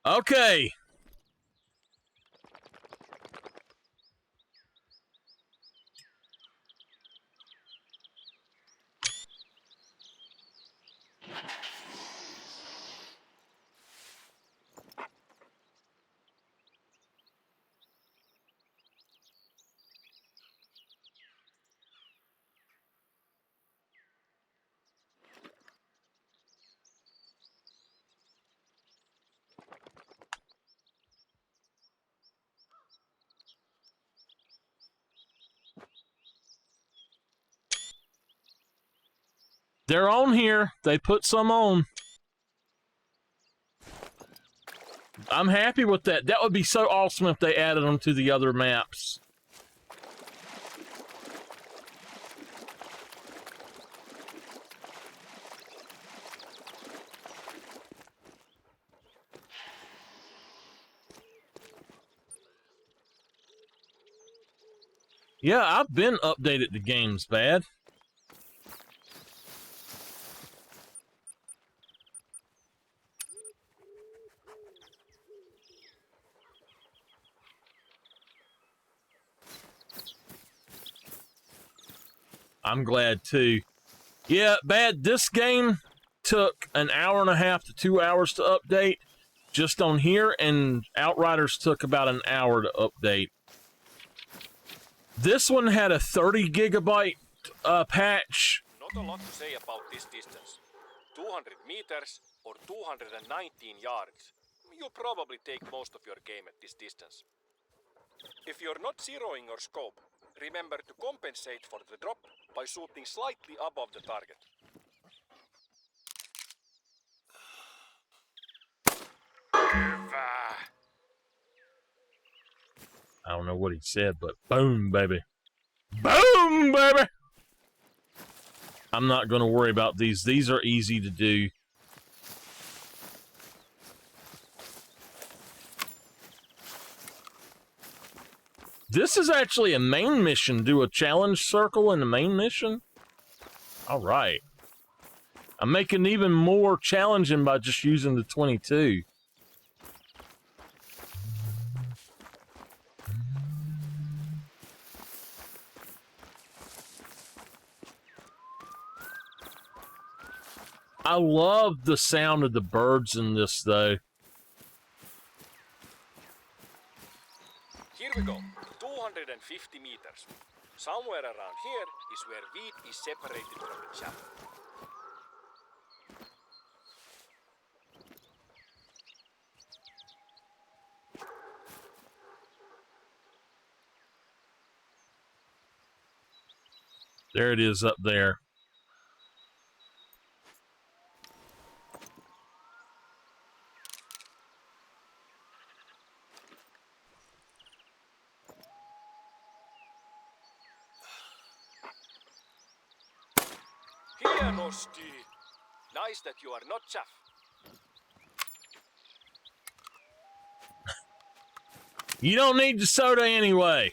Okay. They're on here. They put some on. I'm happy with that. That would be so awesome if they added them to the other maps. Yeah, I've been updated the games bad. I'm glad too. Yeah, bad. This game took an hour and a half to 2 hours to update just on here, and Outriders took about an hour to update. This one had a 30 gigabyte patch. Not a lot to say about this distance. 200 meters or 219 yards. You'll probably take most of your game at this distance. If you're not zeroing your scope, remember to compensate for the drop by shooting slightly above the target. I don't know what he said, but boom, baby. Boom, baby! I'm not going to worry about these. These are easy to do. This is actually a main mission. Do a challenge circle in the main mission? All right. I'm making it even more challenging by just using the 22. I love the sound of the birds in this, though. Here we go. 250 meters. Somewhere around here is where wheat is separated from the chaff. There it is up there. Here, Nosti. Nice that you are not chaff. You don't need the soda anyway.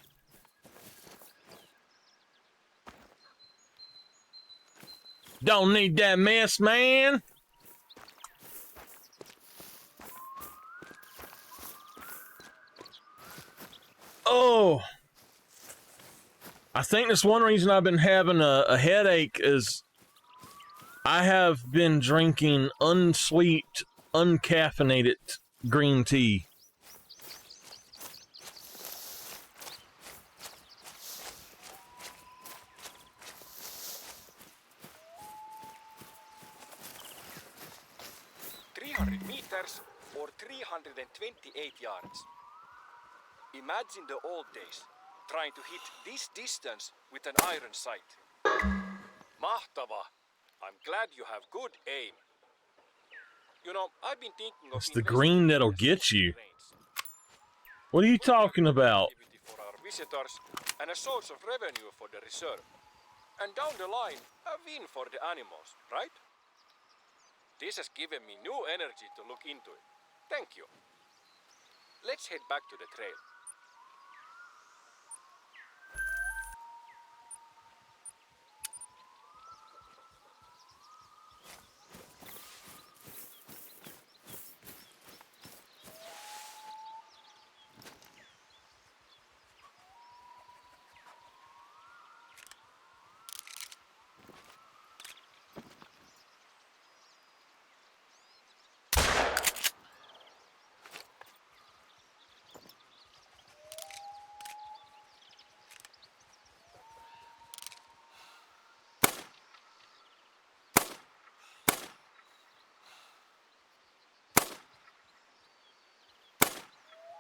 Don't need that mess, man. Oh. I think that's one reason I've been having a headache is I have been drinking unsweet, uncaffeinated green tea. Meters or 328 yards. Imagine the old days, trying to hit this distance with an iron sight. Mahtava! I'm glad you have good aim. You know, I've been thinking of It's the green that'll get you. What are you talking about? For our visitors and a source of revenue for the reserve. And down the line, a win for the animals, right? This has given me new energy to look into it. Thank you. Let's head back to the trail.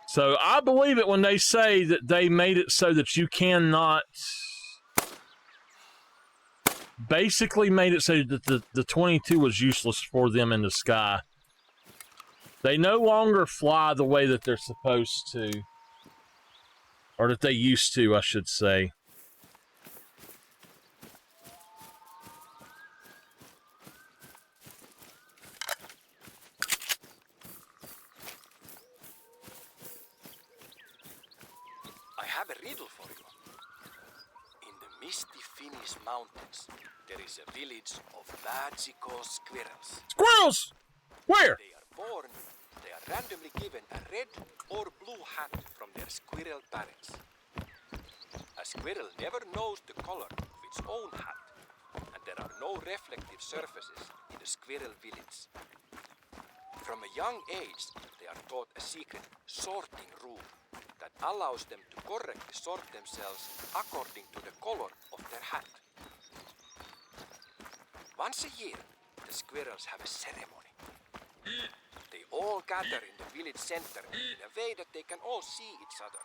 So I believe it when they say that they made it so that you cannot, basically made it so that the 22 was useless for them in the sky. They no longer fly the way that they're supposed to. Or that they used to, I should say. I have a riddle for you. misty Finnish mountains, there is a village of magical squirrels. Squirrels! Where? They are born, they are randomly given a red or blue hat from their squirrel parents. A squirrel never knows the color of its own hat, and there are no reflective surfaces in the squirrel village. From a young age, they are taught a secret sorting rule that allows them to correctly sort themselves according to the color of their hat. Once a year, the squirrels have a ceremony. They all gather in the village center in a way that they can all see each other.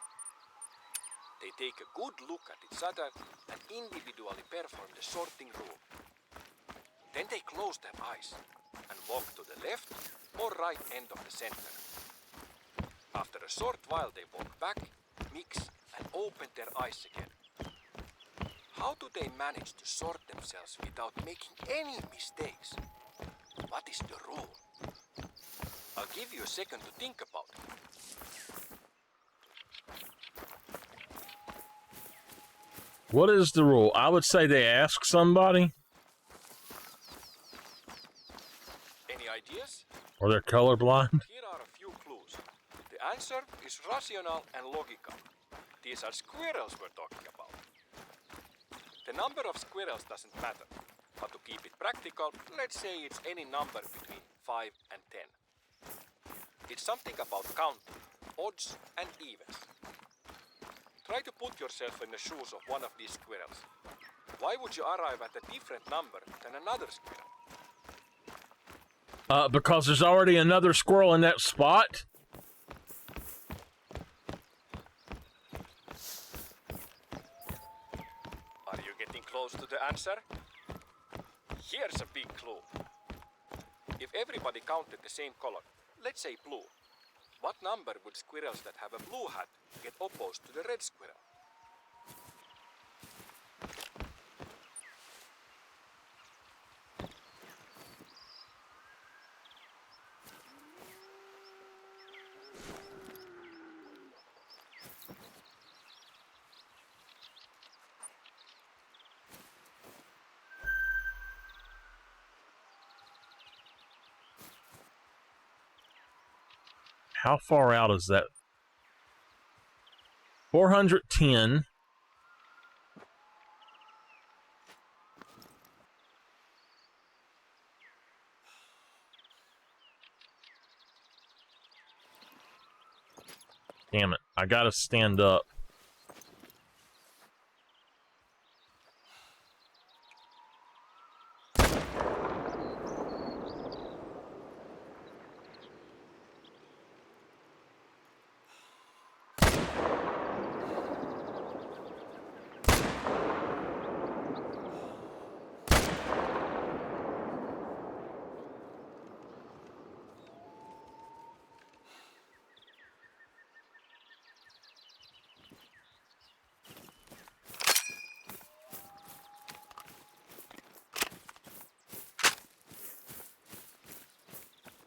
They take a good look at each other and individually perform the sorting rule. Then they close their eyes and walk to the left or right end of the center. After a short while they walk back, mix and open their eyes again. How do they manage to sort themselves without making any mistakes? What is the rule? I'll give you a second to think about it. What is the rule? I would say they ask somebody. Any ideas? Or they're colorblind. Here are a few clues. The answer is rational and logical. These are squirrels we're talking about. The number of squirrels doesn't matter, but to keep it practical, let's say it's any number between 5 and 10. It's something about counting, odds and evens. Try to put yourself in the shoes of one of these squirrels. Why would you arrive at a different number than another squirrel? Because there's already another squirrel in that spot. Are you getting close to the answer? Here's a big clue. If everybody counted the same color, let's say blue, what number would squirrels that have a blue hat get opposed to the red squirrel? How far out is that? 410. Damn it. I gotta stand up.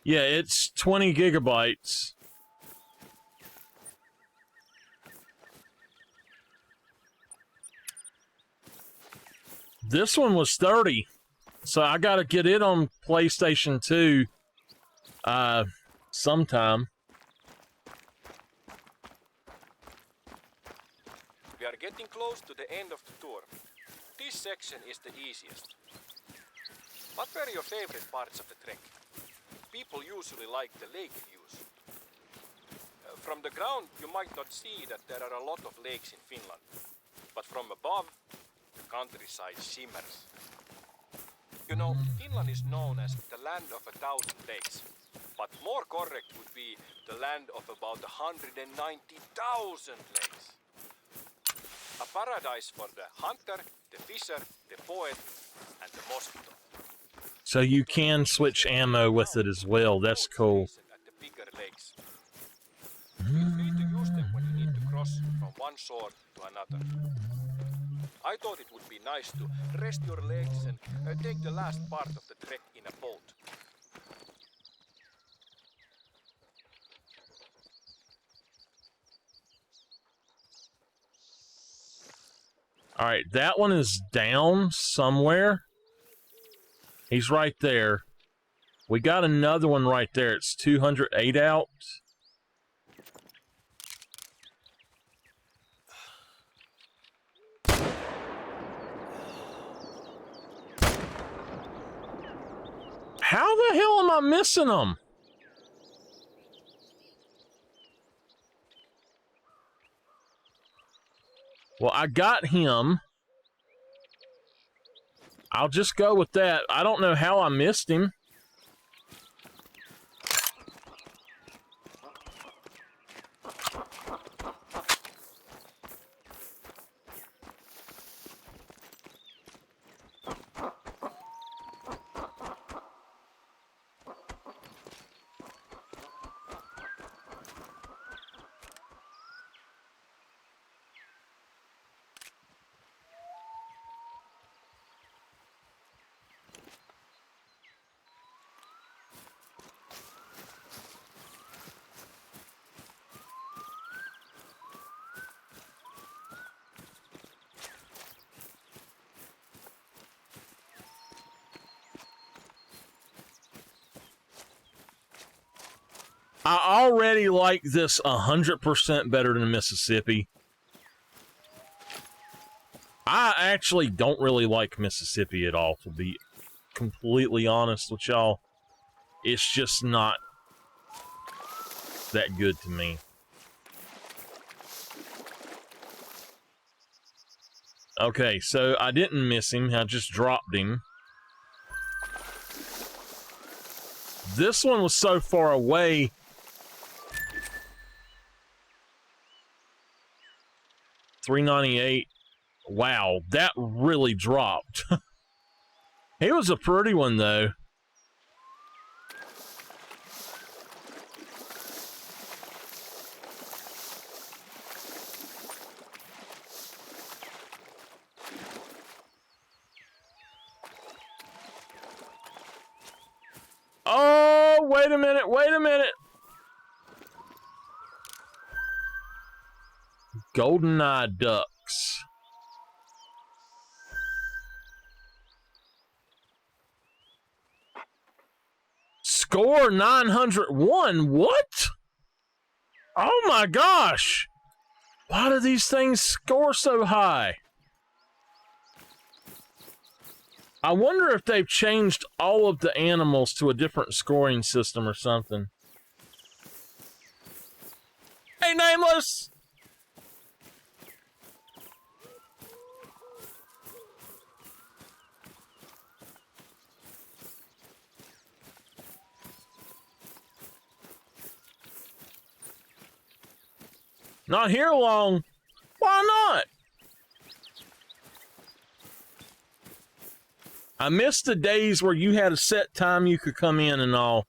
Yeah, it's 20 gigabytes. This one was 30. So I gotta get it on PlayStation 2 sometime. We are getting close to the end of the tour. This section is the easiest. What were your favorite parts of the trek? People usually like the lake views. From the ground, you might not see that there are a lot of lakes in Finland. But from above, the countryside shimmers. You know, Finland is known as the land of 1,000 lakes. But more correct would be the land of about 190,000 lakes. A paradise for the hunter, the fisher, the poet, and the mosquito. So you can switch ammo with it as well. That's cool. At the bigger lakes. Feel free to use them when you need to cross from one shore to another. I thought it would be nice to rest your legs and take the last part of the trek in a boat. All right, that one is down somewhere. He's right there. We got another one right there. It's 208 out. How the hell am I missing them? Well, I got him. I'll just go with that. I don't know how I missed him. I already like this 100% better than Mississippi. I actually don't really like Mississippi at all, to be completely honest with y'all. It's just not that good to me. Okay, so I didn't miss him, I just dropped him. This one was so far away. $398. Wow, that really dropped. He was a pretty one, though. Oh, wait a minute, wait a minute. GoldenEye ducks. Score 901. What? Oh my gosh. Why do these things score so high? I wonder if they've changed all of the animals to a different scoring system or something. Hey, Nameless! Not here long. Why not? I missed the days where you had a set time you could come in and all.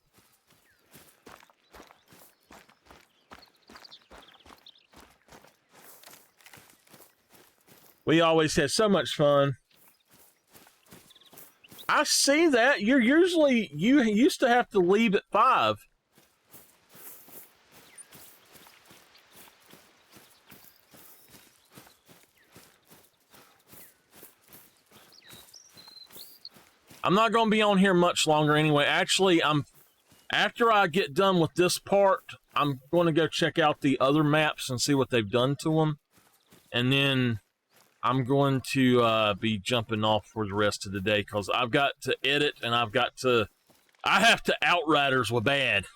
We always had so much fun. I see that. You used to have to leave at 5. I'm not going to be on here much longer anyway. Actually, after I get done with this part, I'm going to go check out the other maps and see what they've done to them. And then I'm going to be jumping off for the rest of the day because I've got to edit and I have to Outriders with Bad.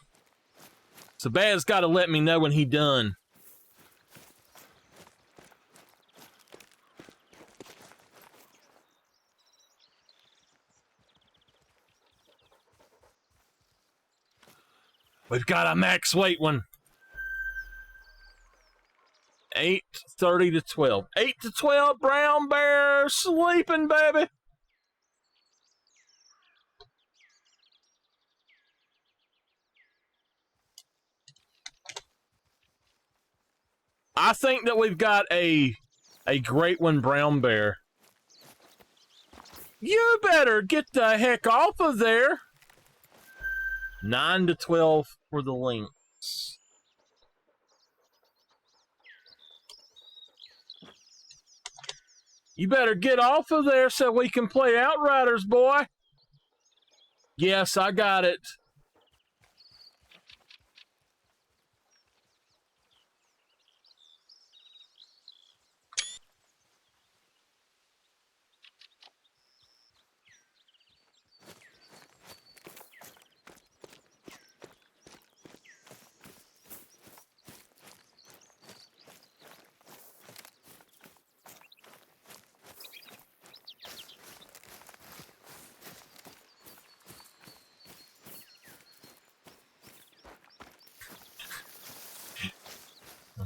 So Bad's got to let me know when he done. We've got a max weight one. 8:30 to 12. 8 to 12, brown bear sleeping, baby. I think that we've got a great one, brown bear. You better get the heck off of there. 9 to 12 for the lynx. You better get off of there so we can play Outriders, boy. Yes, I got it.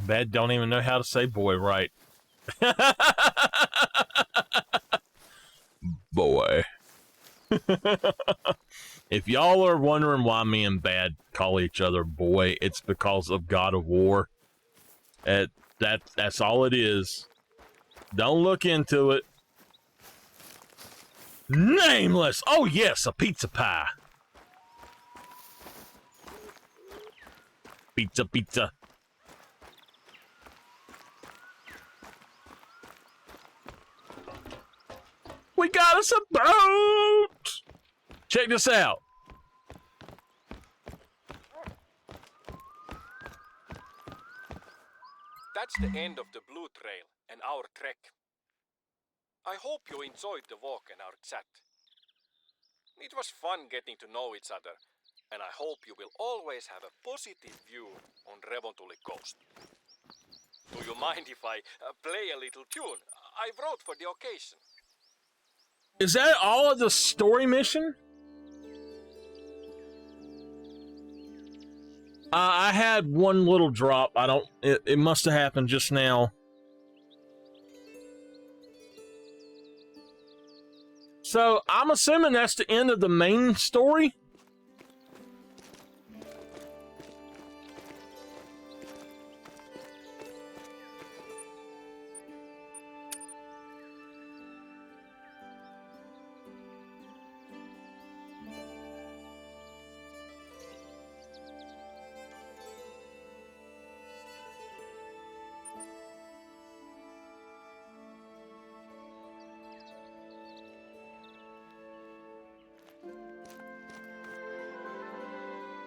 Bad don't even know how to say boy right. Boy. If y'all are wondering why me and Bad call each other boy, it's because of God of War. That's all it is. Don't look into it. Nameless! Oh yes, a pizza pie. Pizza. We got us a boat! Check this out. That's the end of the Blue Trail and our trek. I hope you enjoyed the walk and our chat. It was fun getting to know each other, and I hope you will always have a positive view on Revontuli Coast. Do you mind if I play a little tune I wrote for the occasion? Is that all of the story mission? I had one little drop. It must have happened just now. So, I'm assuming that's the end of the main story?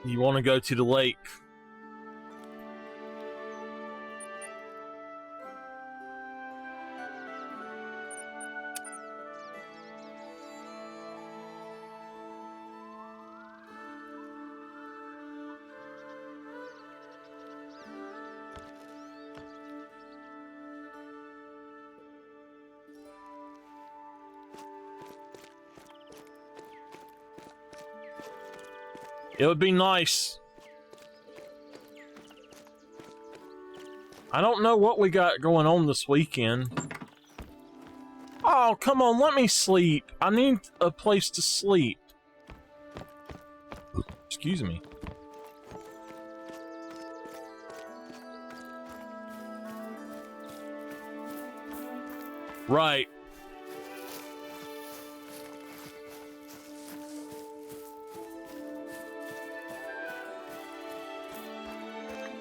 You want to go to the lake. It would be nice. I don't know what we got going on this weekend. Oh, come on, let me sleep. I need a place to sleep. Excuse me. Right.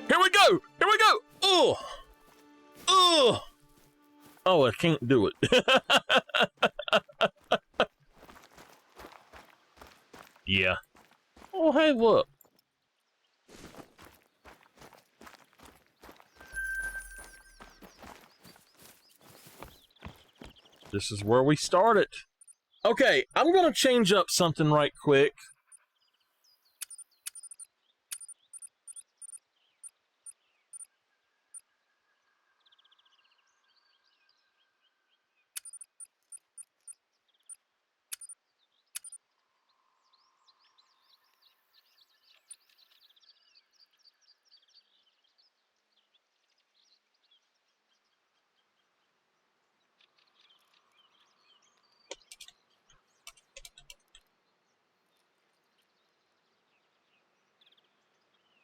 Here we go! Here we go! Ugh! Ugh! Oh, I can't do it. Yeah. Oh, hey, look. This is where we started. Okay, I'm gonna change up something right quick.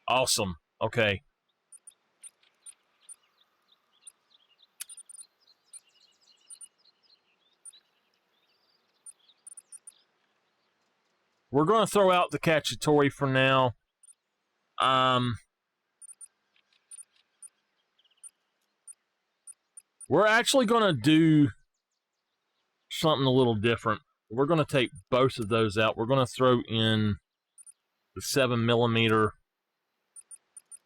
Awesome. Okay. We're going to throw out the cacciatore for now. We're actually going to do something a little different. We're going to take both of those out. We're going to throw in the 7mm.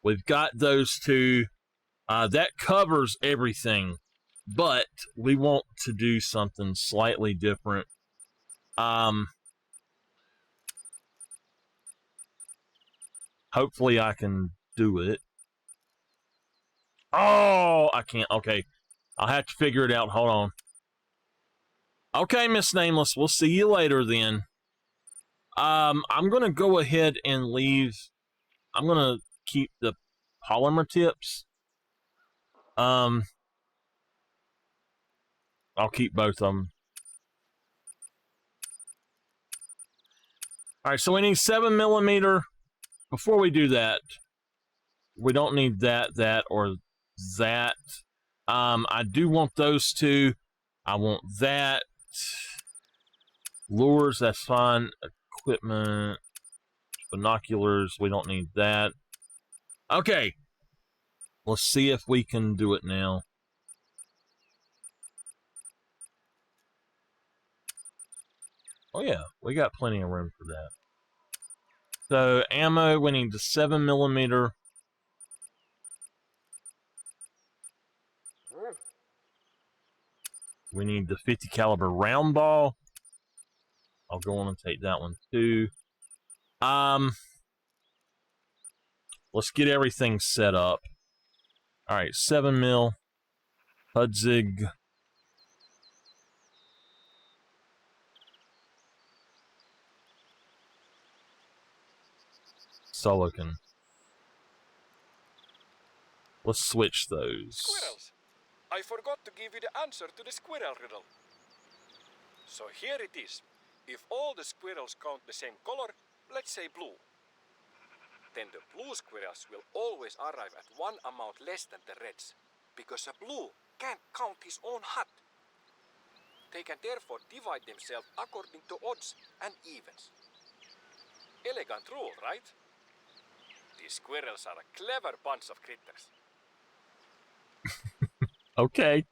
We've got those two. That covers everything, but we want to do something slightly different. Hopefully I can do it. Oh, I can't. Okay. I'll have to figure it out. Hold on. Okay, Miss Nameless. We'll see you later then. I'm going to go ahead and leave. I'm going to keep the polymer tips. I'll keep both of them. All right, so we need 7mm. Before we do that, we don't need that, or that. I do want those two. I want that. Lures, that's fine. Equipment, binoculars, we don't need that. Okay. Let's see if we can do it now. Oh yeah, we got plenty of room for that. So ammo, we need the 7mm. We need the 50 caliber round ball. I'll go on and take that one too. Let's get everything set up. All right, 7mm, Hudzig. Silicon. Let's switch those. Squirrels. I forgot to give you the answer to the squirrel riddle. So here it is. If all the squirrels count the same color, let's say blue, then the blue squirrels will always arrive at one amount less than the reds, because a blue can't count his own hut. They can therefore divide themselves according to odds and evens. Elegant rule, right? These squirrels are a clever bunch of critters. Okay.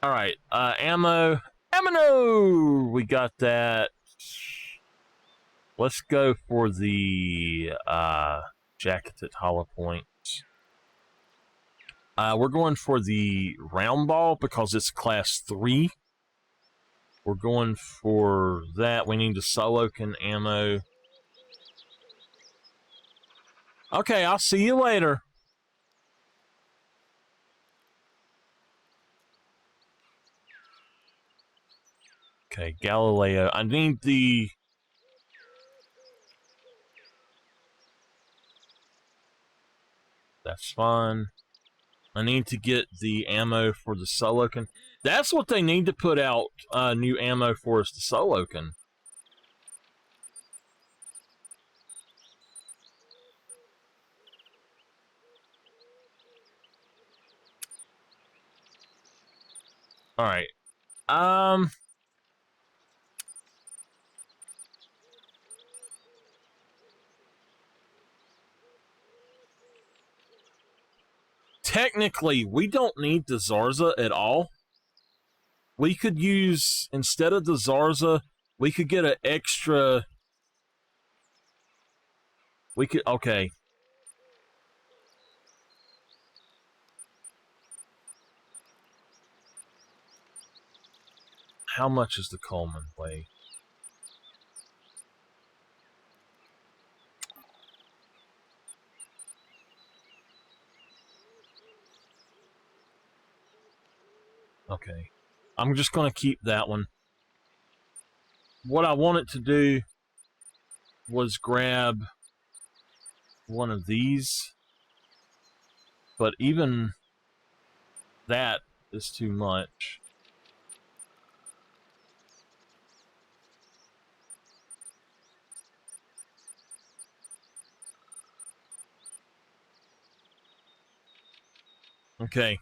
All right. Ammo. Ammo! We got that. Let's go for the jacketed hollow points. We're going for the round ball because it's class 3. We're going for that. We need the Silicon ammo. Okay, I'll see you later. Okay, Galileo. I need the... That's fine. I need to get the ammo for the Silicon. That's what they need to put out new ammo for, is the Silicon. Alright. Technically, we don't need the Zarza at all. We could use, instead of the Zarza, we could get an extra... We could, okay. How much is the Coleman weigh? Okay. I'm just going to keep that one. What I wanted to do was grab one of these. But even that is too much. Okay.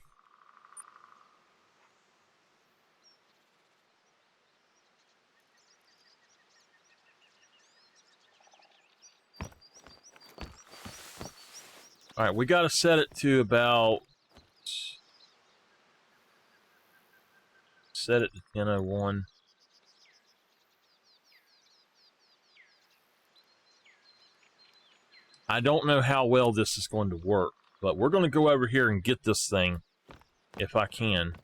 All right, we got to set it to about Set it to 10:01. I don't know how well this is going to work, but we're going to go over here and get this thing if I can.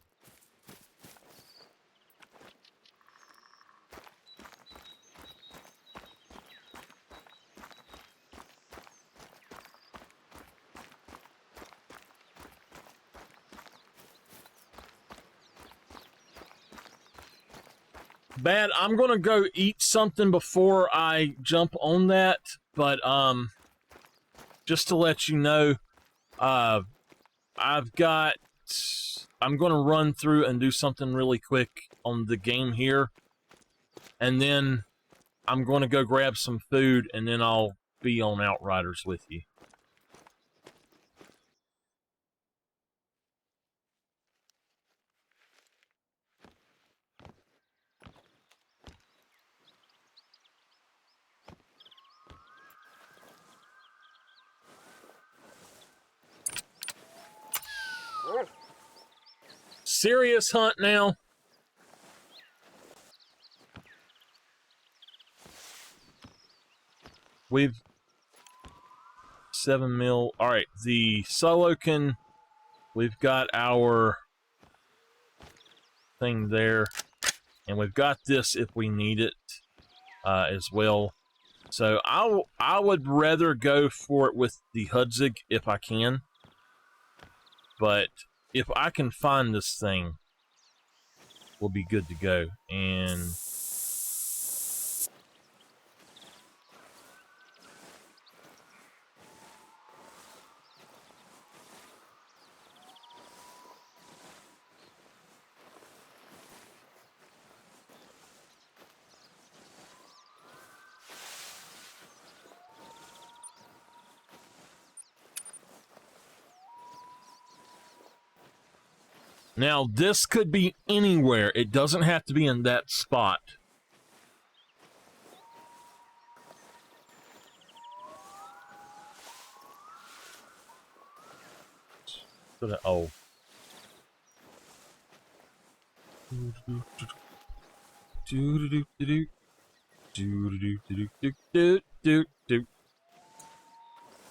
Bad, I'm gonna go eat something before I jump on that, but just to let you know, I'm gonna run through and do something really quick on the game here, and then I'm gonna go grab some food, and then I'll be on Outriders with you. Serious hunt now. We've 7 mil. All right, the solo can. We've got our thing there, and we've got this if we need it as well. So I would rather go for it with the Hudzig if I can, but if I can find this thing, we'll be good to go. And now this could be anywhere. It doesn't have to be in that spot. Oh.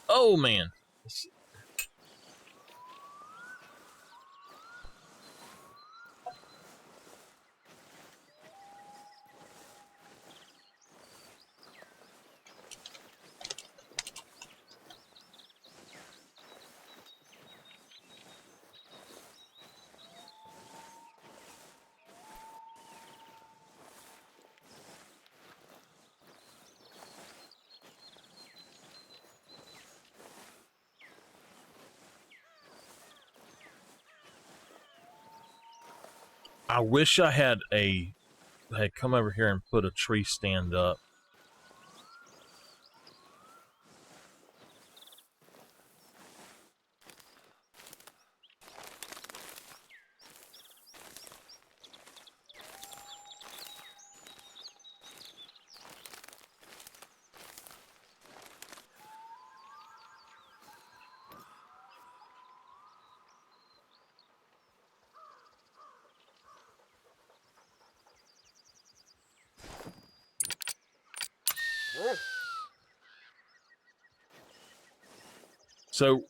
Oh man. I wish I had come over here and put a tree stand up. So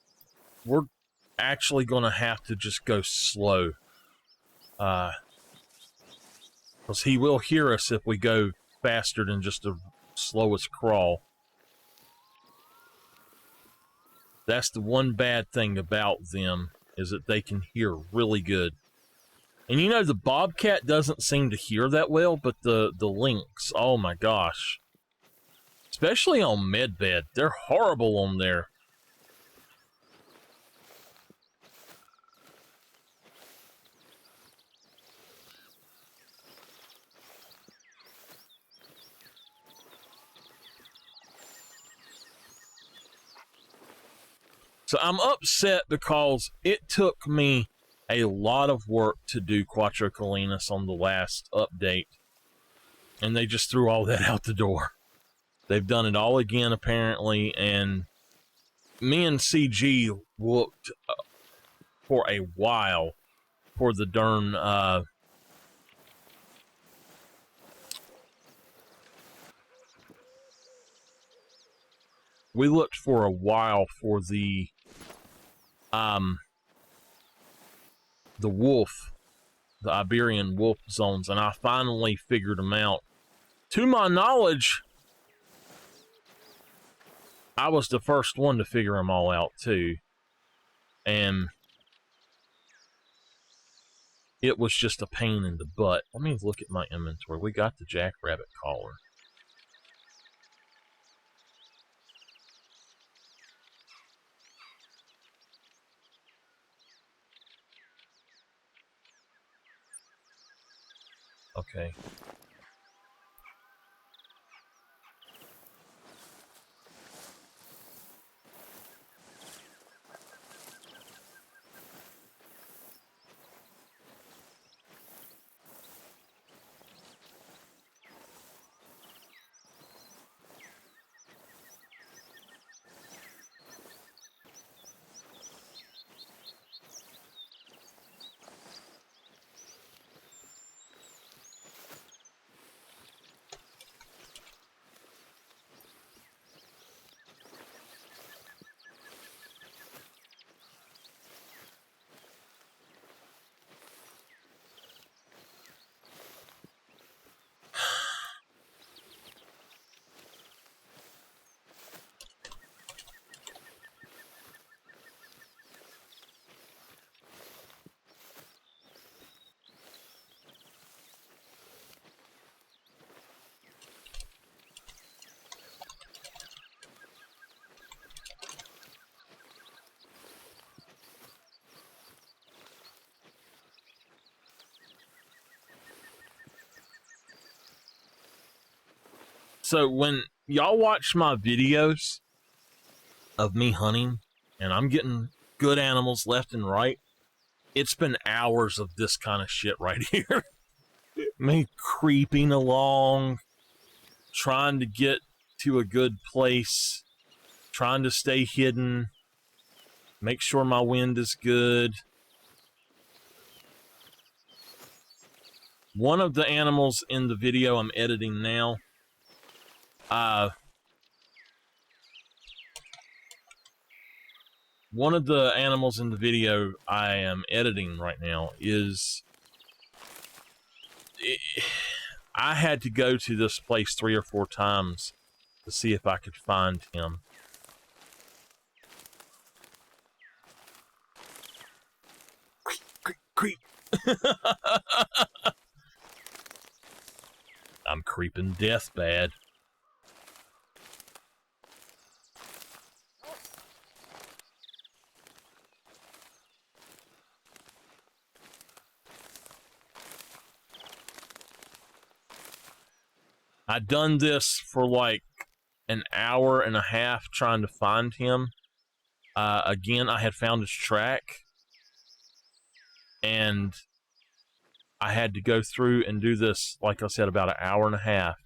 we're actually going to have to just go slow. Because he will hear us if we go faster than just the slowest crawl. That's the one bad thing about them, is that they can hear really good. And you know, the bobcat doesn't seem to hear that well, but the lynx, oh my gosh. Especially on medbed, they're horrible on there. So I'm upset because it took me a lot of work to do Quattro Colinas on the last update, and they just threw all that out the door. They've done it all again, apparently, and me and CG looked for a while for the darn we looked for a while for the wolf, the Iberian wolf zones, and I finally figured them out. To my knowledge, I was the first one to figure them all out too, and it was just a pain in the butt. Let me look at my inventory. We got the jackrabbit collar. Okay. So when y'all watch my videos of me hunting and I'm getting good animals left and right, it's been hours of this kind of shit right here. Me creeping along, trying to get to a good place, trying to stay hidden, make sure my wind is good. One of the animals in the video I'm editing now, one of the animals in the video I am editing right now is... I had to go to this place 3 or 4 times to see if I could find him. Creep, creep, creep. I'm creeping death bad. I done this for like an hour and a half trying to find him. Again, I had found his track, and I had to go through and do this, like I said, about an hour and a half.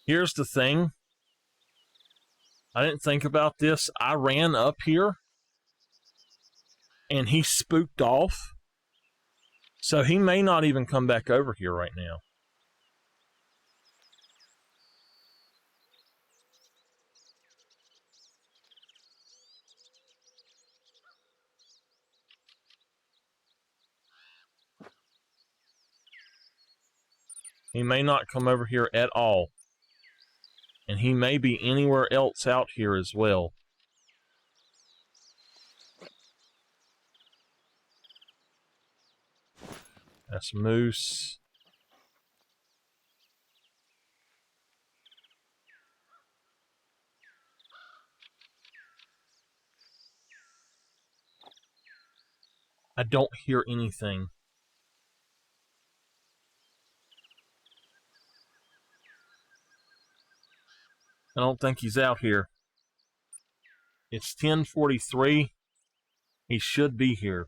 Here's the thing. I didn't think about this. I ran up here, and he spooked off. So he may not even come back over here right now. He may not come over here at all. And he may be anywhere else out here as well. That's moose. I don't hear anything. I don't think he's out here. It's 10:43. He should be here.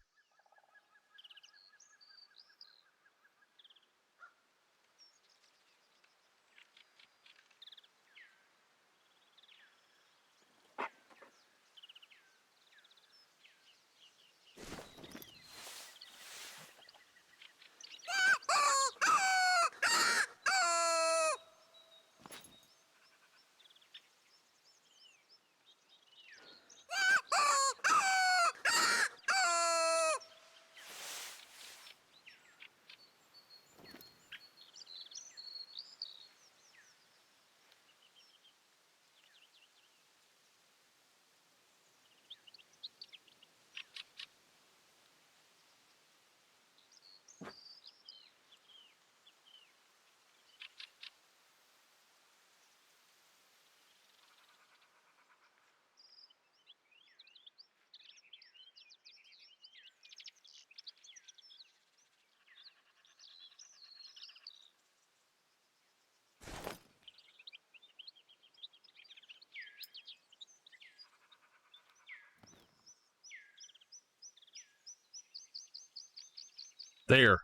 There.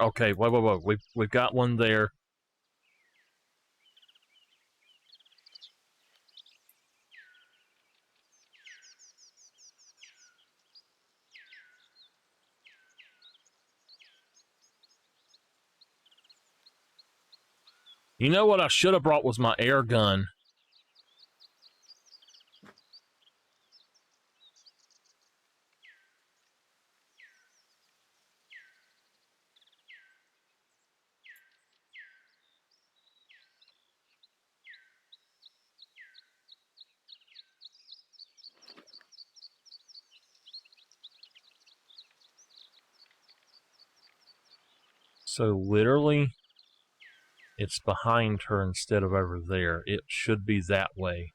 Okay, whoa. We've got one there. You know what I should have brought was my air gun. So literally, it's behind her instead of over there. It should be that way.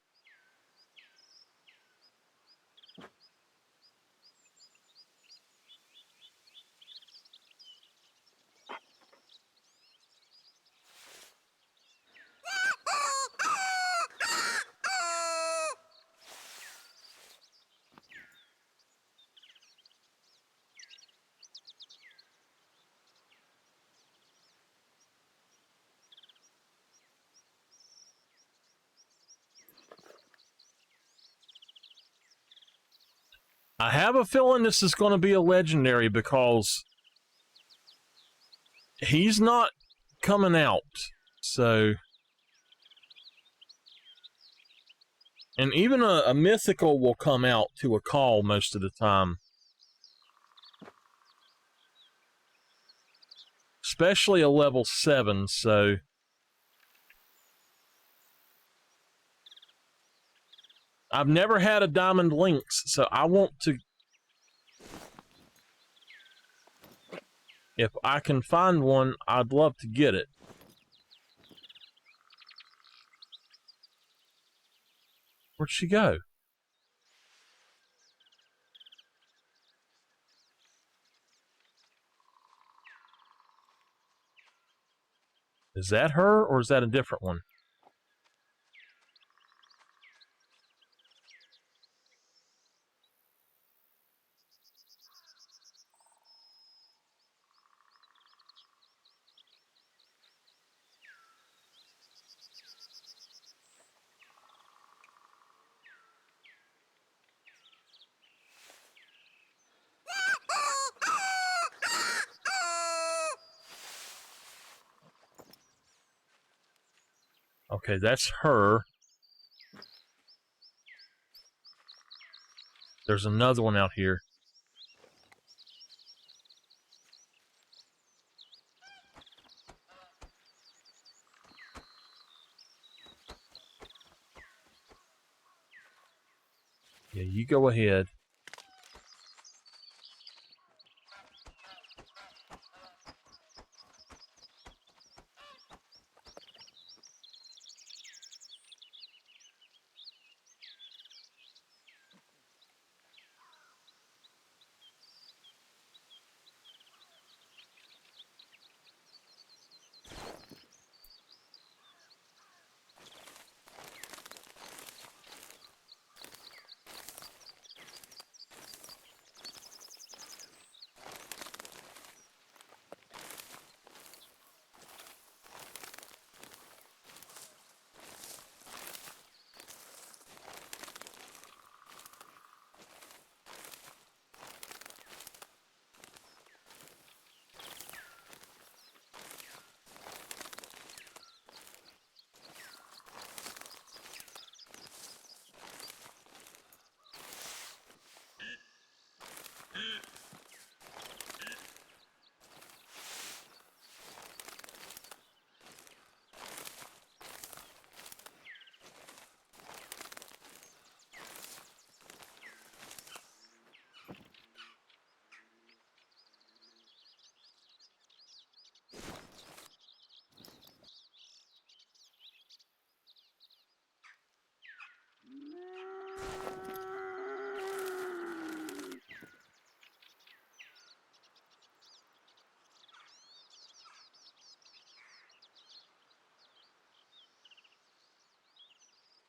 I have a feeling this is going to be a legendary because he's not coming out. So, and even a mythical will come out to a call most of the time. Especially a level 7, so I've never had a diamond lynx, so I want to, if I can find one, I'd love to get it. Where'd she go? Is that her, or is that a different one? Okay, that's her. There's another one out here. Yeah, you go ahead.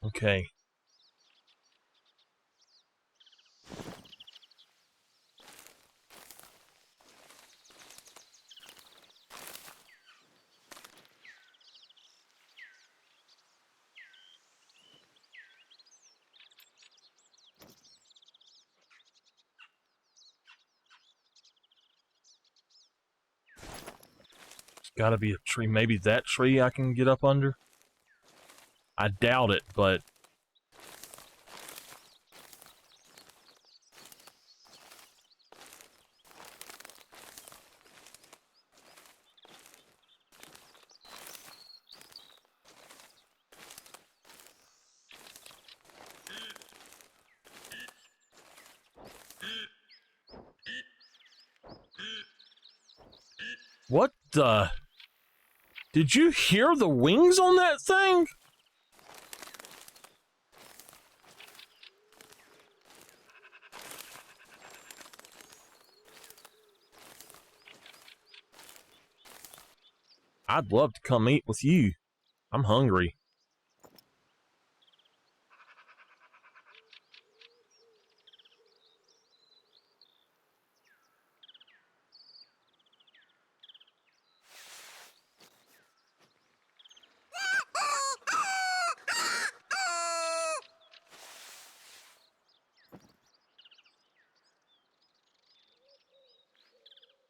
Okay. It's got to be a tree. Maybe that tree I can get up under? I doubt it, but... What the... Did you hear the wings on that thing? I'd love to come eat with you. I'm hungry.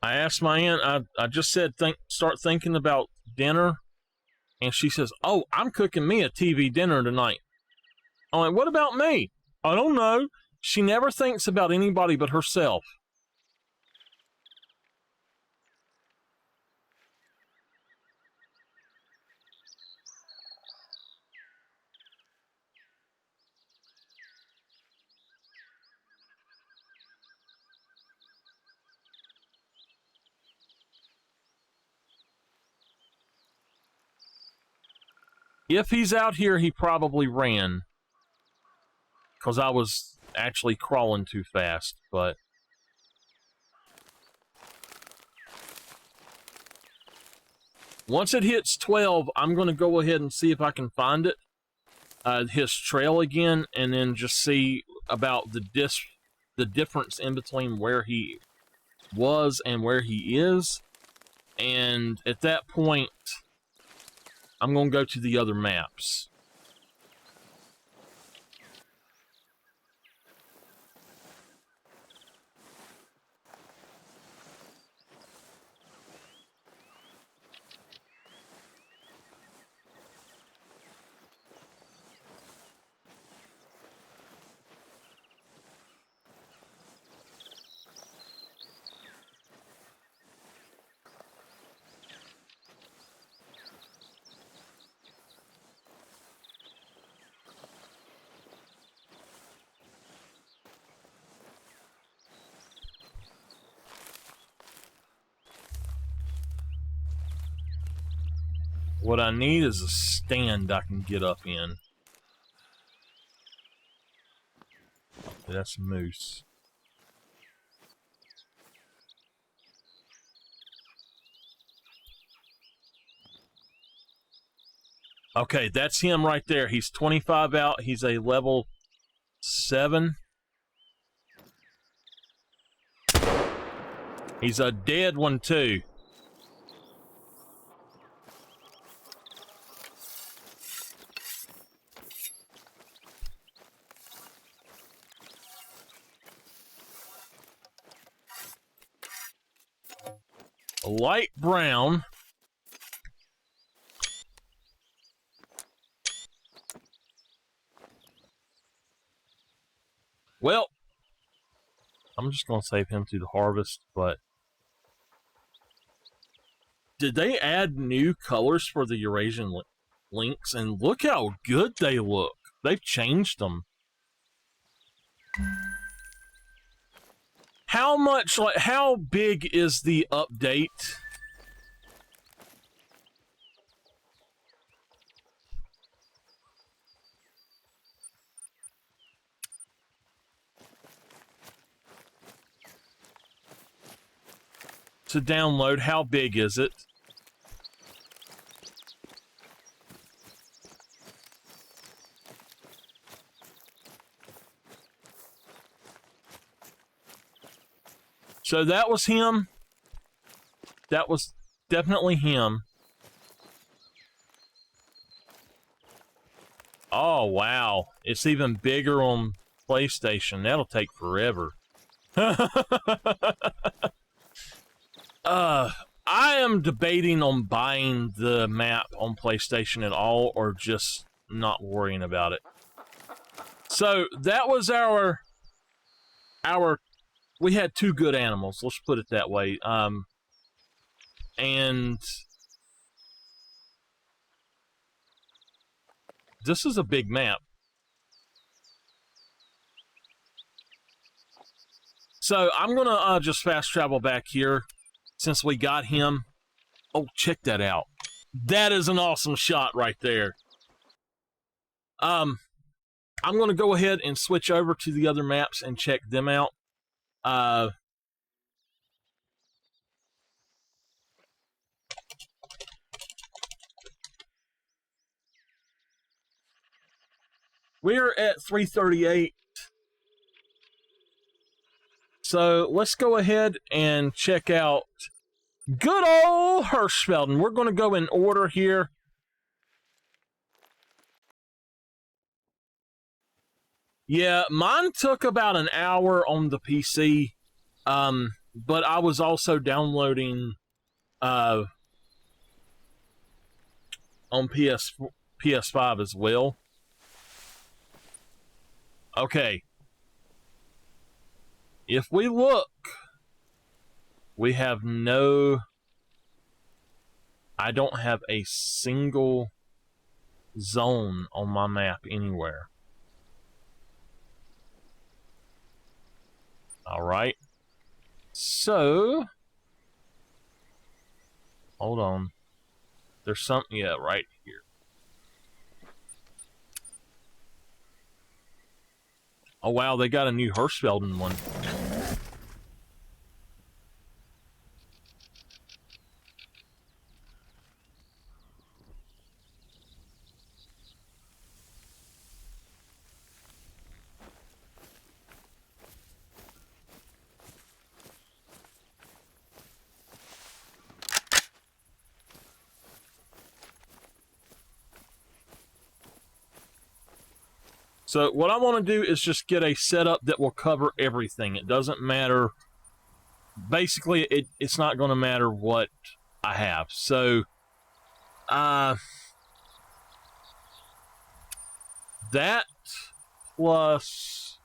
I asked my aunt, I just said start thinking about dinner, and she says, oh, I'm cooking me a TV dinner tonight. I'm like, what about me? I don't know. She never thinks about anybody but herself. If he's out here, he probably ran. Because I was actually crawling too fast, but... Once it hits 12, I'm going to go ahead and see if I can find it, his trail again, and then just see about the difference in between where he was and where he is. And at that point, I'm going to go to the other maps. What I need is a stand I can get up in. That's moose. Okay, that's him right there. He's 25 out. He's a level 7. He's a dead one, too. A light brown. Well, I'm just going to save him to the harvest, but did they add new colors for the Eurasian lynx? And look how good they look. They've changed them. How much, like, how big is the update? To download, how big is it? So that was him. That was definitely him. Oh, wow. It's even bigger on PlayStation. That'll take forever. I am debating on buying the map on PlayStation at all, or just not worrying about it. So that was our we had 2 good animals, let's put it that way. And this is a big map. So I'm gonna just fast travel back here since we got him. Oh, check that out. That is an awesome shot right there. I'm gonna go ahead and switch over to the other maps and check them out. We're at 338. So let's go ahead and check out good old Hirschfelden. We're going to go in order here. Yeah, mine took about an hour on the PC, but I was also downloading on PS5 as well. Okay. If we look, we have no... I don't have a single zone on my map anywhere. Alright. So... hold on. There's something, yeah, right here. Oh wow, they got a new Hirschfelden one. So what I want to do is just get a setup that will cover everything. It doesn't matter. Basically, it's not going to matter what I have. So, that plus...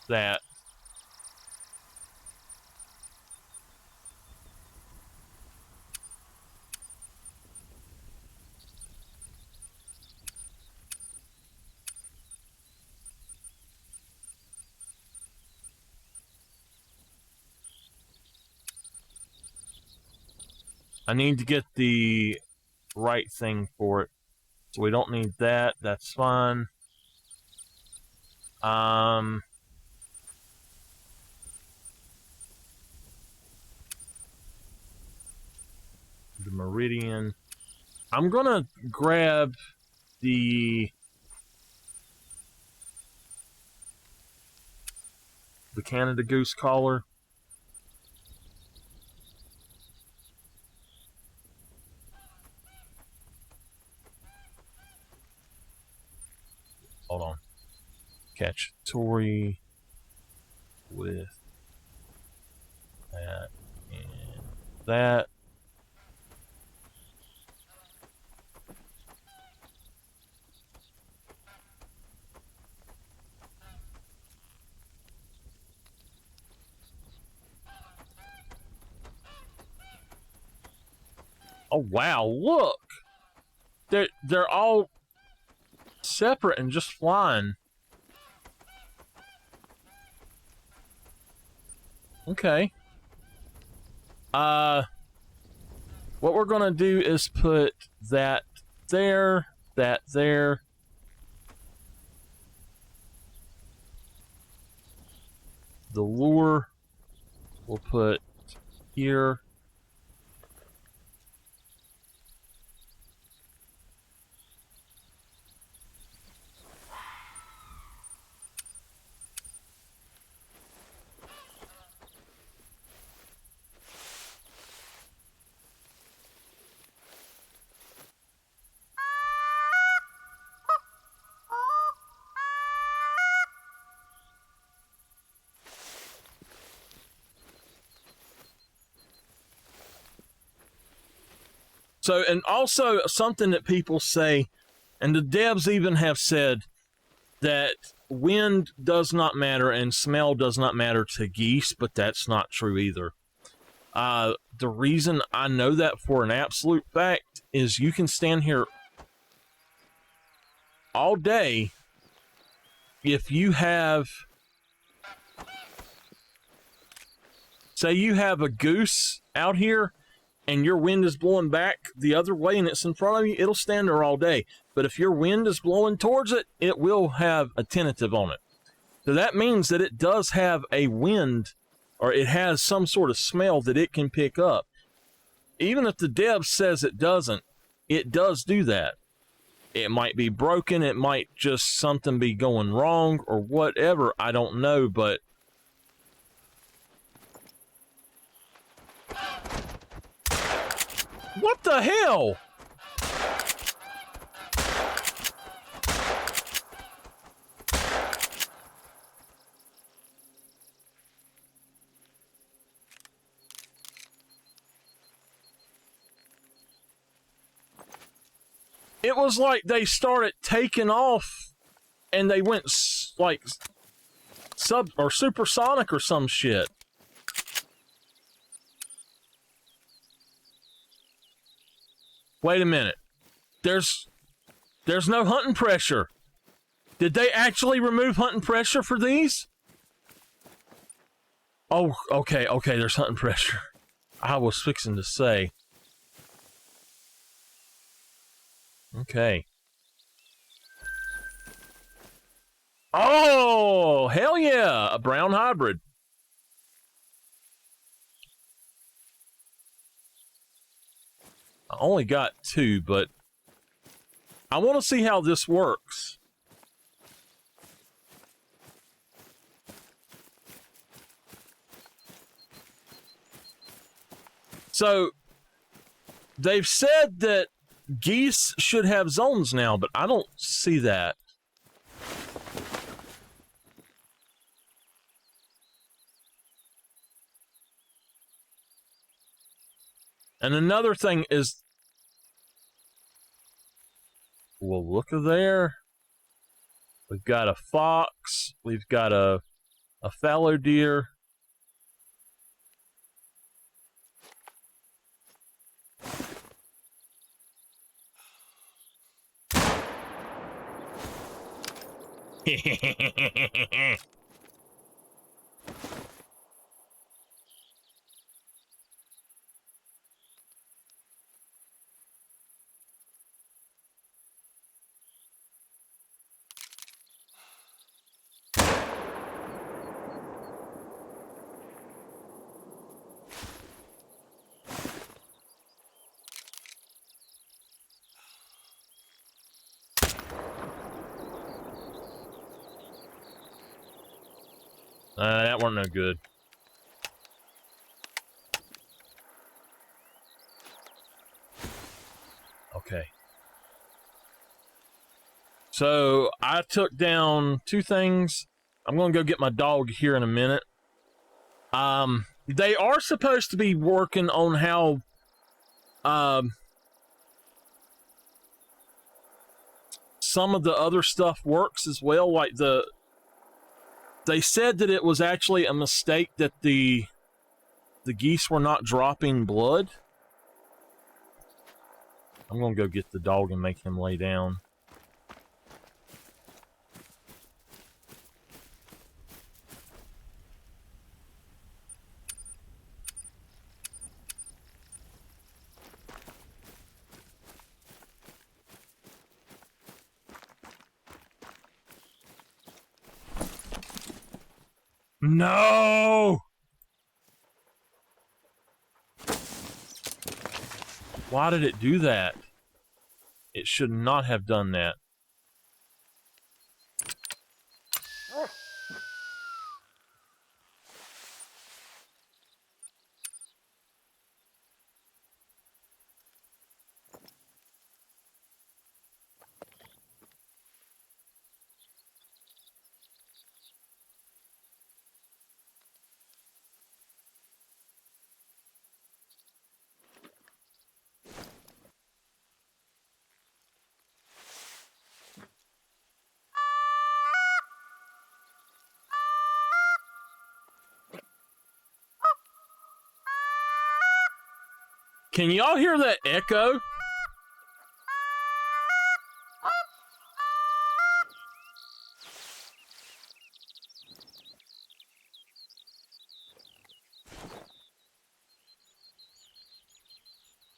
that. I need to get the right thing for it. So we don't need that. That's fine. The Meridian. I'm gonna grab the Canada Goose collar. Hold on. Catch Tori with that and that. Oh wow, look! They're all separate and just flying. Okay. What we're gonna do is put that there, that there. The lure we'll put here. So, and also something that people say, and the devs even have said, that wind does not matter and smell does not matter to geese, but that's not true either. The reason I know that for an absolute fact is you can stand here all day if you have, say you have a goose out here and your wind is blowing back the other way and it's in front of you, it'll stand there all day. But if your wind is blowing towards it, it will have a tentative on it. So that means that it does have a wind, or it has some sort of smell that it can pick up. Even if the dev says it doesn't, it does do that. It might be broken, it might just something be going wrong or whatever, I don't know, but what the hell? It was like they started taking off and they went like sub or supersonic or some shit. Wait a minute. There's no hunting pressure. Did they actually remove hunting pressure for these? Oh, okay, there's hunting pressure. I was fixing to say. Okay. Oh, hell yeah, a brown hybrid. I only got 2, but I want to see how this works. So, they've said that geese should have zones now, but I don't see that. And another thing is, well, look there. We've got a fox. We've got a fallow deer. That weren't no good. Okay. So I took down 2 things. I'm gonna go get my dog here in a minute. They are supposed to be working on how some of the other stuff works as well. Like they said that it was actually a mistake that the geese were not dropping blood. I'm gonna go get the dog and make him lay down. No! Why did it do that? It should not have done that. Can y'all hear that echo?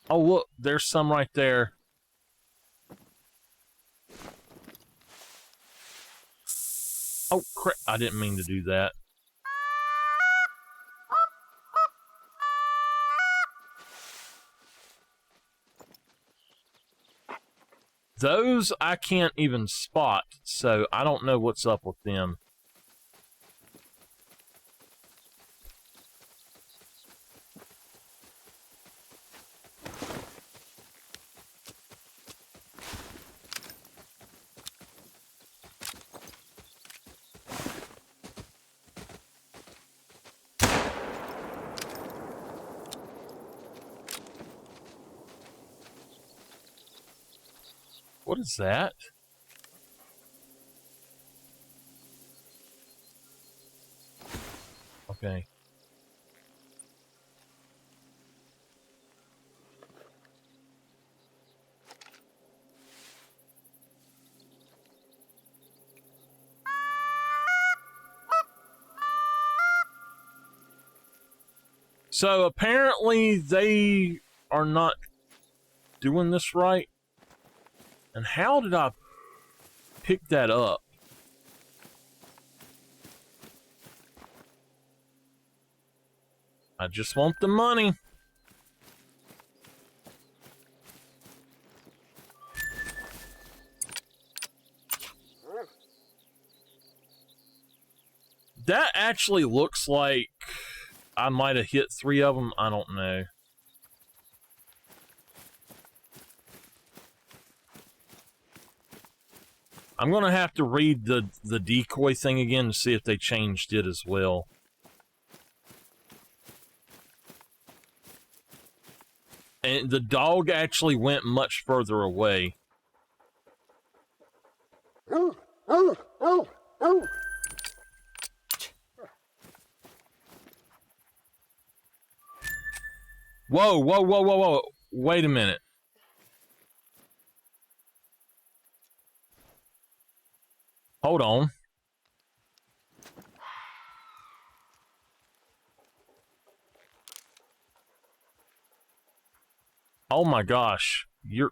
Oh, look, there's some right there. Oh, crap. I didn't mean to do that. Those I can't even spot, so I don't know what's up with them. What is that? Okay. So apparently they are not doing this right. And how did I pick that up? I just want the money. That actually looks like I might have hit 3 of them. I don't know. I'm going to have to read the decoy thing again to see if they changed it as well. And the dog actually went much further away. Whoa, whoa, whoa, whoa, whoa. Wait a minute. Hold on. Oh my gosh. You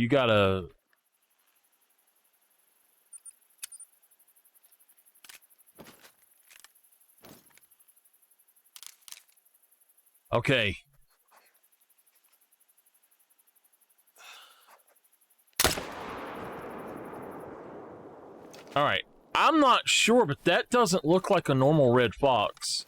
gotta... Okay. Alright. I'm not sure, but that doesn't look like a normal red fox.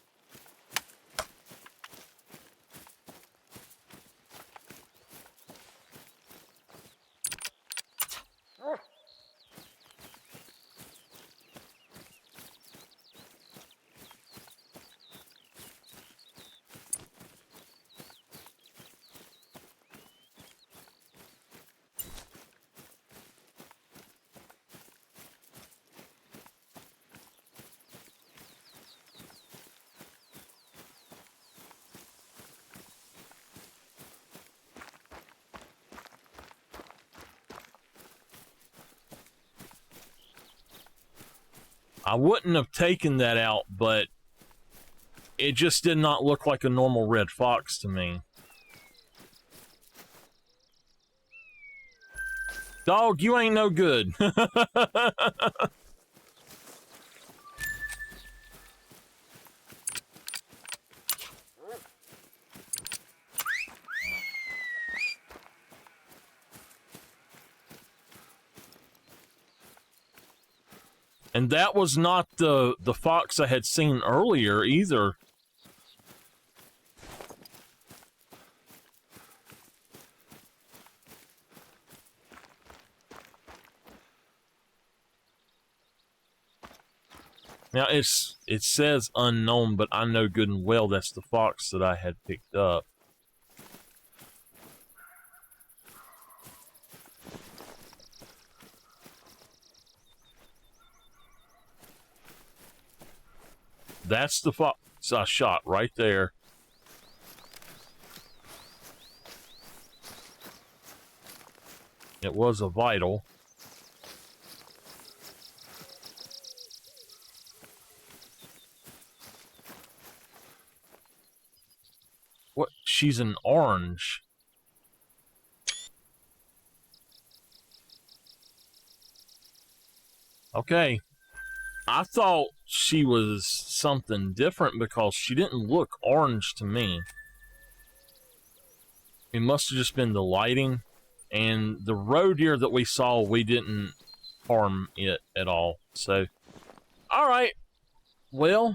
I wouldn't have taken that out, but it just did not look like a normal red fox to me. Dog, you ain't no good. And that was not the fox I had seen earlier either. Now it says unknown, but I know good and well that's the fox that I had picked up. That's the fox I shot right there. It was a vital. What? She's an orange. Okay. I thought she was something different because she didn't look orange to me. It must have just been the lighting. And the roe deer that we saw, we didn't harm it at all. So, alright. Well.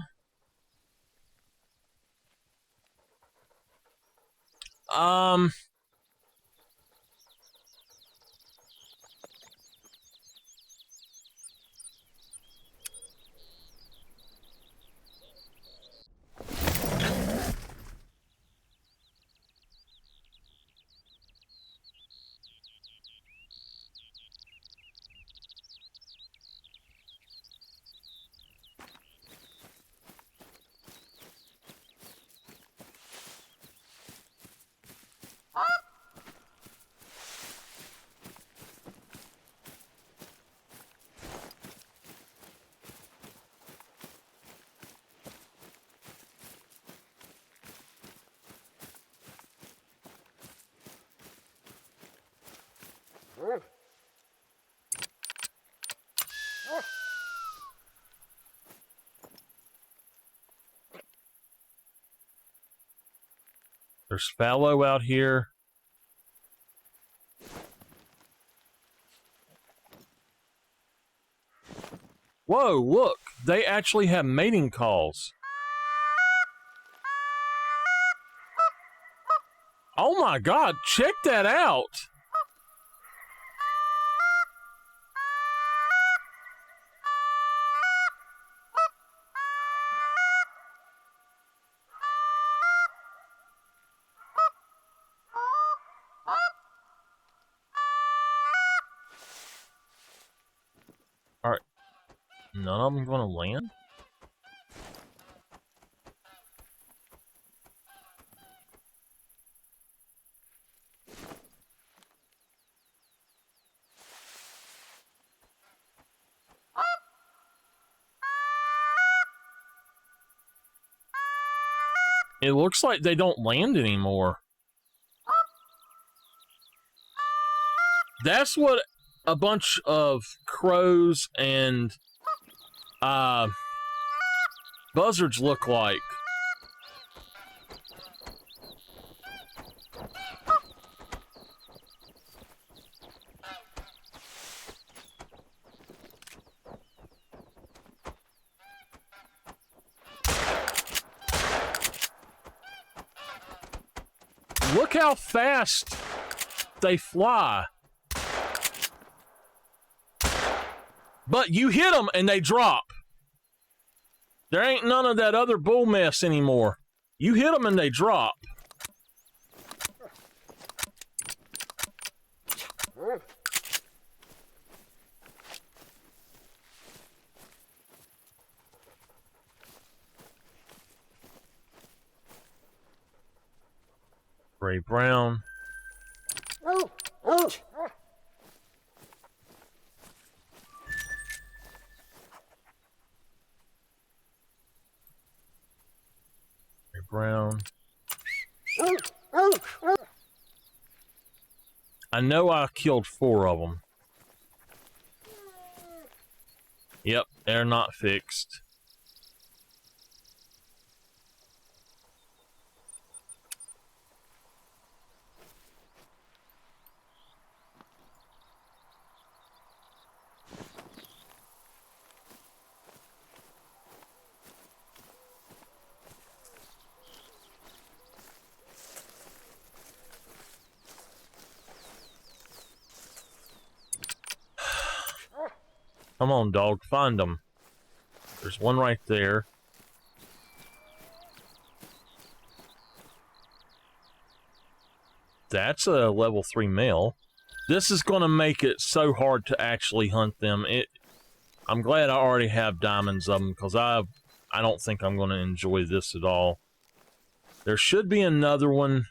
There's fallow out here. Whoa, look! They actually have mating calls. Oh my god, check that out! Alright. None of them gonna land? It looks like they don't land anymore. That's what a bunch of crows and buzzards look like. Look how fast they fly. But you hit them and they drop. There ain't none of that other bull mess anymore. You hit them and they drop. Gray brown. Gray brown. I know I killed 4 of them. Yep, they're not fixed. Come on, dog, find them. There's one right there. That's a level 3 male. This is going to make it so hard to actually hunt them. I'm glad I already have diamonds of them, because I don't think I'm going to enjoy this at all. There should be another one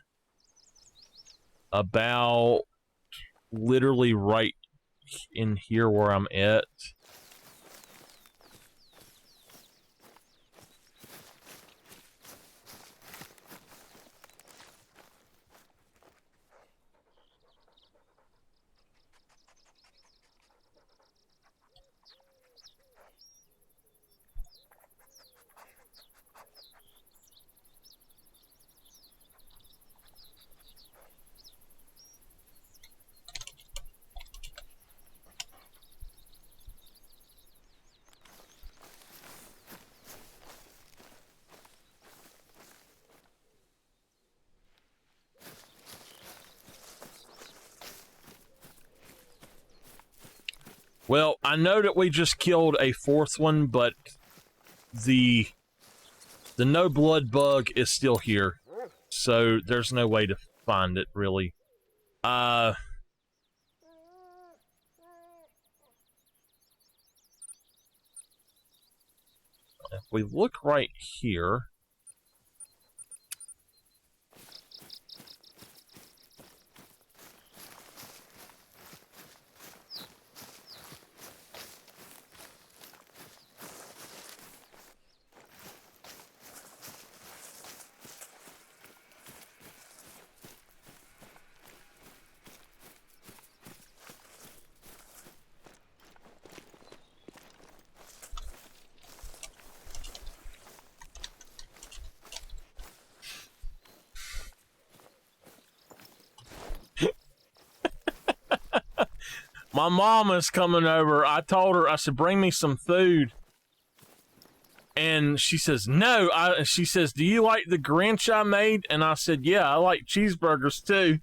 about literally right in here where I'm at. Well, I know that we just killed a 4th one, but the no blood bug is still here, so there's no way to find it, really. If we look right here, my mom is coming over. I told her, I said, bring me some food. And she says, no. She says, do you like the Grinch I made? And I said, yeah, I like cheeseburgers too.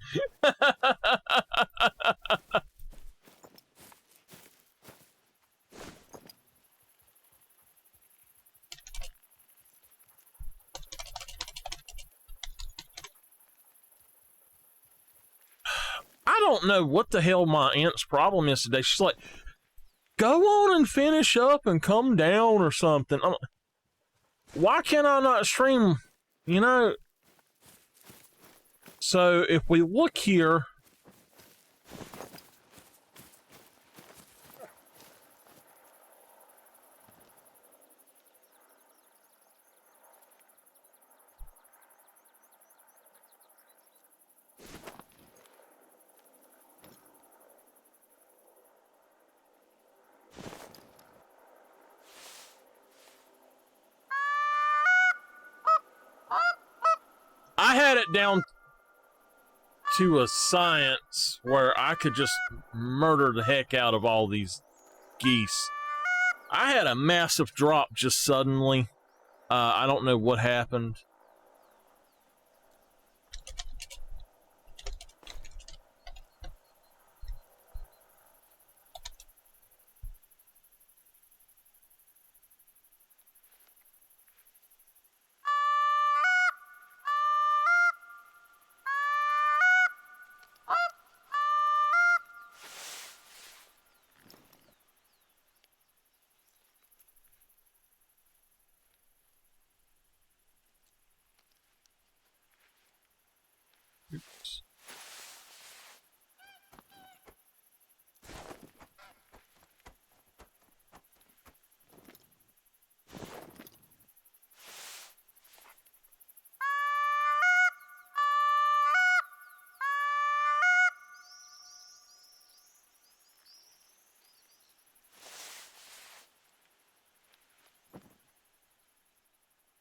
I don't know what the hell my aunt's problem is today. She's like, go on and finish up and come down or something. I'm like, why can't I not stream? You know? So if we look here, I had it down to a science where I could just murder the heck out of all these geese. I had a massive drop just suddenly. I don't know what happened.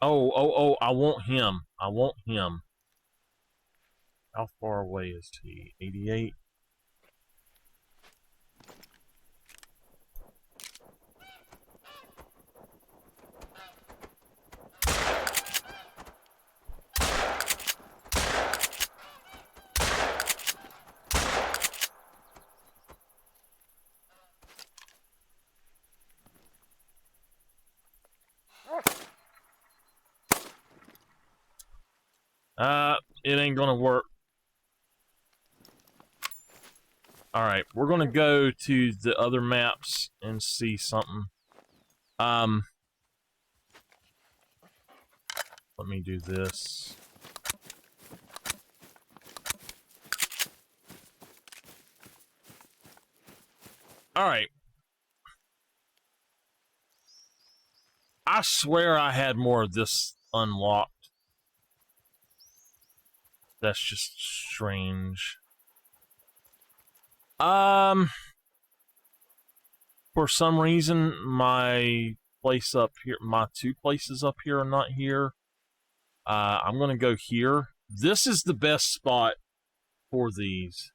Oh, I want him. I want him. How far away is he? 88? It ain't gonna work. Alright, we're gonna go to the other maps and see something. Let me do this. Alright. I swear I had more of this unlocked. That's just strange. For some reason, my place up here, my 2 places up here are not here. I'm gonna go here. This is the best spot for these.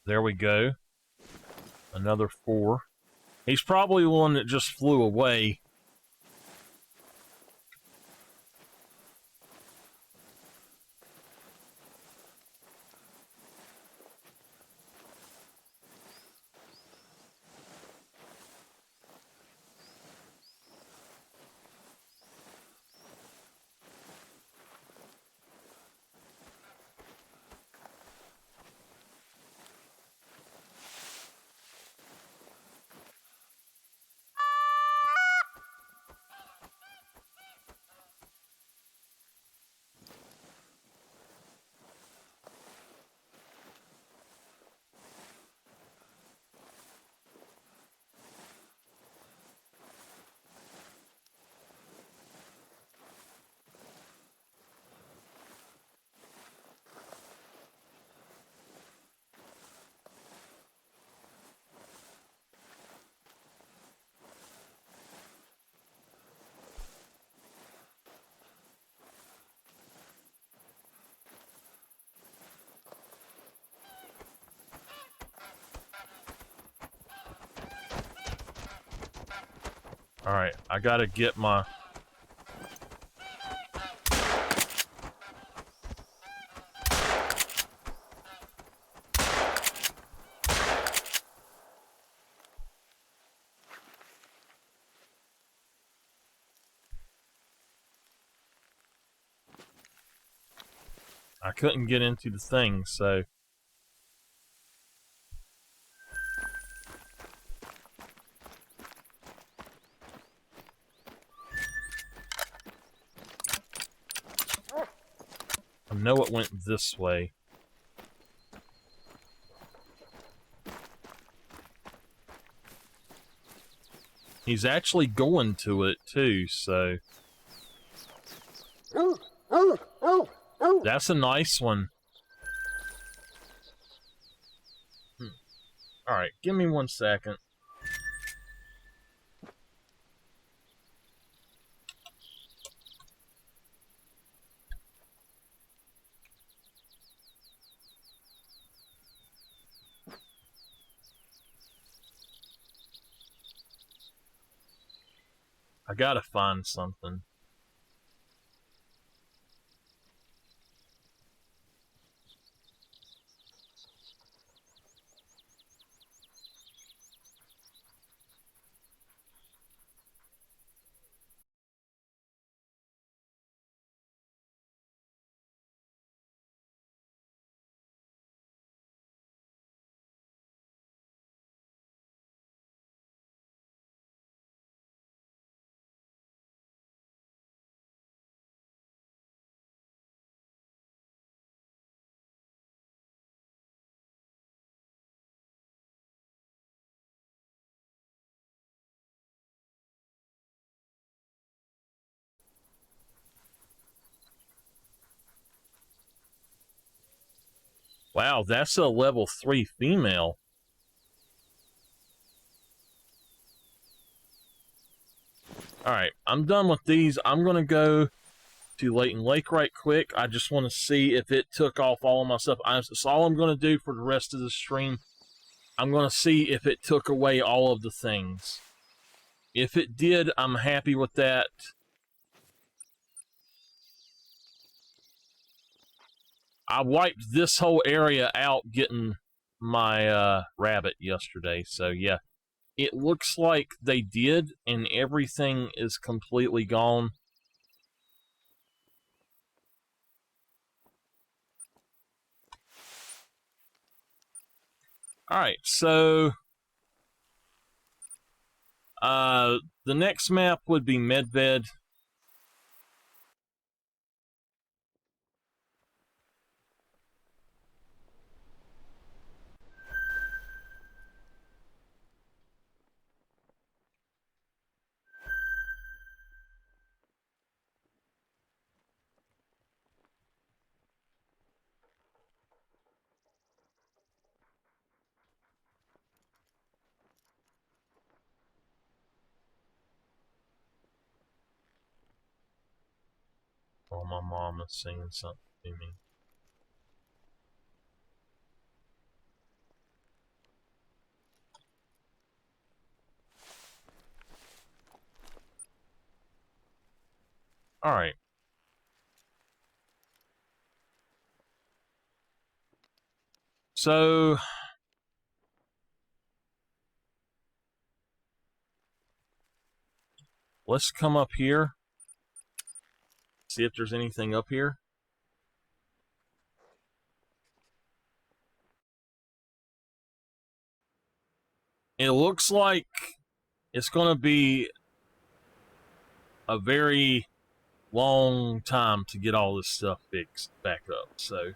There we go. Another 4. He's probably the one that just flew away. Alright, I gotta get my... I couldn't get into the thing, so... I know it went this way. He's actually going to it, too, so... That's a nice one. Alright, give me 1 second. I gotta find something. Wow, that's a level 3 female. Alright, I'm done with these. I'm going to go to Layton Lake right quick. I just want to see if it took off all of my stuff. That's all I'm going to do for the rest of the stream. I'm going to see if it took away all of the things. If it did, I'm happy with that. I wiped this whole area out getting my rabbit yesterday, so yeah. It looks like they did, and everything is completely gone. Alright, so the next map would be Medved. Oh, my mom is saying something to me. Alright. So let's come up here. See if there's anything up here. It looks like it's going to be a very long time to get all this stuff fixed back up, so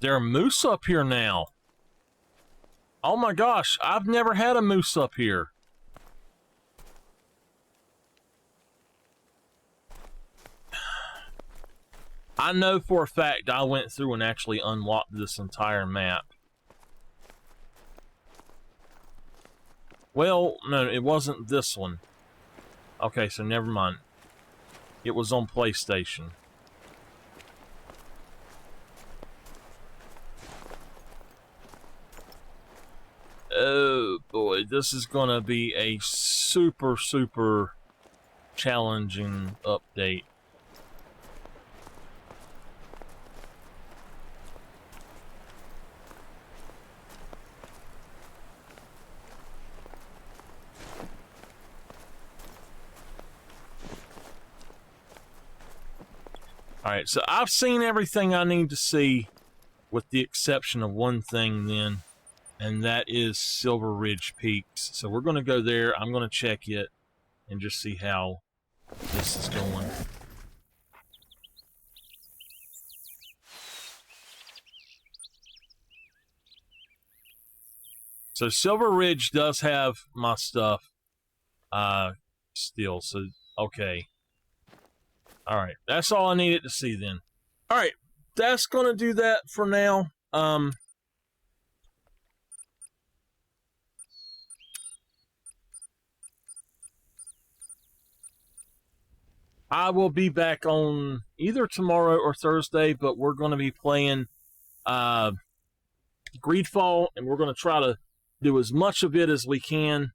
there are moose up here now. Oh my gosh, I've never had a moose up here. I know for a fact I went through and actually unlocked this entire map. Well, no, it wasn't this one. Okay, so never mind. It was on PlayStation. Oh boy, this is gonna be a super, super challenging update. Alright, so I've seen everything I need to see, with the exception of one thing then, and that is Silver Ridge Peaks. So we're going to go there, I'm going to check it, and just see how this is going. So Silver Ridge does have my stuff still, so okay. Alright, that's all I needed to see then. Alright, that's going to do that for now. I will be back on either tomorrow or Thursday, but we're going to be playing Greedfall, and we're going to try to do as much of it as we can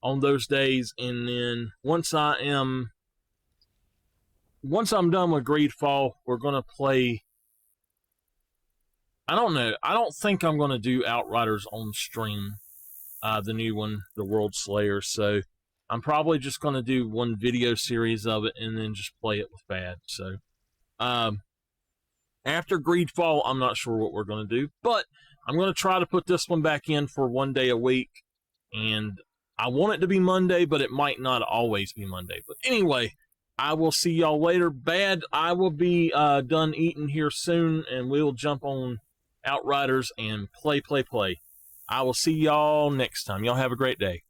on those days, and then once I'm done with Greedfall, we're going to play, I don't know, I don't think I'm going to do Outriders on stream, the new one, the World Slayer, so I'm probably just going to do one video series of it and then just play it with Bad. So after Greedfall, I'm not sure what we're going to do, but I'm going to try to put this one back in for one day a week, and I want it to be Monday, but it might not always be Monday. But anyway, I will see y'all later. Bad, I will be done eating here soon, and we'll jump on Outriders and play. I will see y'all next time. Y'all have a great day.